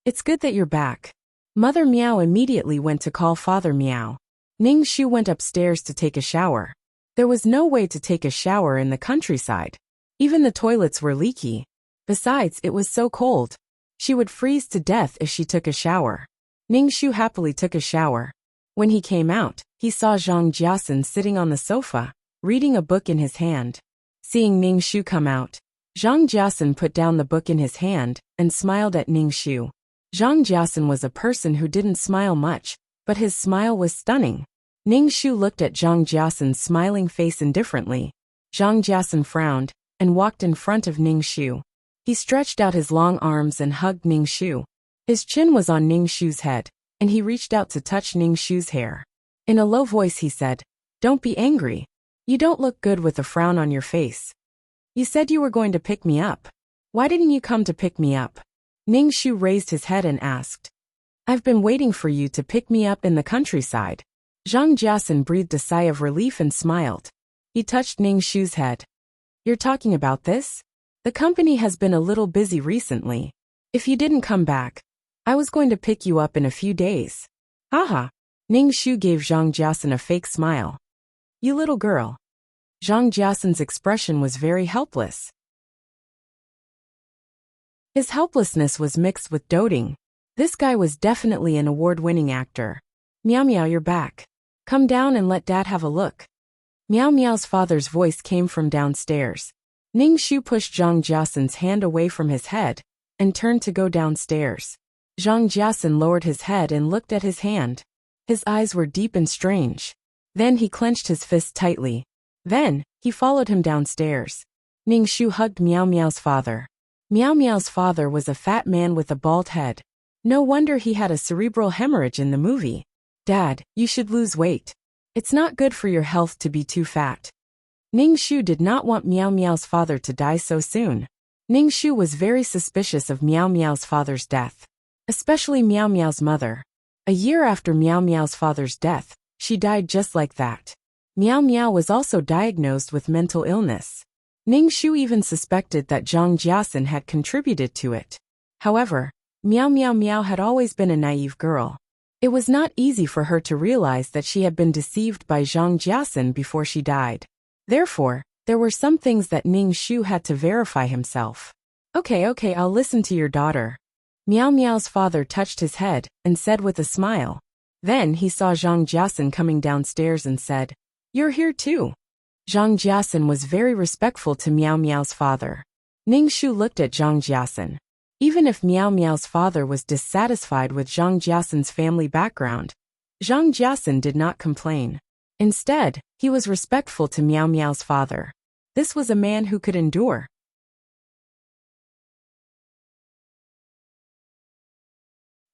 "It's good that you're back." Mother Miao immediately went to call Father Miao. Ningxu went upstairs to take a shower. There was no way to take a shower in the countryside. Even the toilets were leaky. Besides, it was so cold. She would freeze to death if she took a shower. Ningxu happily took a shower. When he came out, he saw Zhang Jiasan sitting on the sofa, reading a book in his hand. Seeing Ningxu come out, Zhang Jiasan put down the book in his hand and smiled at Ningxu. Zhang Jiasan was a person who didn't smile much, but his smile was stunning. Ningxu looked at Zhang Jiasan's smiling face indifferently. Zhang Jiasan frowned and walked in front of Ningxu. He stretched out his long arms and hugged Ningxu. His chin was on Ningxu's head, and he reached out to touch Ningxu's hair. In a low voice he said, "Don't be angry. You don't look good with a frown on your face. You said you were going to pick me up. Why didn't you come to pick me up?" Ningxu raised his head and asked, "I've been waiting for you to pick me up in the countryside." Zhang Jiasan breathed a sigh of relief and smiled. He touched Ningxu's head. "You're talking about this? The company has been a little busy recently. If you didn't come back, I was going to pick you up in a few days." "Haha." Ningxu gave Zhang Jiasan a fake smile. "You little girl." Zhang Jiasan's expression was very helpless. His helplessness was mixed with doting. This guy was definitely an award-winning actor. "Meow Meow, you're back. Come down and let Dad have a look." Meow Meow's father's voice came from downstairs. Ningxu pushed Zhang Jiasan's hand away from his head and turned to go downstairs. Zhang Jiasan lowered his head and looked at his hand. His eyes were deep and strange. Then he clenched his fist tightly. Then, he followed him downstairs. Ningxu hugged Meow Meow's father. Meow Meow's father was a fat man with a bald head. No wonder he had a cerebral hemorrhage in the movie. "Dad, you should lose weight. It's not good for your health to be too fat." Ningxu did not want Meow Meow's father to die so soon. Ningxu was very suspicious of Meow Meow's father's death, especially Meow Meow's mother. A year after Meow Meow's father's death, she died just like that. Meow Meow was also diagnosed with mental illness. Ningxu even suspected that Zhang Jiasan had contributed to it. However, Meow Meow Meow had always been a naive girl. It was not easy for her to realize that she had been deceived by Zhang Jiasan before she died. Therefore, there were some things that Ningxu had to verify himself. Okay, I'll listen to your daughter." Meow Meow's father touched his head and said with a smile. Then he saw Zhang Jiasan coming downstairs and said, "You're here too." Zhang Jiasan was very respectful to Meow Meow's father. Ningxu looked at Zhang Jiasan. Even if Meow Meow's father was dissatisfied with Zhang Jiasan's family background, Zhang Jiasan did not complain. Instead, he was respectful to Meow Meow's father. This was a man who could endure.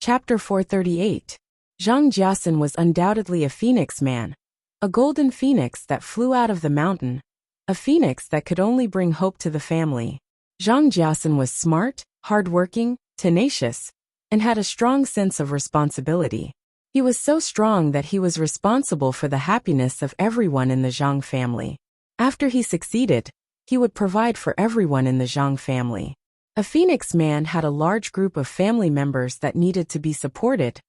Chapter 438. Zhang Jiasan was undoubtedly a phoenix man. A golden phoenix that flew out of the mountain. A phoenix that could only bring hope to the family. Zhang Jiasan was smart, hardworking, tenacious, and had a strong sense of responsibility. He was so strong that he was responsible for the happiness of everyone in the Zhang family. After he succeeded, he would provide for everyone in the Zhang family. A phoenix man had a large group of family members that needed to be supported,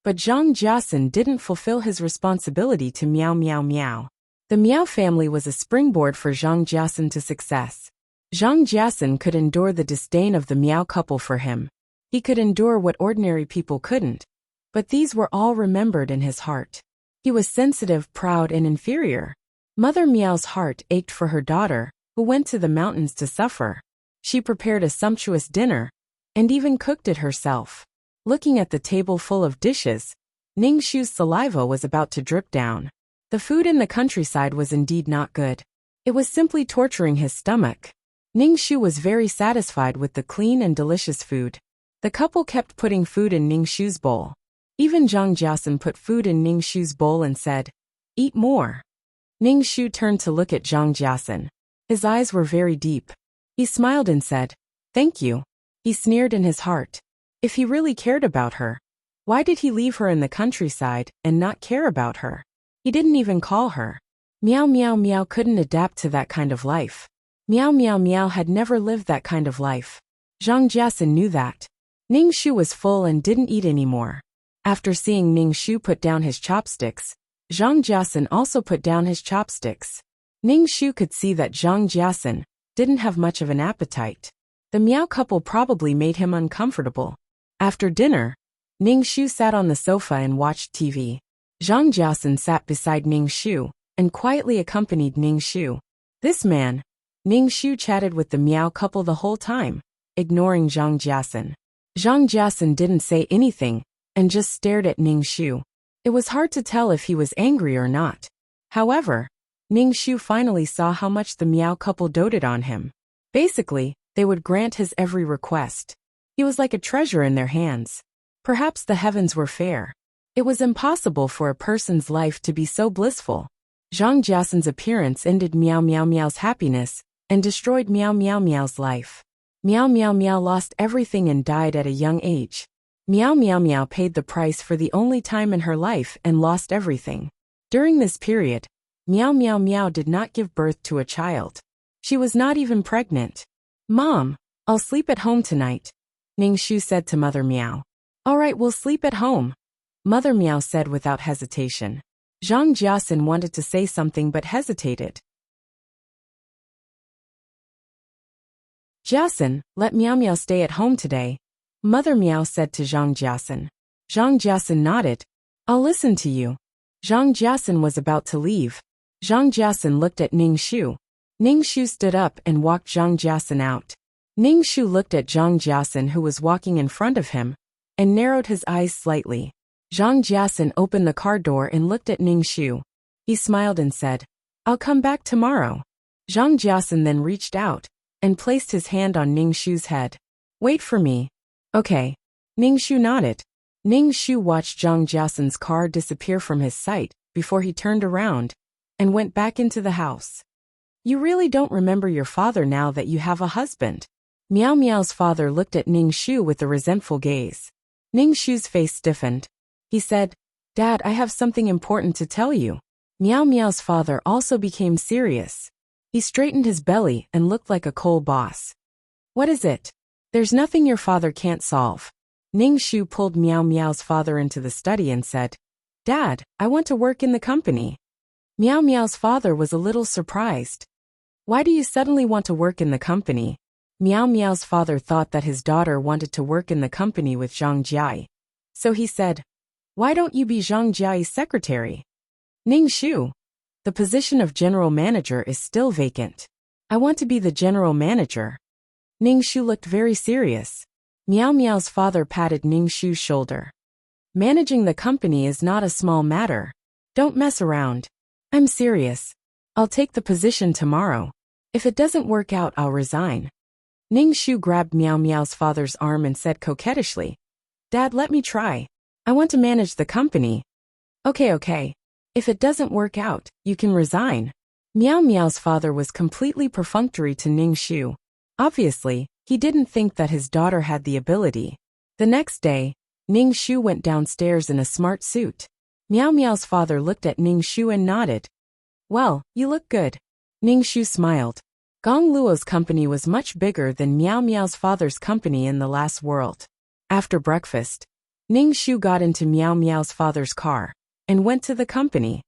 but Zhang Jiasun didn't fulfill his responsibility to Miao Miao Miao. The Miao family was a springboard for Zhang Jiasun to success. Zhang Jiasun could endure the disdain of the Miao couple for him. He could endure what ordinary people couldn't, but these were all remembered in his heart. He was sensitive, proud, and inferior. Mother Miao's heart ached for her daughter, who went to the mountains to suffer. She prepared a sumptuous dinner, and even cooked it herself. Looking at the table full of dishes, Ning Shu's saliva was about to drip down. The food in the countryside was indeed not good. It was simply torturing his stomach. Ning Shu was very satisfied with the clean and delicious food. The couple kept putting food in Ning Shu's bowl. Even Zhang Jiasun put food in Ning Shu's bowl and said, "Eat more." Ning Shu turned to look at Zhang Jiasun. His eyes were very deep. He smiled and said, "Thank you." He sneered in his heart. If he really cared about her, why did he leave her in the countryside and not care about her? He didn't even call her. Miao Miao Miao couldn't adapt to that kind of life. Miao Miao Miao had never lived that kind of life. Zhang Jiasun knew that. Ning Shu was full and didn't eat anymore. After seeing Ning Shu put down his chopsticks, Zhang Jiasun also put down his chopsticks. Ning Shu could see that Zhang Jiasun didn't have much of an appetite. The Miao couple probably made him uncomfortable. After dinner, Ning Shu sat on the sofa and watched TV. Zhang Jiasun sat beside Ning Shu and quietly accompanied Ning Shu. This man, Ning Shu, chatted with the Miao couple the whole time, ignoring Zhang Jiasun. Zhang Jiasun didn't say anything and just stared at Ning Shu. It was hard to tell if he was angry or not. However, Ning Shu finally saw how much the Miao couple doted on him. Basically, they would grant his every request. He was like a treasure in their hands. Perhaps the heavens were fair. It was impossible for a person's life to be so blissful. Zhang Jiasun's appearance ended Miao Miao Miao's happiness and destroyed Miao Miao Miao's life. Miao Miao Miao lost everything and died at a young age. Miao Miao Miao paid the price for the only time in her life and lost everything. During this period, Miao Miao Miao did not give birth to a child. She was not even pregnant. "Mom, I'll sleep at home tonight," Ning Shu said to Mother Miao. "All right, we'll sleep at home," Mother Miao said without hesitation. Zhang Jiasun wanted to say something but hesitated. "Jiasun, let Miao Miao stay at home today," Mother Miao said to Zhang Jiasun. Zhang Jiasun nodded. "I'll listen to you." Zhang Jiasun was about to leave. Zhang Jiasun looked at Ning Shu. Ning Shu stood up and walked Zhang Jiasun out. Ning Shu looked at Zhang Jiasun, who was walking in front of him, and narrowed his eyes slightly. Zhang Jiasun opened the car door and looked at Ning Shu. He smiled and said, "I'll come back tomorrow." Zhang Jiasun then reached out and placed his hand on Ning Shu's head. "Wait for me." "Okay." Ning Shu nodded. Ning Shu watched Zhang Jiasun's car disappear from his sight before he turned around and went back into the house. "You really don't remember your father now that you have a husband?" Miao Miao's father looked at Ning Shu with a resentful gaze. Ning Shu's face stiffened. He said, "Dad, I have something important to tell you." Miao Miao's father also became serious. He straightened his belly and looked like a coal boss. "What is it?" "There's nothing your father can't solve." Ning Shu pulled Miao Miao's father into the study and said, "Dad, I want to work in the company." Miao Miao's father was a little surprised. "Why do you suddenly want to work in the company?" Miao Miao's father thought that his daughter wanted to work in the company with Zhang Jiai. So he said, "Why don't you be Zhang Jiai's secretary?" "Ning Shu, the position of general manager is still vacant. I want to be the general manager." Ning Shu looked very serious. Miao Miao's father patted Ning Shu's shoulder. "Managing the company is not a small matter. Don't mess around." "I'm serious. I'll take the position tomorrow. If it doesn't work out, I'll resign." Ning Shu grabbed Miao Miao's father's arm and said coquettishly, "Dad, let me try. I want to manage the company." Okay. If it doesn't work out, you can resign." Miao Miao's father was completely perfunctory to Ning Shu. Obviously, he didn't think that his daughter had the ability. The next day, Ning Shu went downstairs in a smart suit. Miao Miao's father looked at Ning Shu and nodded. Well, you look good. Ning Shu smiled. Gong Luo's company was much bigger than Miao Miao's father's company in the last world. After breakfast, Ning Shu got into Miao Miao's father's car and went to the company.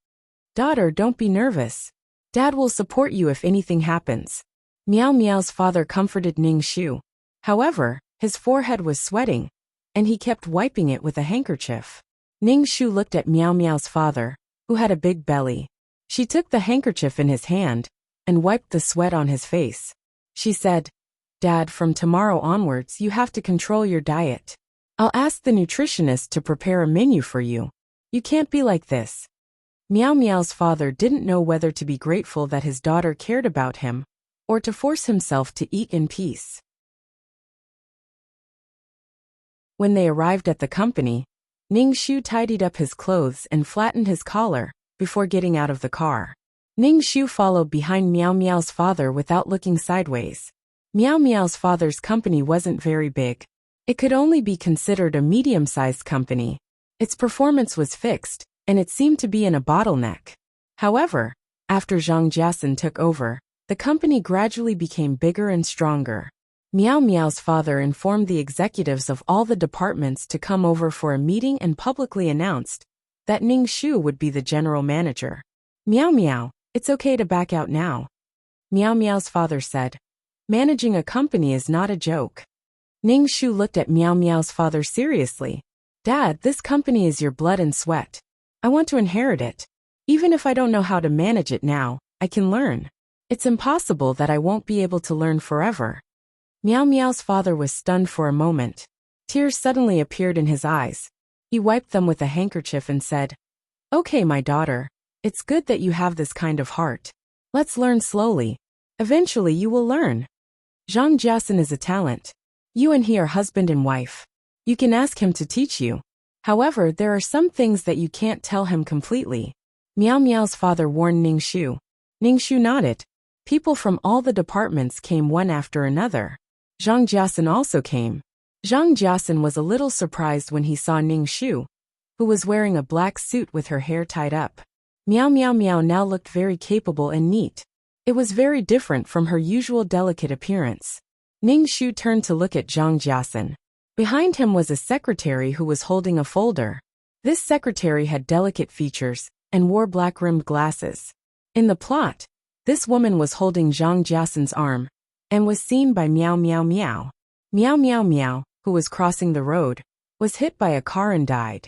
Daughter, don't be nervous. Dad will support you if anything happens. Miao Miao's father comforted Ning Shu. However, his forehead was sweating, and he kept wiping it with a handkerchief. Ning Shu looked at Miao Miao's father, who had a big belly. She took the handkerchief in his hand and wiped the sweat on his face. She said, Dad, from tomorrow onwards you have to control your diet. I'll ask the nutritionist to prepare a menu for you. You can't be like this. Miao Miao's father didn't know whether to be grateful that his daughter cared about him, or to force himself to eat in peace. When they arrived at the company, Ning Shu tidied up his clothes and flattened his collar before getting out of the car. Ning Shu followed behind Miao Miao's father without looking sideways. Miao Miao's father's company wasn't very big. It could only be considered a medium-sized company. Its performance was fixed, and it seemed to be in a bottleneck. However, after Zhang Jiasun took over, the company gradually became bigger and stronger. Miao Miao's father informed the executives of all the departments to come over for a meeting and publicly announced that Ning Shu would be the general manager. Miao Miao, it's okay to back out now. Miao Miao's father said, managing a company is not a joke. Ning Shu looked at Miao Miao's father seriously. Dad, this company is your blood and sweat. I want to inherit it. Even if I don't know how to manage it now, I can learn. It's impossible that I won't be able to learn forever. Miao Miao's father was stunned for a moment. Tears suddenly appeared in his eyes. He wiped them with a handkerchief and said, Okay, my daughter. It's good that you have this kind of heart. Let's learn slowly. Eventually you will learn. Zhang Jiasun is a talent. You and he are husband and wife. You can ask him to teach you. However, there are some things that you can't tell him completely. Miao Miao's father warned Ning Shu. Ning Shu nodded. People from all the departments came one after another. Zhang Jiasun also came. Zhang Jiasun was a little surprised when he saw Ning Shu, who was wearing a black suit with her hair tied up. Miao Miao Miao now looked very capable and neat. It was very different from her usual delicate appearance. Ning Shu turned to look at Zhang Jiasun. Behind him was a secretary who was holding a folder. This secretary had delicate features and wore black-rimmed glasses. In the plot, this woman was holding Zhang Jiasun's arm and was seen by Miao Miao Miao. Miao Miao Miao, who was crossing the road, was hit by a car and died.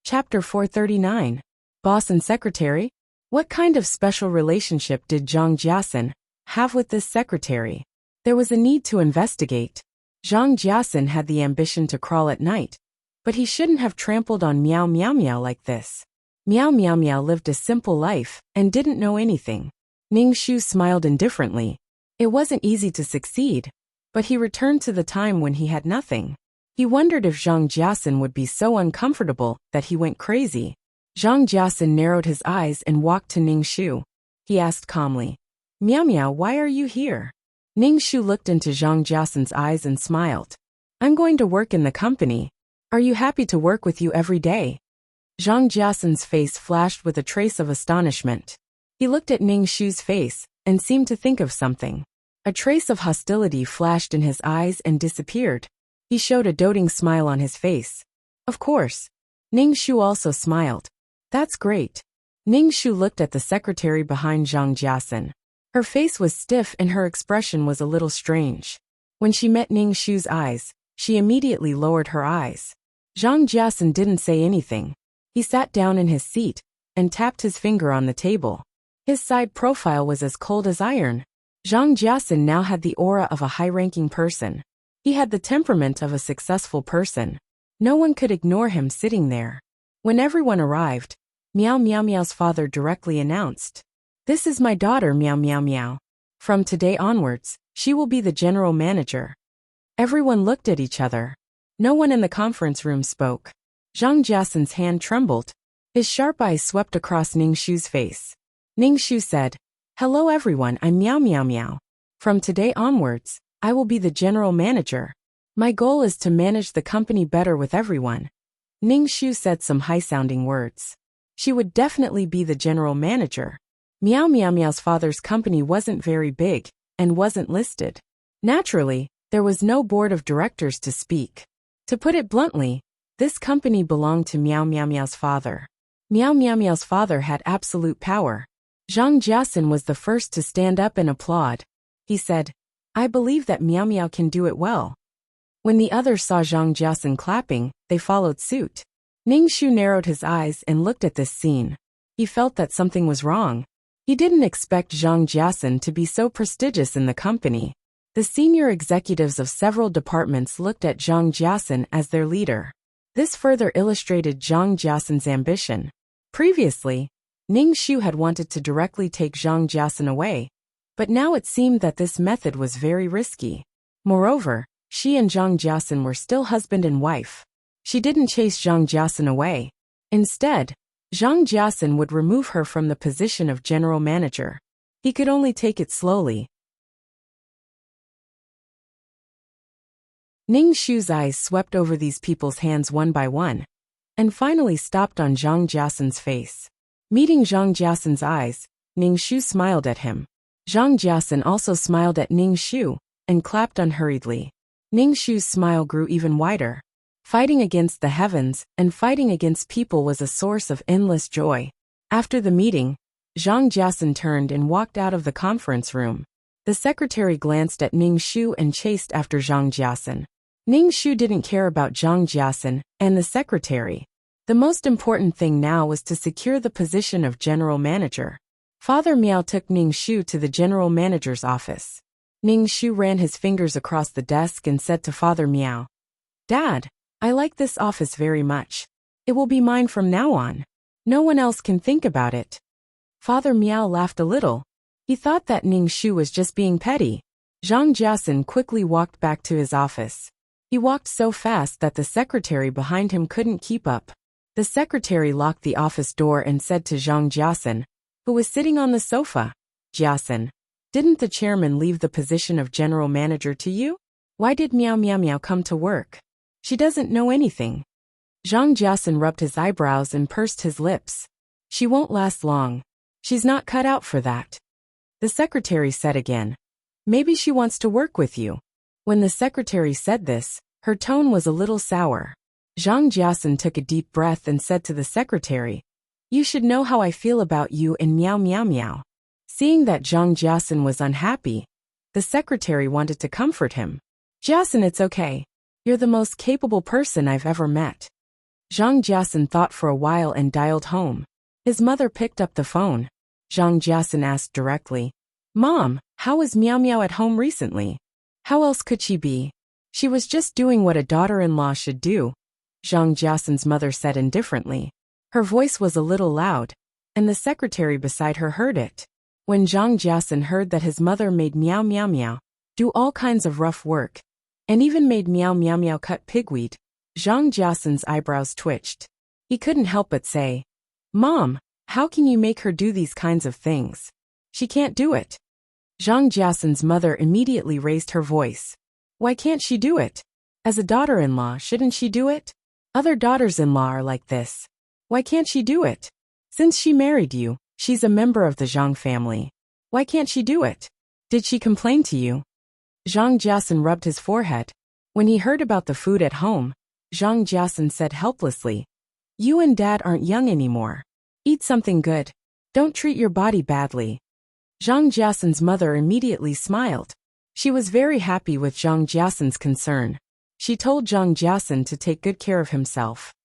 Chapter 439. Boss and Secretary? What kind of special relationship did Zhang Jiasun have with this secretary? There was a need to investigate. Zhang Jiasun had the ambition to crawl at night, but he shouldn't have trampled on Miao Miao Miao like this. Miao Miao Miao lived a simple life and didn't know anything. Ning Shu smiled indifferently. It wasn't easy to succeed, but he returned to the time when he had nothing. He wondered if Zhang Jiasun would be so uncomfortable that he went crazy. Zhang Jiasun narrowed his eyes and walked to Ning Shu. He asked calmly, Miao Miao, why are you here? Ning Shu looked into Zhang Jiasun's eyes and smiled. I'm going to work in the company. Are you happy to work with you every day? Zhang Jiasun's face flashed with a trace of astonishment. He looked at Ning Shu's face and seemed to think of something. A trace of hostility flashed in his eyes and disappeared. He showed a doting smile on his face. Of course. Ning Shu also smiled. That's great. Ning Shu looked at the secretary behind Zhang Jiasun. Her face was stiff and her expression was a little strange. When she met Ning Shu's eyes, she immediately lowered her eyes. Zhang Jiasun didn't say anything. He sat down in his seat and tapped his finger on the table. His side profile was as cold as iron. Zhang Jiasun now had the aura of a high-ranking person. He had the temperament of a successful person. No one could ignore him sitting there. When everyone arrived, Miao Miao Miao's father directly announced, This is my daughter Miao Miao Miao. From today onwards, she will be the general manager. Everyone looked at each other. No one in the conference room spoke. Zhang Jiasun's hand trembled. His sharp eyes swept across Ning Shu's face. Ning Shu said, Hello everyone, I'm Miao Miao Miao. From today onwards, I will be the general manager. My goal is to manage the company better with everyone. Ning Shu said some high-sounding words. She would definitely be the general manager. Meow Meow Meow's father's company wasn't very big and wasn't listed. Naturally, there was no board of directors to speak. To put it bluntly, this company belonged to Meow Meow Meow's father. Meow Meow Meow's father had absolute power. Zhang Jiasen was the first to stand up and applaud. He said, I believe that Meow Meow can do it well. When the others saw Zhang Jiasen clapping, they followed suit. Ning Shu narrowed his eyes and looked at this scene. He felt that something was wrong. He didn't expect Zhang Jiasen to be so prestigious in the company. The senior executives of several departments looked at Zhang Jiasen as their leader. This further illustrated Zhang Jiasen's ambition. Previously, Ning Shu had wanted to directly take Zhang Jiasen away, but now it seemed that this method was very risky. Moreover, she and Zhang Jiasen were still husband and wife. She didn't chase Zhang Jiasen away. Instead, Zhang Jiasen would remove her from the position of general manager. He could only take it slowly. Ning Shu's eyes swept over these people's hands one by one, and finally stopped on Zhang Jiasen's face. Meeting Zhang Jiasen's eyes, Ning Shu smiled at him. Zhang Jiasen also smiled at Ning Shu, and clapped unhurriedly. Ning Shu's smile grew even wider. Fighting against the heavens and fighting against people was a source of endless joy. After the meeting, Zhang Jiasen turned and walked out of the conference room. The secretary glanced at Ning Shu and chased after Zhang Jiasen. Ning Shu didn't care about Zhang Jiasen and the secretary. The most important thing now was to secure the position of general manager. Father Miao took Ning Shu to the general manager's office. Ning Shu ran his fingers across the desk and said to Father Miao, Dad, I like this office very much. It will be mine from now on. No one else can think about it. Father Miao laughed a little. He thought that Ning Shu was just being petty. Zhang Jiasen quickly walked back to his office. He walked so fast that the secretary behind him couldn't keep up. The secretary locked the office door and said to Zhang Jiasen, who was sitting on the sofa, Jiasen, didn't the chairman leave the position of general manager to you? Why did Meow Meow Meow come to work? She doesn't know anything. Zhang Jiasen rubbed his eyebrows and pursed his lips. She won't last long. She's not cut out for that. The secretary said again, maybe she wants to work with you. When the secretary said this, her tone was a little sour. Zhang Jiasen took a deep breath and said to the secretary, you should know how I feel about you and Meow Meow Meow. Seeing that Zhang Jiasen was unhappy, the secretary wanted to comfort him. Jiasen, it's okay. You're the most capable person I've ever met. Zhang Jiasen thought for a while and dialed home. His mother picked up the phone. Zhang Jiasen asked directly, Mom, how is Meow Meow at home recently? How else could she be? She was just doing what a daughter-in-law should do, Zhang Jiasen's mother said indifferently. Her voice was a little loud, and the secretary beside her heard it. When Zhang Jiasen heard that his mother made Meow Meow Meow do all kinds of rough work, and even made Meow Meow Meow cut pigweed, Zhang Jiasen's eyebrows twitched. He couldn't help but say, Mom, how can you make her do these kinds of things? She can't do it. Zhang Jiasen's mother immediately raised her voice. Why can't she do it? As a daughter-in-law, shouldn't she do it? Other daughters-in-law are like this. Why can't she do it? Since she married you, she's a member of the Zhang family. Why can't she do it? Did she complain to you? Zhang Jiasen rubbed his forehead. When he heard about the food at home, Zhang Jiasen said helplessly, you and Dad aren't young anymore. Eat something good. Don't treat your body badly. Zhang Jiasen's mother immediately smiled. She was very happy with Zhang Jiasen's concern. She told Zhang Jiasen to take good care of himself.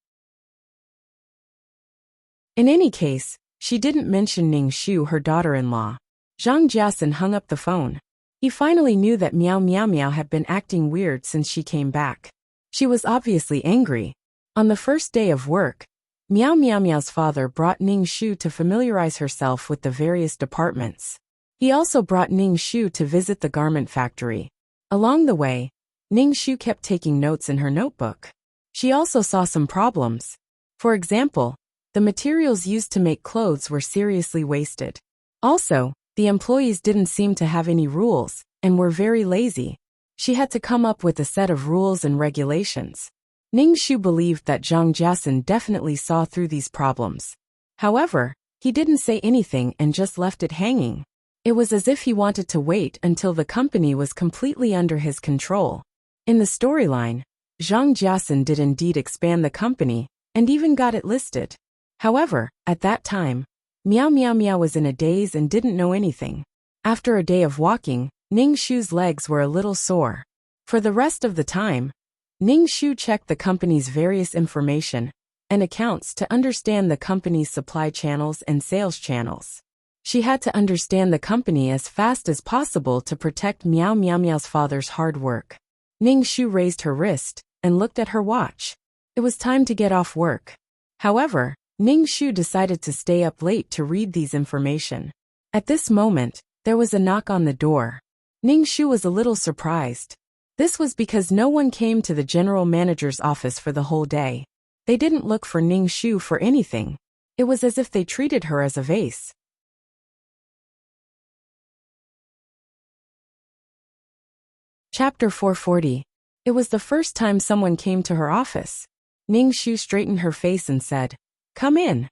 In any case, she didn't mention Ning Shu, her daughter-in-law. Zhang Jiasen hung up the phone. He finally knew that Meow Meow Meow had been acting weird since she came back. She was obviously angry. On the first day of work, Meow Meow Meow's father brought Ning Shu to familiarize herself with the various departments. He also brought Ning Shu to visit the garment factory. Along the way, Ning Shu kept taking notes in her notebook. She also saw some problems. For example, the materials used to make clothes were seriously wasted. Also, the employees didn't seem to have any rules and were very lazy. She had to come up with a set of rules and regulations. Ning Shu believed that Zhang Jiasun definitely saw through these problems. However, he didn't say anything and just left it hanging. It was as if he wanted to wait until the company was completely under his control. In the storyline, Zhang Jiasun did indeed expand the company, and even got it listed. However, at that time, Miao Miao Miao was in a daze and didn't know anything. After a day of walking, Ning Shu's legs were a little sore. For the rest of the time, Ning Shu checked the company's various information and accounts to understand the company's supply channels and sales channels. She had to understand the company as fast as possible to protect Miao Miao Miao's father's hard work. Ning Shu raised her wrist and looked at her watch. It was time to get off work. However, Ning Shu decided to stay up late to read these information. At this moment, there was a knock on the door. Ning Shu was a little surprised. This was because no one came to the general manager's office for the whole day. They didn't look for Ning Shu for anything. It was as if they treated her as a vase. Chapter 440. It was the first time someone came to her office. Ning Shu straightened her face and said, "Come in."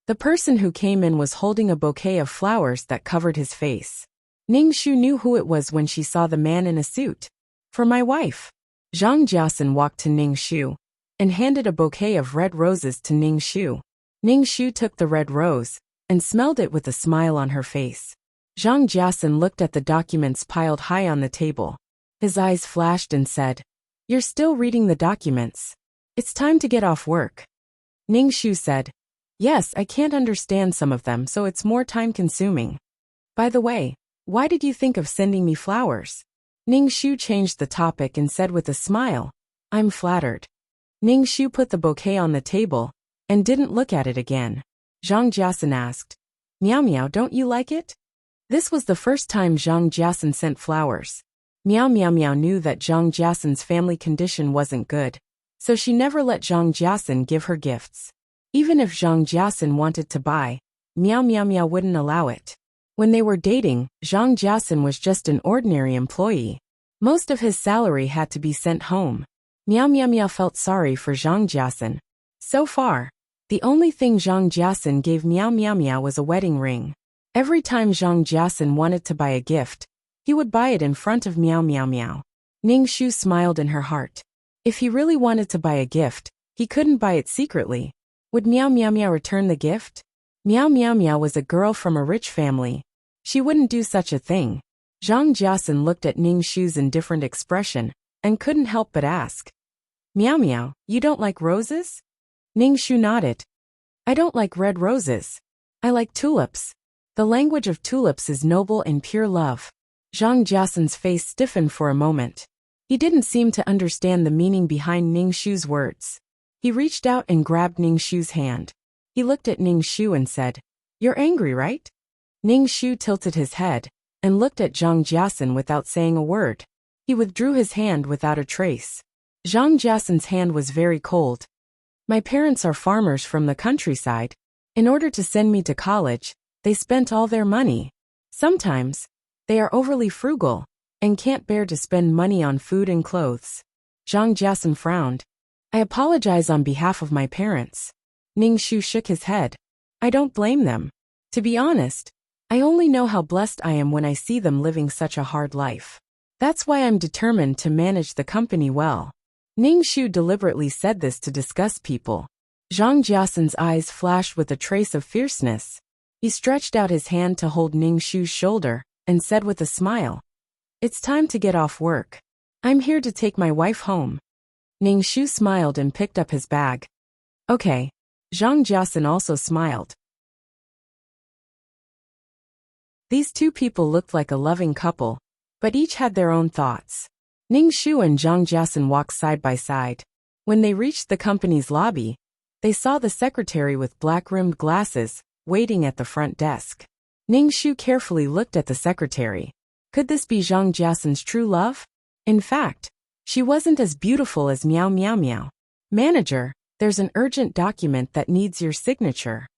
The person who came in was holding a bouquet of flowers that covered his face. Ning Shu knew who it was when she saw the man in a suit. "For my wife." Zhang Jiasun walked to Ning Shu and handed a bouquet of red roses to Ning Shu. Ning Shu took the red rose and smelled it with a smile on her face. Zhang Jiasun looked at the documents piled high on the table. His eyes flashed and said, "You're still reading the documents. It's time to get off work." Ning Shu said, "Yes, I can't understand some of them, so it's more time-consuming. By the way, why did you think of sending me flowers?" Ning Shu changed the topic and said with a smile, "I'm flattered." Ning Shu put the bouquet on the table and didn't look at it again. Zhang Jiasun asked, "Miao Miao, don't you like it?" This was the first time Zhang Jiasun sent flowers. Miao Miao Miao knew that Zhang Jiasun's family condition wasn't good, so she never let Zhang Jiasun give her gifts. Even if Zhang Jiasun wanted to buy, Miao Miao Miao wouldn't allow it. When they were dating, Zhang Jiasun was just an ordinary employee. Most of his salary had to be sent home. Miao Miao Miao felt sorry for Zhang Jiasun. So far, the only thing Zhang Jiasun gave Miao Miao Miao was a wedding ring. Every time Zhang Jiasun wanted to buy a gift, he would buy it in front of Miao Miao Miao. Ning Shu smiled in her heart. If he really wanted to buy a gift, he couldn't buy it secretly. Would Miao Miao Miao return the gift? Miao Miao Miao was a girl from a rich family. She wouldn't do such a thing. Zhang Jiasun looked at Ning Shu's indifferent expression and couldn't help but ask, "Miao Miao, you don't like roses?" Ning Shu nodded. "I don't like red roses. I like tulips. The language of tulips is noble and pure love." Zhang Jiasun's face stiffened for a moment. He didn't seem to understand the meaning behind Ning Shu's words. He reached out and grabbed Ning Shu's hand. He looked at Ning Shu and said, "You're angry, right?" Ning Shu tilted his head and looked at Zhang Jiasun without saying a word. He withdrew his hand without a trace. Zhang Jiasun's hand was very cold. "My parents are farmers from the countryside. In order to send me to college, they spent all their money. Sometimes, they are overly frugal and can't bear to spend money on food and clothes." Zhang Jiasun frowned. "I apologize on behalf of my parents." Ning Shu shook his head. "I don't blame them. To be honest, I only know how blessed I am when I see them living such a hard life. That's why I'm determined to manage the company well." Ning Shu deliberately said this to disgust people. Zhang Jiasun's eyes flashed with a trace of fierceness. He stretched out his hand to hold Ning Shu's shoulder and said with a smile, "It's time to get off work. I'm here to take my wife home." Ning Shu smiled and picked up his bag. "Okay." Zhang Jiasun also smiled. These two people looked like a loving couple, but each had their own thoughts. Ning Shu and Zhang Jiasun walked side by side. When they reached the company's lobby, they saw the secretary with black-rimmed glasses waiting at the front desk. Ning Shu carefully looked at the secretary. Could this be Zhang Jiasun's true love? In fact, she wasn't as beautiful as Miao Miao Miao. "Manager, there's an urgent document that needs your signature,"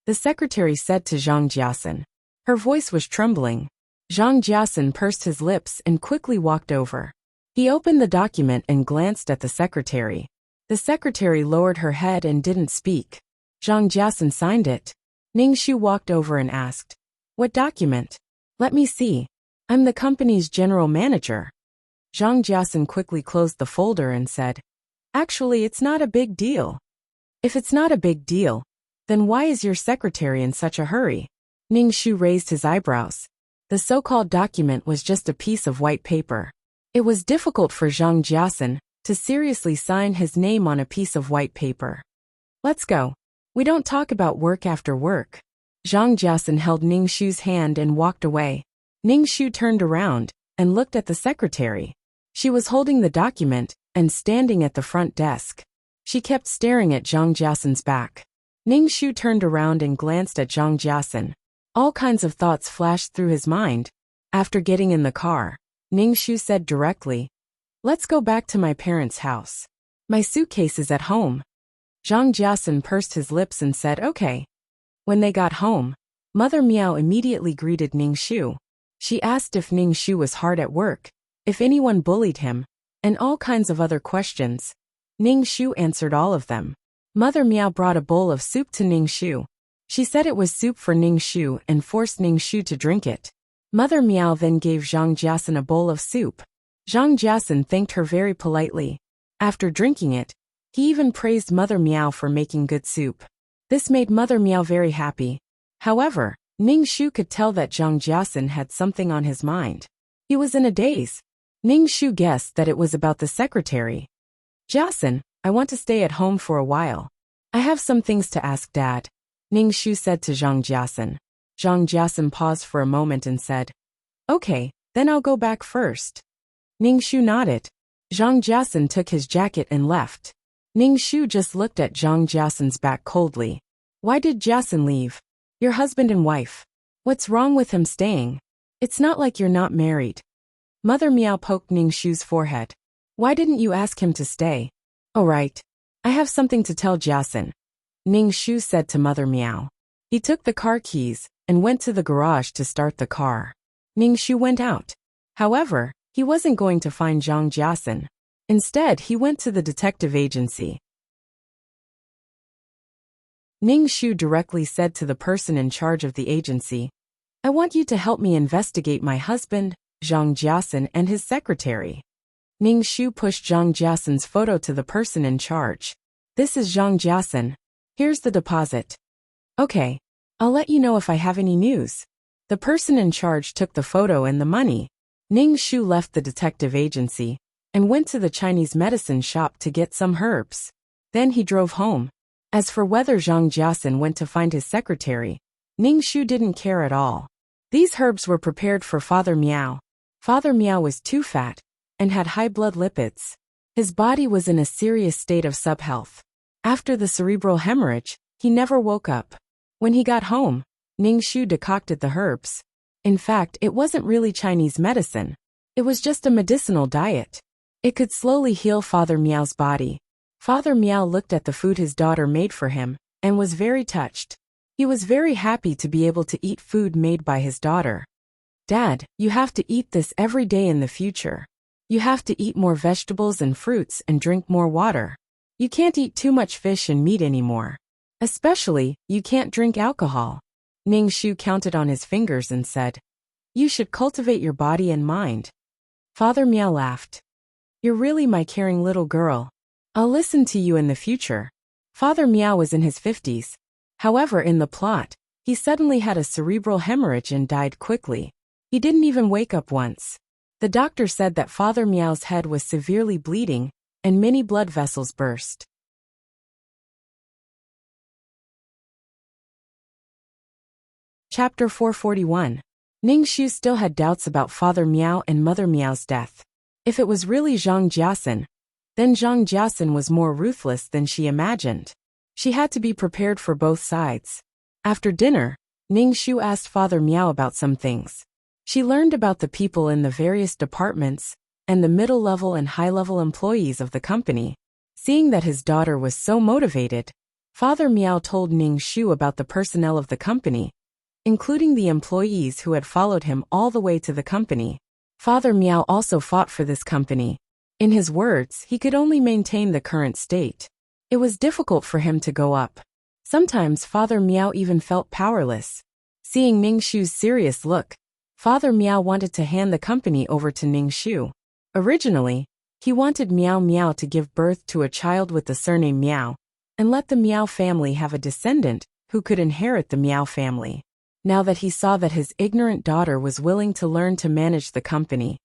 the secretary said to Zhang Jiasun. Her voice was trembling. Zhang Jiasun pursed his lips and quickly walked over. He opened the document and glanced at the secretary. The secretary lowered her head and didn't speak. Zhang Jiasun signed it. Ningxu walked over and asked, "What document?" "Let me see. I'm the company's general manager." Zhang Jiasun quickly closed the folder and said, "Actually, it's not a big deal." "If it's not a big deal, then why is your secretary in such a hurry?" Ningxu raised his eyebrows. The so-called document was just a piece of white paper. It was difficult for Zhang Jiasun to seriously sign his name on a piece of white paper. "Let's go. We don't talk about work after work." Zhang Jiasun held Ningxu's hand and walked away. Ningxu turned around and looked at the secretary. She was holding the document and standing at the front desk. She kept staring at Zhang Jiasun's back. Ningxu turned around and glanced at Zhang Jiasun. All kinds of thoughts flashed through his mind. After getting in the car, Ningxu said directly, "Let's go back to my parents' house. My suitcase is at home." Zhang Jiasun pursed his lips and said, "Okay." When they got home, Mother Miao immediately greeted Ningxu. She asked if Ningxu was hard at work, if anyone bullied him, and all kinds of other questions. Ningxu answered all of them. Mother Miao brought a bowl of soup to Ningxu. She said it was soup for Ningxu and forced Ningxu to drink it. Mother Miao then gave Zhang Jiasun a bowl of soup. Zhang Jiasun thanked her very politely. After drinking it, he even praised Mother Miao for making good soup. This made Mother Miao very happy. However, Ningxu could tell that Zhang Jiasun had something on his mind. He was in a daze. Ningxu guessed that it was about the secretary. "Jiasun, I want to stay at home for a while. I have some things to ask Dad," Ningxu said to Zhang Jiasun. Zhang Jiasun paused for a moment and said, "Okay, then I'll go back first." Ningxu nodded. Zhang Jiasun took his jacket and left. Ningxu just looked at Zhang Jiasun's back coldly. "Why did Jiasun leave? Your husband and wife. What's wrong with him staying? It's not like you're not married." Mother Miao poked Ningxu's forehead. "Why didn't you ask him to stay?" "Oh right. I have something to tell Jiasun," Ningxu said to Mother Miao. He took the car keys and went to the garage to start the car. Ningxu went out. However, he wasn't going to find Zhang Jiasun. Instead, he went to the detective agency. Ningxu directly said to the person in charge of the agency, "I want you to help me investigate my husband, Zhang Jiasun, and his secretary." Ningxu pushed Zhang Jiasun's photo to the person in charge. "This is Zhang Jiasun. Here's the deposit." "Okay. I'll let you know if I have any news." The person in charge took the photo and the money. Ningxu left the detective agency and went to the Chinese medicine shop to get some herbs. Then he drove home. As for whether Zhang Jiasun went to find his secretary, Ningxu didn't care at all. These herbs were prepared for Father Miao. Father Miao was too fat and had high blood lipids. His body was in a serious state of subhealth. After the cerebral hemorrhage, he never woke up. When he got home, Ningxu decocted the herbs. In fact, it wasn't really Chinese medicine. It was just a medicinal diet. It could slowly heal Father Miao's body. Father Miao looked at the food his daughter made for him and was very touched. He was very happy to be able to eat food made by his daughter. "Dad, you have to eat this every day in the future. You have to eat more vegetables and fruits and drink more water. You can't eat too much fish and meat anymore. Especially, you can't drink alcohol." Ningxu counted on his fingers and said, "You should cultivate your body and mind." Father Miao laughed. "You're really my caring little girl. I'll listen to you in the future." Father Miao was in his 50s. However, in the plot, he suddenly had a cerebral hemorrhage and died quickly. He didn't even wake up once. The doctor said that Father Miao's head was severely bleeding and many blood vessels burst. Chapter 441. Ningxu still had doubts about Father Miao and Mother Miao's death. If it was really Zhang Jiasun, then Zhang Jiasun was more ruthless than she imagined. She had to be prepared for both sides. After dinner, Ningxu asked Father Miao about some things. She learned about the people in the various departments and the middle-level and high-level employees of the company. Seeing that his daughter was so motivated, Father Miao told Ningxu about the personnel of the company, including the employees who had followed him all the way to the company. Father Miao also fought for this company In his words, he could only maintain the current state. It was difficult for him to go up. Sometimes Father Miao even felt powerless. Seeing Ning Shu's serious look, Father Miao wanted to hand the company over to Ning Shu. Originally, he wanted Miao Miao to give birth to a child with the surname Miao, and let the Miao family have a descendant who could inherit the Miao family. Now that he saw that his ignorant daughter was willing to learn to manage the company,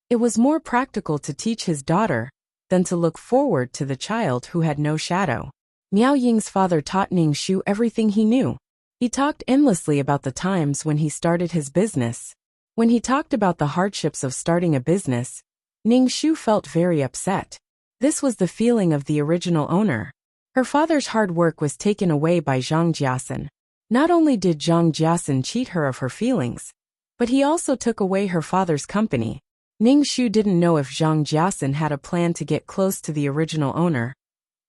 it was more practical to teach his daughter than to look forward to the child who had no shadow. Miao Ying's father taught Ning Shu everything he knew. He talked endlessly about the times when he started his business. When he talked about the hardships of starting a business, Ning Shu felt very upset. This was the feeling of the original owner. Her father's hard work was taken away by Zhang Jiasen. Not only did Zhang Jiasen cheat her of her feelings, but he also took away her father's company. Ning Shu didn't know if Zhang Jiasen had a plan to get close to the original owner,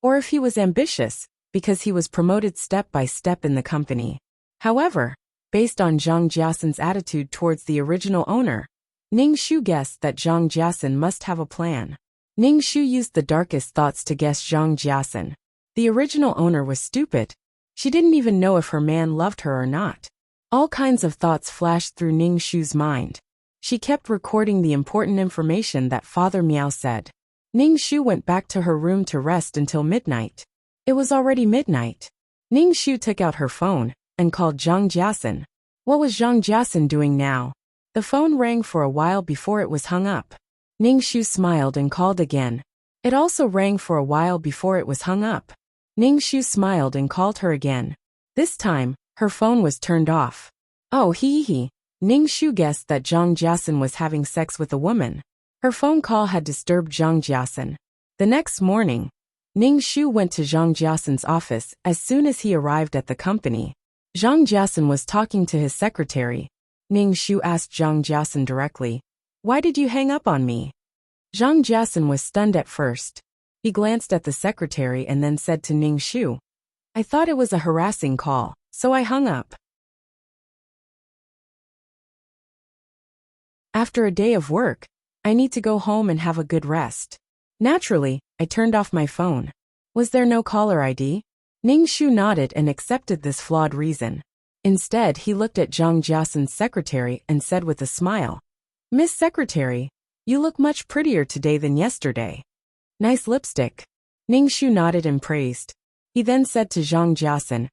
or if he was ambitious, because he was promoted step by step in the company. However, based on Zhang Jiasen's attitude towards the original owner, Ning Shu guessed that Zhang Jiasen must have a plan. Ning Shu used the darkest thoughts to guess Zhang Jiasen. The original owner was stupid. She didn't even know if her man loved her or not. All kinds of thoughts flashed through Ning Shu's mind. She kept recording the important information that Father Miao said. Ning Shu went back to her room to rest until midnight. It was already midnight. Ning Shu took out her phone and called Zhang Jiasen. What was Zhang Jiasen doing now? The phone rang for a while before it was hung up. Ning Shu smiled and called again. It also rang for a while before it was hung up. Ning Shu smiled and called her again. This time, her phone was turned off. Oh hee. Ning Shu guessed that Zhang Jiasen was having sex with a woman. Her phone call had disturbed Zhang Jiasen. The next morning, Ning Shu went to Zhang Jiasen's office as soon as he arrived at the company. Zhang Jiasen was talking to his secretary. Ning Shu asked Zhang Jiasen directly, "Why did you hang up on me?" Zhang Jiasen was stunned at first. He glanced at the secretary and then said to Ning Shu, "I thought it was a harassing call, so I hung up." After a day of work, I need to go home and have a good rest. Naturally, I turned off my phone. Was there no caller ID? Ning Shu nodded and accepted this flawed reason. Instead, he looked at Zhang Jiasen's secretary and said with a smile, "Miss Secretary, you look much prettier today than yesterday. Nice lipstick." Ning Shu nodded and praised. He then said to Zhang Jiasen,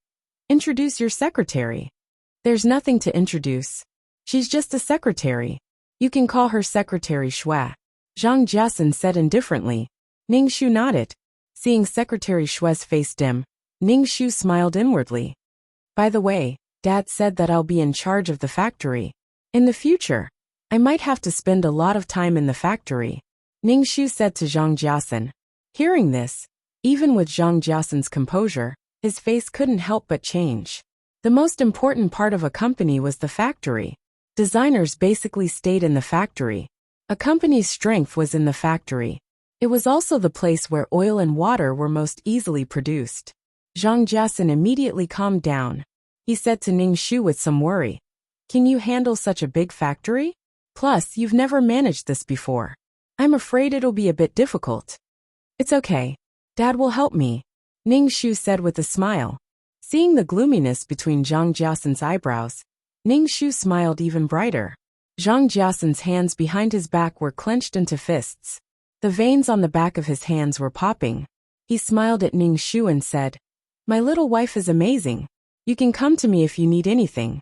"Introduce your secretary." "There's nothing to introduce. She's just a secretary. You can call her Secretary Xue." Zhang Jiasen said indifferently. Ning Shu nodded. Seeing Secretary Xue's face dim, Ning Shu smiled inwardly. "By the way, Dad said that I'll be in charge of the factory. In the future, I might have to spend a lot of time in the factory," Ning Shu said to Zhang Jiasen. Hearing this, even with Zhang Jiasen's composure, his face couldn't help but change. The most important part of a company was the factory. Designers basically stayed in the factory. A company's strength was in the factory. It was also the place where oil and water were most easily produced. Zhang Jiasen immediately calmed down. He said to Ning Shu with some worry, "Can you handle such a big factory? Plus, you've never managed this before. I'm afraid it'll be a bit difficult." "It's okay. Dad will help me," Ning Shu said with a smile. Seeing the gloominess between Zhang Jiasen's eyebrows, Ning Shu smiled even brighter. Zhang Jiasen's hands behind his back were clenched into fists. The veins on the back of his hands were popping. He smiled at Ning Shu and said, "My little wife is amazing. You can come to me if you need anything."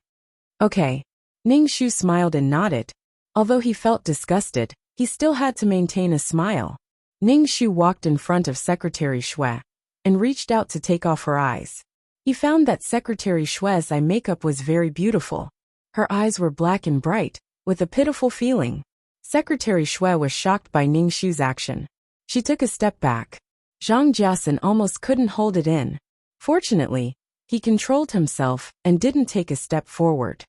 "Okay." Ning Shu smiled and nodded. Although he felt disgusted, he still had to maintain a smile. Ning Shu walked in front of Secretary Xue and reached out to take off her eyes. He found that Secretary Xue's eye makeup was very beautiful. Her eyes were black and bright, with a pitiful feeling. Secretary Xue was shocked by Ning Shu's action. She took a step back. Zhang Jiasen almost couldn't hold it in. Fortunately, he controlled himself and didn't take a step forward.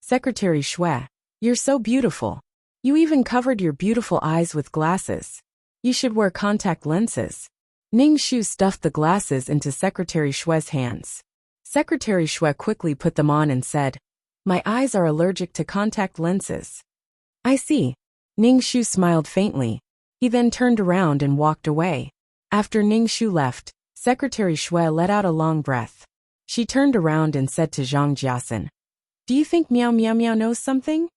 "Secretary Xue, you're so beautiful. You even covered your beautiful eyes with glasses. You should wear contact lenses." Ning Shu stuffed the glasses into Secretary Xue's hands. Secretary Xue quickly put them on and said, "My eyes are allergic to contact lenses." "I see." Ning Shu smiled faintly. He then turned around and walked away. After Ning Shu left, Secretary Shui let out a long breath. She turned around and said to Zhang Jiasen, "Do you think Meow Meow Meow knows something?"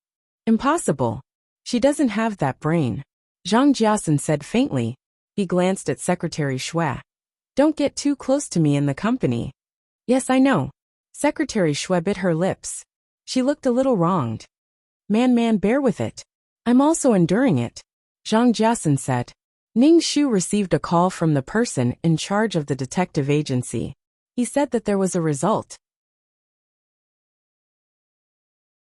"Impossible. She doesn't have that brain," Zhang Jiasen said faintly. He glanced at Secretary Shui. "Don't get too close to me in the company." "Yes, I know." Secretary Shui bit her lips. She looked a little wronged. Man, bear with it. I'm also enduring it," Zhang Jiasen said. Ning Shu received a call from the person in charge of the detective agency. He said that there was a result.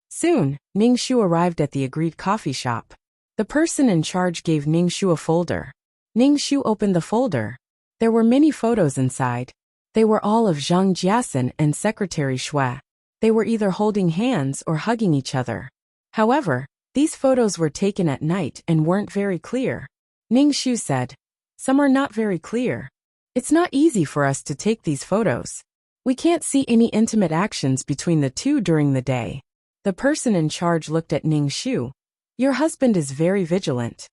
Soon, Ning Shu arrived at the agreed coffee shop. The person in charge gave Ning Shu a folder. Ning Shu opened the folder. There were many photos inside. They were all of Zhang Jiasen and Secretary Shui. They were either holding hands or hugging each other. However, these photos were taken at night and weren't very clear. Ning Shu said, "Some are not very clear. It's not easy for us to take these photos. We can't see any intimate actions between the two during the day." The person in charge looked at Ning Shu. "Your husband is very vigilant."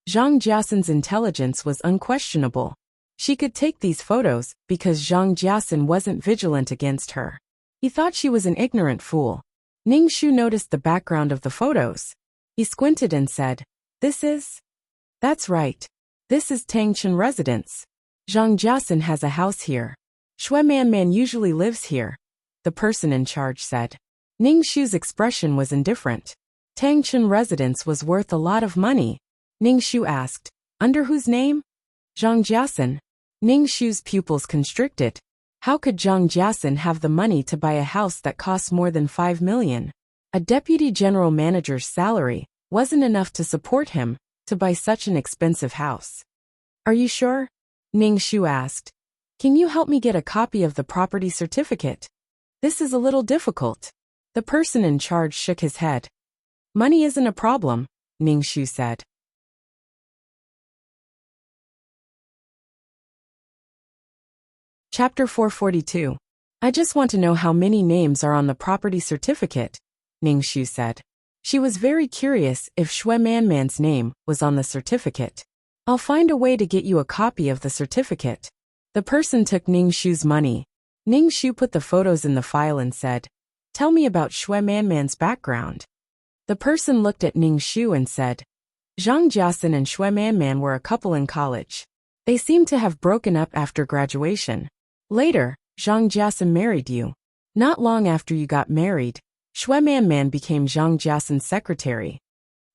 Zhang Jiasen's intelligence was unquestionable. She could take these photos because Zhang Jiasen wasn't vigilant against her. He thought she was an ignorant fool. Ning Shu noticed the background of the photos. He squinted and said, "This is?" "That's right. This is Tangchen residence. Zhang Jiasen has a house here. Shui Man usually lives here," the person in charge said. Ning Shu's expression was indifferent. Tangchen residence was worth a lot of money. Ning Shu asked, "Under whose name?" "Zhang Jiasen." Ning Shu's pupils constricted. How could Zhang Jiasen have the money to buy a house that costs more than 5 million? A deputy general manager's salary wasn't enough to support him to buy such an expensive house. "Are you sure?" Ning Shu asked. "Can you help me get a copy of the property certificate? This is a little difficult." The person in charge shook his head. "Money isn't a problem," Ning Shu said. Chapter 442. "I just want to know how many names are on the property certificate," Ning Shu said. She was very curious if Shui Man's name was on the certificate. "I'll find a way to get you a copy of the certificate." The person took Ning Shu's money. Ning Shu put the photos in the file and said, "Tell me about Shui Man's background." The person looked at Ning Shu and said, "Zhang Jiasen and Shui Man were a couple in college. They seemed to have broken up after graduation. Later, Zhang Jiasen married you. Not long after you got married, Shui Man became Zhang Jiasen's secretary."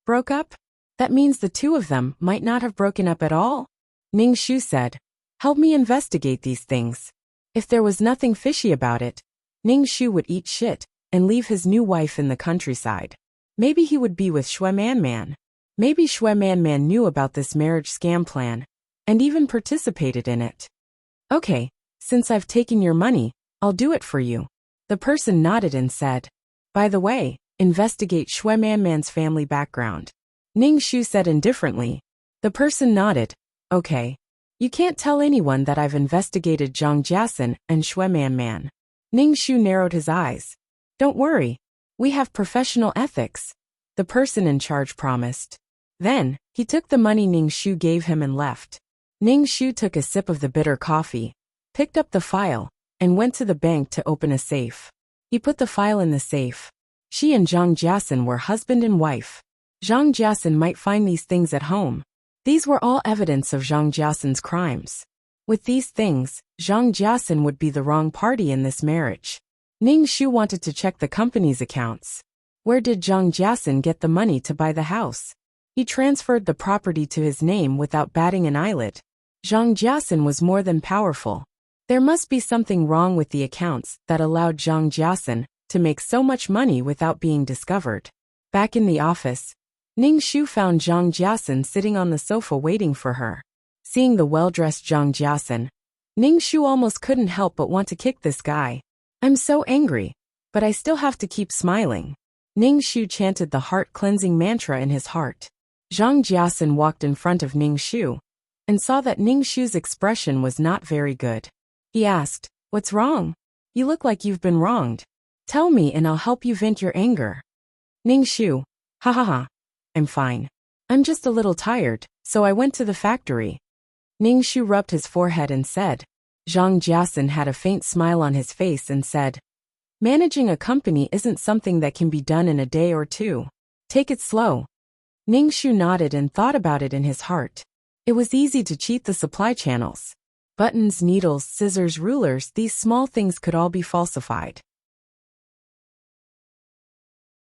"Broke up? That means the two of them might not have broken up at all?" Ning Shu said, "Help me investigate these things." If there was nothing fishy about it, Ning Shu would eat shit and leave his new wife in the countryside. Maybe he would be with Shui Man. Maybe Shui Man knew about this marriage scam plan and even participated in it. "Okay, since I've taken your money, I'll do it for you." The person nodded and said, "By the way, investigate Shui Man's family background." Ning Shu said indifferently. The person nodded. "Okay. You can't tell anyone that I've investigated Zhang Jiasen and Shui Man. Ning Shu narrowed his eyes. "Don't worry. We have professional ethics," the person in charge promised. Then, he took the money Ning Shu gave him and left. Ning Shu took a sip of the bitter coffee, picked up the file, and went to the bank to open a safe. He put the file in the safe. She and Zhang Jiasen were husband and wife. Zhang Jiasen might find these things at home. These were all evidence of Zhang Jiasen's crimes. With these things, Zhang Jiasen would be the wrong party in this marriage. Ning Shu wanted to check the company's accounts. Where did Zhang Jiasen get the money to buy the house? He transferred the property to his name without batting an eyelid. Zhang Jiasen was more than powerful. There must be something wrong with the accounts that allowed Zhang Jiasen to make so much money without being discovered. Back in the office, Ning Shu found Zhang Jiasen sitting on the sofa waiting for her. Seeing the well-dressed Zhang Jiasen, Ning Shu almost couldn't help but want to kick this guy. "I'm so angry, but I still have to keep smiling." Ning Shu chanted the heart-cleansing mantra in his heart. Zhang Jiasen walked in front of Ning Shu and saw that Ning Shu's expression was not very good. He asked, "What's wrong? You look like you've been wronged. Tell me and I'll help you vent your anger." Ning Shu, "Ha ha ha. I'm fine. I'm just a little tired, So I went to the factory. Ningxu rubbed his forehead and said. Zhang Jiasen had a faint smile on his face and said, managing a company isn't something that can be done in a day or two. Take it slow. Ningxu nodded and thought about it in his heart. It was easy to cheat the supply channels. Buttons, needles, scissors, rulers, these small things could all be falsified.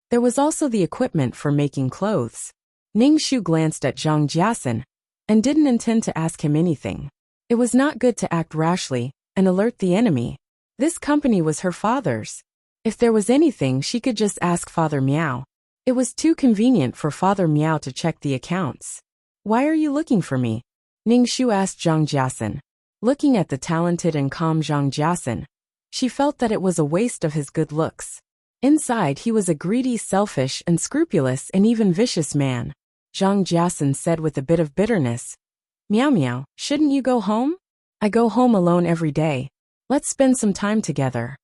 There was also the equipment for making clothes. Ningxu glanced at Zhang Jiasen and didn't intend to ask him anything. It was not good to act rashly and alert the enemy. This company was her father's. If there was anything, she could just ask Father Miao. It was too convenient for Father Miao to check the accounts. Why are you looking for me? Ningxu asked Zhang Jiasen. Looking at the talented and calm Zhang Jiasen, she felt that it was a waste of his good looks. Inside, he was a greedy, selfish, and scrupulous and even vicious man. Zhang Jiasen said with a bit of bitterness, Miao Miao, shouldn't you go home? I go home alone every day. Let's spend some time together.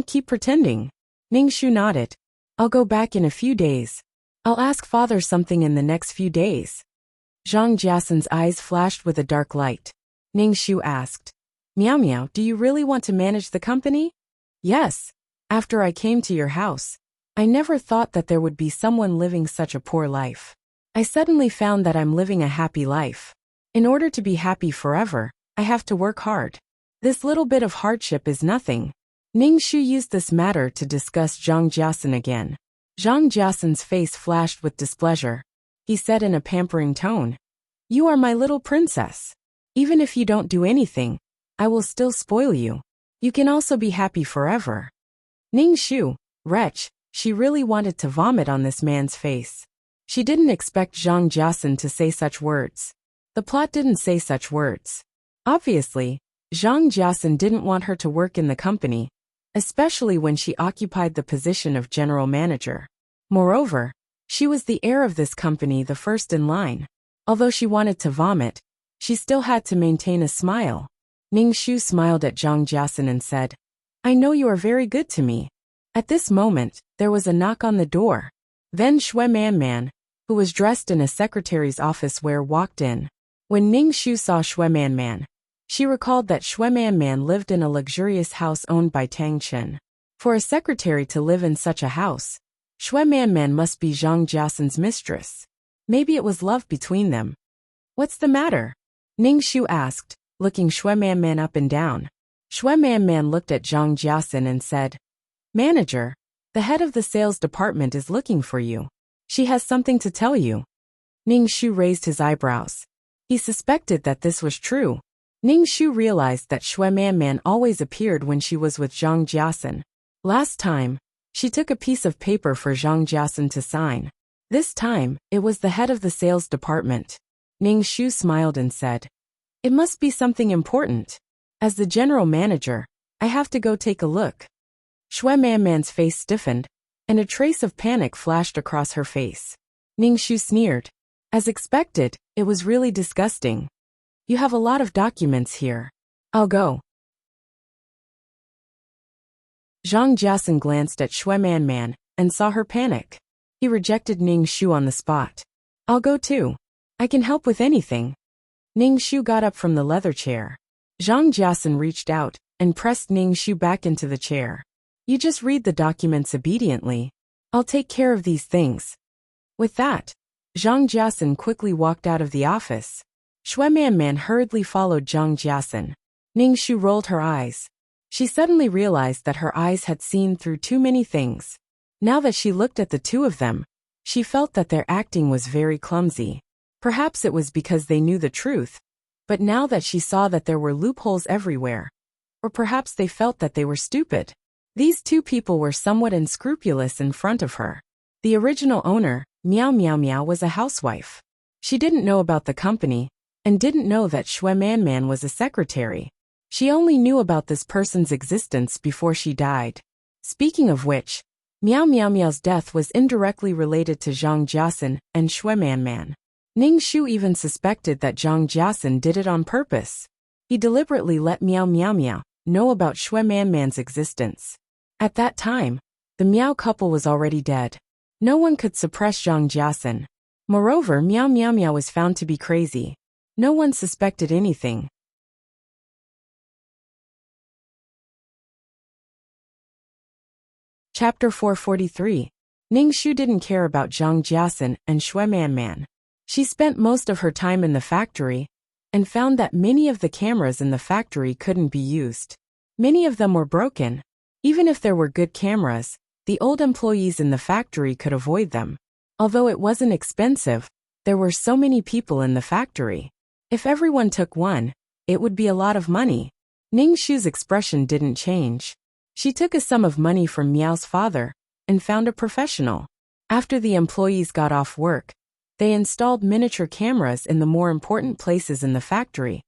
Keep pretending. Ningxu nodded. I'll go back in a few days. I'll ask Father something in the next few days. Zhang Jiasen's eyes flashed with a dark light. Ningxu asked, Miao Miao, do you really want to manage the company? Yes. After I came to your house, I never thought that there would be someone living such a poor life. I suddenly found that I'm living a happy life. In order to be happy forever, I have to work hard. This little bit of hardship is nothing. Ningxu used this matter to discuss Zhang Jiasen again. Zhang Jiasen's face flashed with displeasure. He said in a pampering tone, You are my little princess. Even if you don't do anything, I will still spoil you. You can also be happy forever. Ningxu, wretch, she really wanted to vomit on this man's face. She didn't expect Zhang Jiasen to say such words. The plot didn't say such words. Obviously, Zhang Jiasen didn't want her to work in the company, especially when she occupied the position of general manager. Moreover, she was the heir of this company, the first in line. Although she wanted to vomit, she still had to maintain a smile. Ningxu smiled at Zhang Jiasen and said, I know you are very good to me. At this moment, there was a knock on the door. Then Shui Man, who was dressed in a secretary's office wear, walked in. When Ningxu saw Shui Man, she recalled that Shui Man lived in a luxurious house owned by Tang Chen. For a secretary to live in such a house, Shui Man must be Zhang Jiasen's mistress. Maybe it was love between them. What's the matter? Ningxu asked, looking Shui Man up and down. Shui Man looked at Zhang Jiasen and said, Manager, the head of the sales department is looking for you. She has something to tell you. Ningxu raised his eyebrows. He suspected that this was true. Ningxu realized that Shui Man always appeared when she was with Zhang Jiasen. Last time, she took a piece of paper for Zhang Jiasen to sign. This time, it was the head of the sales department. Ningxu smiled and said, It must be something important. As the general manager, I have to go take a look. Shui Man's face stiffened, and a trace of panic flashed across her face. Ningxu sneered. As expected, it was really disgusting. You have a lot of documents here. I'll go. Zhang Jiasen glanced at Shui Man and saw her panic. He rejected Ningxu on the spot. I'll go too. I can help with anything. Ningxu got up from the leather chair. Zhang Jiasen reached out and pressed Ningxu back into the chair. You just read the documents obediently. I'll take care of these things. With that, Zhang Jiasen quickly walked out of the office. Shui Man hurriedly followed Zhang Jiasen. Ningxu rolled her eyes. She suddenly realized that her eyes had seen through too many things. Now that she looked at the two of them, she felt that their acting was very clumsy. Perhaps it was because they knew the truth, but now that she saw that there were loopholes everywhere, or perhaps they felt that they were stupid. These two people were somewhat unscrupulous in front of her. The original owner, Miao, was a housewife. She didn't know about the company, and didn't know that Shui Man was a secretary. She only knew about this person's existence before she died. Speaking of which, Miao's death was indirectly related to Zhang Jiasen and Shui Man. Ningxu even suspected that Zhang Jiasen did it on purpose. He deliberately let Miao know about Shui Man's existence. At that time, the Miao couple was already dead. No one could suppress Zhang Jiasen. Moreover, Meow Meow Meow was found to be crazy. No one suspected anything. Chapter 443. Ning Shu didn't care about Zhang Jiasen and Shui Man Man. She spent most of her time in the factory and found that many of the cameras in the factory couldn't be used. Many of them were broken. Even if there were good cameras, the old employees in the factory could avoid them. Although it wasn't expensive, there were so many people in the factory. If everyone took one, it would be a lot of money. Ning Shu's expression didn't change. She took a sum of money from Meow's father and found a professional. After the employees got off work, they installed miniature cameras in the more important places in the factory,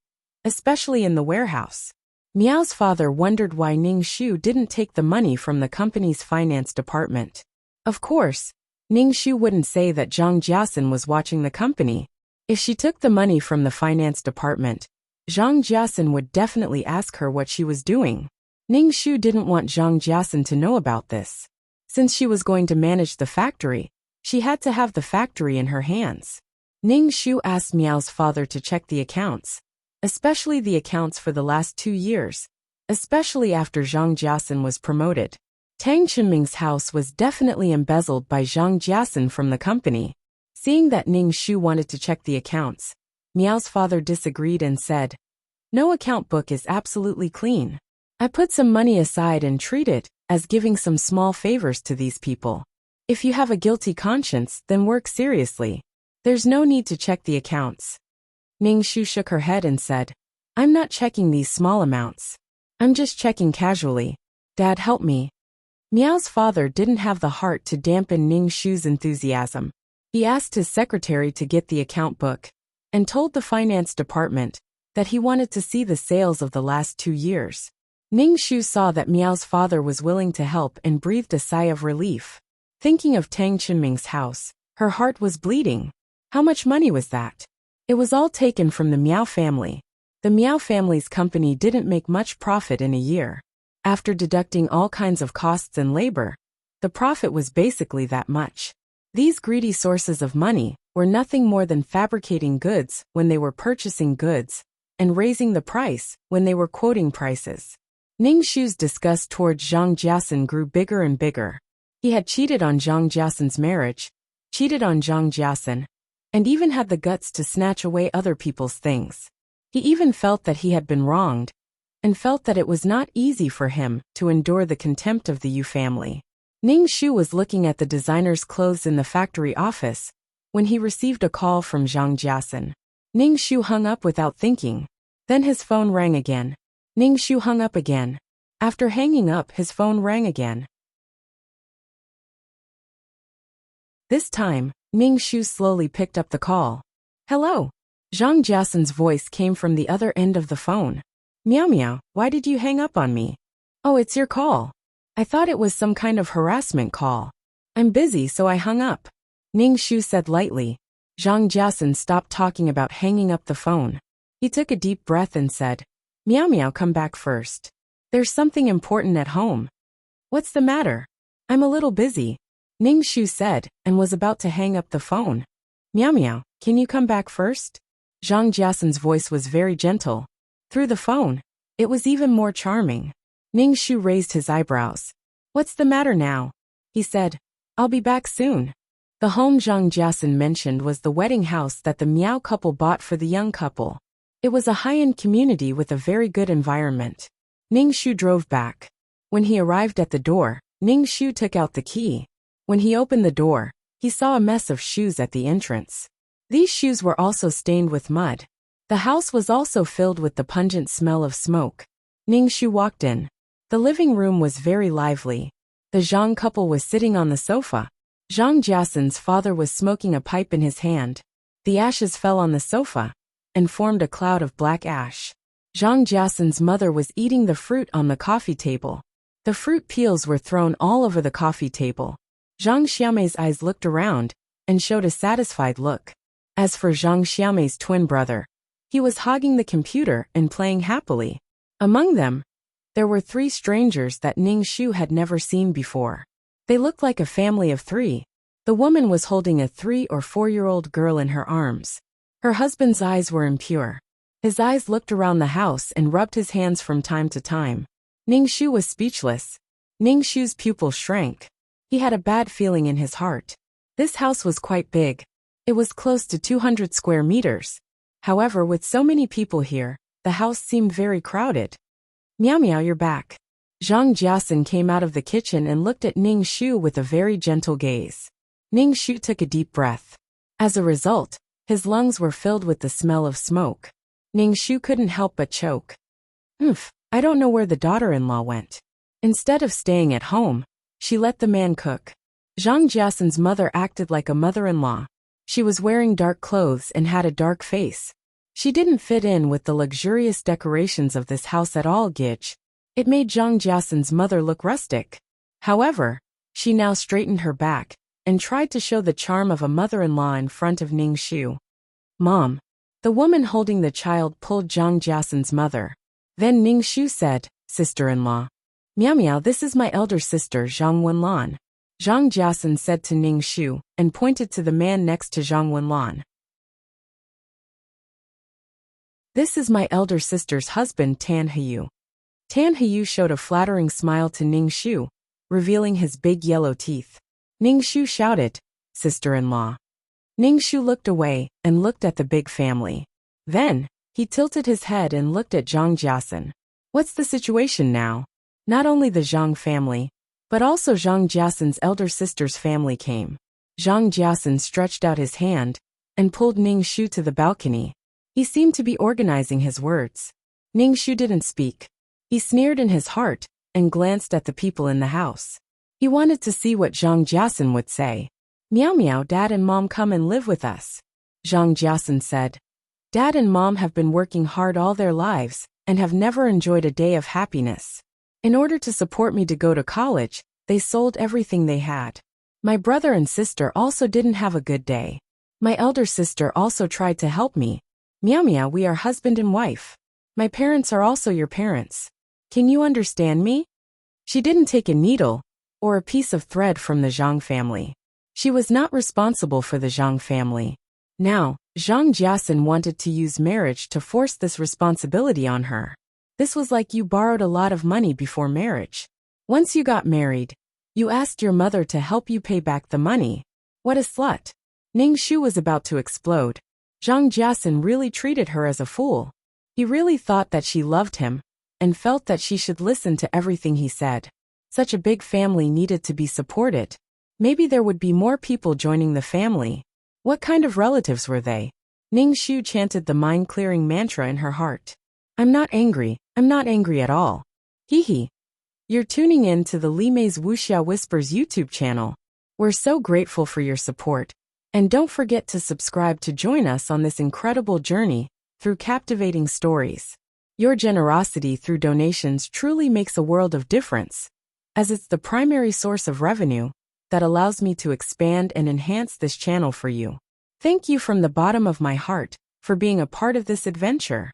especially in the warehouse. Meow's father wondered why Ning Shu didn't take the money from the company's finance department. Of course, Ning Shu wouldn't say that Zhang Jiasen was watching the company. If she took the money from the finance department, Zhang Jiasen would definitely ask her what she was doing. Ning Shu didn't want Zhang Jiasen to know about this. Since she was going to manage the factory, she had to have the factory in her hands. Ning Shu asked Meow's father to check the accounts, especially the accounts for the last 2 years, especially after Zhang Jiasen was promoted. Tang Qinming's house was definitely embezzled by Zhang Jiasen from the company. Seeing that Ning Shu wanted to check the accounts, Meow's father disagreed and said, "No account book is absolutely clean. I put some money aside and treat it as giving some small favors to these people. If you have a guilty conscience, then work seriously. There's no need to check the accounts." Ning Shu shook her head and said, "I'm not checking these small amounts. I'm just checking casually. Dad, help me." Meow's father didn't have the heart to dampen Ning Shu's enthusiasm. He asked his secretary to get the account book and told the finance department that he wanted to see the sales of the last 2 years. Ning Shu saw that Meow's father was willing to help and breathed a sigh of relief. Thinking of Tang Qinming's house, her heart was bleeding. How much money was that? It was all taken from the Meow family. The Meow family's company didn't make much profit in a year. After deducting all kinds of costs and labor, the profit was basically that much. These greedy sources of money were nothing more than fabricating goods when they were purchasing goods and raising the price when they were quoting prices. Ning Shu's disgust toward Zhang Jiasen grew bigger and bigger. He had cheated on Zhang Jiasen's marriage, cheated on Zhang Jiasen, and even had the guts to snatch away other people's things. He even felt that he had been wronged, and felt that it was not easy for him to endure the contempt of the Yu family. Ning Shu was looking at the designer's clothes in the factory office when he received a call from Zhang Jiasen. Ning Shu hung up without thinking. Then his phone rang again. Ning Shu hung up again. After hanging up, his phone rang again. This time, Ning Shu slowly picked up the call. "Hello." Zhang Jiasen's voice came from the other end of the phone. "Meow Meow, why did you hang up on me?" "Oh, it's your call. I thought it was some kind of harassment call. I'm busy, so I hung up," Ning Shu said lightly. Zhang Jiasen stopped talking about hanging up the phone. He took a deep breath and said, "Meow Meow, come back first. There's something important at home." "What's the matter?" "I'm a little busy," Ning Shu said, and was about to hang up the phone. "Meow Meow, can you come back first?" Zhang Jiasen's voice was very gentle. Through the phone, it was even more charming. Ning Shu raised his eyebrows. "What's the matter now?" He said, "I'll be back soon." The home Zhang Jiasen mentioned was the wedding house that the Meow couple bought for the young couple. It was a high-end community with a very good environment. Ning Shu drove back. When he arrived at the door, Ning Shu took out the key. When he opened the door, he saw a mess of shoes at the entrance. These shoes were also stained with mud. The house was also filled with the pungent smell of smoke. Ning Shu walked in. The living room was very lively. The Zhang couple was sitting on the sofa. Zhang Jiasen's father was smoking a pipe in his hand. The ashes fell on the sofa and formed a cloud of black ash. Zhang Jiasen's mother was eating the fruit on the coffee table. The fruit peels were thrown all over the coffee table. Zhang Xiaomei's eyes looked around and showed a satisfied look. As for Zhang Xiaomei's twin brother, he was hogging the computer and playing happily. Among them, there were 3 strangers that Ning Shu had never seen before. They looked like a family of 3. The woman was holding a 3 or 4-year-old girl in her arms. Her husband's eyes were impure. His eyes looked around the house and rubbed his hands from time to time. Ning Shu was speechless. Ning Shu's pupil shrank. He had a bad feeling in his heart. This house was quite big. It was close to 200 square meters. However, with so many people here, the house seemed very crowded. Meow meow, you're back. Zhang Jiasun came out of the kitchen and looked at Ning Shu with a very gentle gaze. Ning Shu took a deep breath. As a result, his lungs were filled with the smell of smoke. Ning Shu couldn't help but choke. I don't know where the daughter-in-law went. Instead of staying at home, she let the man cook. Zhang Jiasun's mother acted like a mother-in-law. She was wearing dark clothes and had a dark face. She didn't fit in with the luxurious decorations of this house at all. It made Zhang Jiasun's mother look rustic. However, she now straightened her back and tried to show the charm of a mother-in-law in front of Ning Shu. Mom. The woman holding the child pulled Zhang Jiasun's mother. Then Ning Shu said, Sister-in-law. Meow meow, this is my elder sister Zhang Wenlan. Zhang Jiasun said to Ning Shu and pointed to the man next to Zhang Wenlan. This is my elder sister's husband Tan Heyu. Tan Heyu showed a flattering smile to Ning Shu, revealing his big yellow teeth. Ning Shu shouted, Sister-in-law. Ning Shu looked away and looked at the big family. Then, he tilted his head and looked at Zhang Jiasun. What's the situation now? Not only the Zhang family, but also Zhang Jiasun's elder sister's family came. Zhang Jiasun stretched out his hand and pulled Ning Shu to the balcony. He seemed to be organizing his words. Ning Shu didn't speak. He sneered in his heart and glanced at the people in the house. He wanted to see what Zhang Jiasun would say. Meow meow, Dad and Mom come and live with us. Zhang Jiasun said. Dad and Mom have been working hard all their lives and have never enjoyed a day of happiness. In order to support me to go to college, they sold everything they had. My brother and sister also didn't have a good day. My elder sister also tried to help me. Meow meow, we are husband and wife. My parents are also your parents. Can you understand me? She didn't take a needle or a piece of thread from the Zhang family. She was not responsible for the Zhang family. Now, Zhang Jiasun wanted to use marriage to force this responsibility on her. This was like you borrowed a lot of money before marriage. Once you got married, you asked your mother to help you pay back the money. What a slut. Ning Shu was about to explode. Zhang Jiasun really treated her as a fool. He really thought that she loved him and felt that she should listen to everything he said. Such a big family needed to be supported. Maybe there would be more people joining the family. What kind of relatives were they? Ning Shu chanted the mind-clearing mantra in her heart. I'm not angry at all. Hee hee. You're tuning in to the Li Mei's Wuxia Whispers YouTube channel. We're so grateful for your support. And don't forget to subscribe to join us on this incredible journey through captivating stories. Your generosity through donations truly makes a world of difference, as it's the primary source of revenue that allows me to expand and enhance this channel for you. Thank you from the bottom of my heart for being a part of this adventure.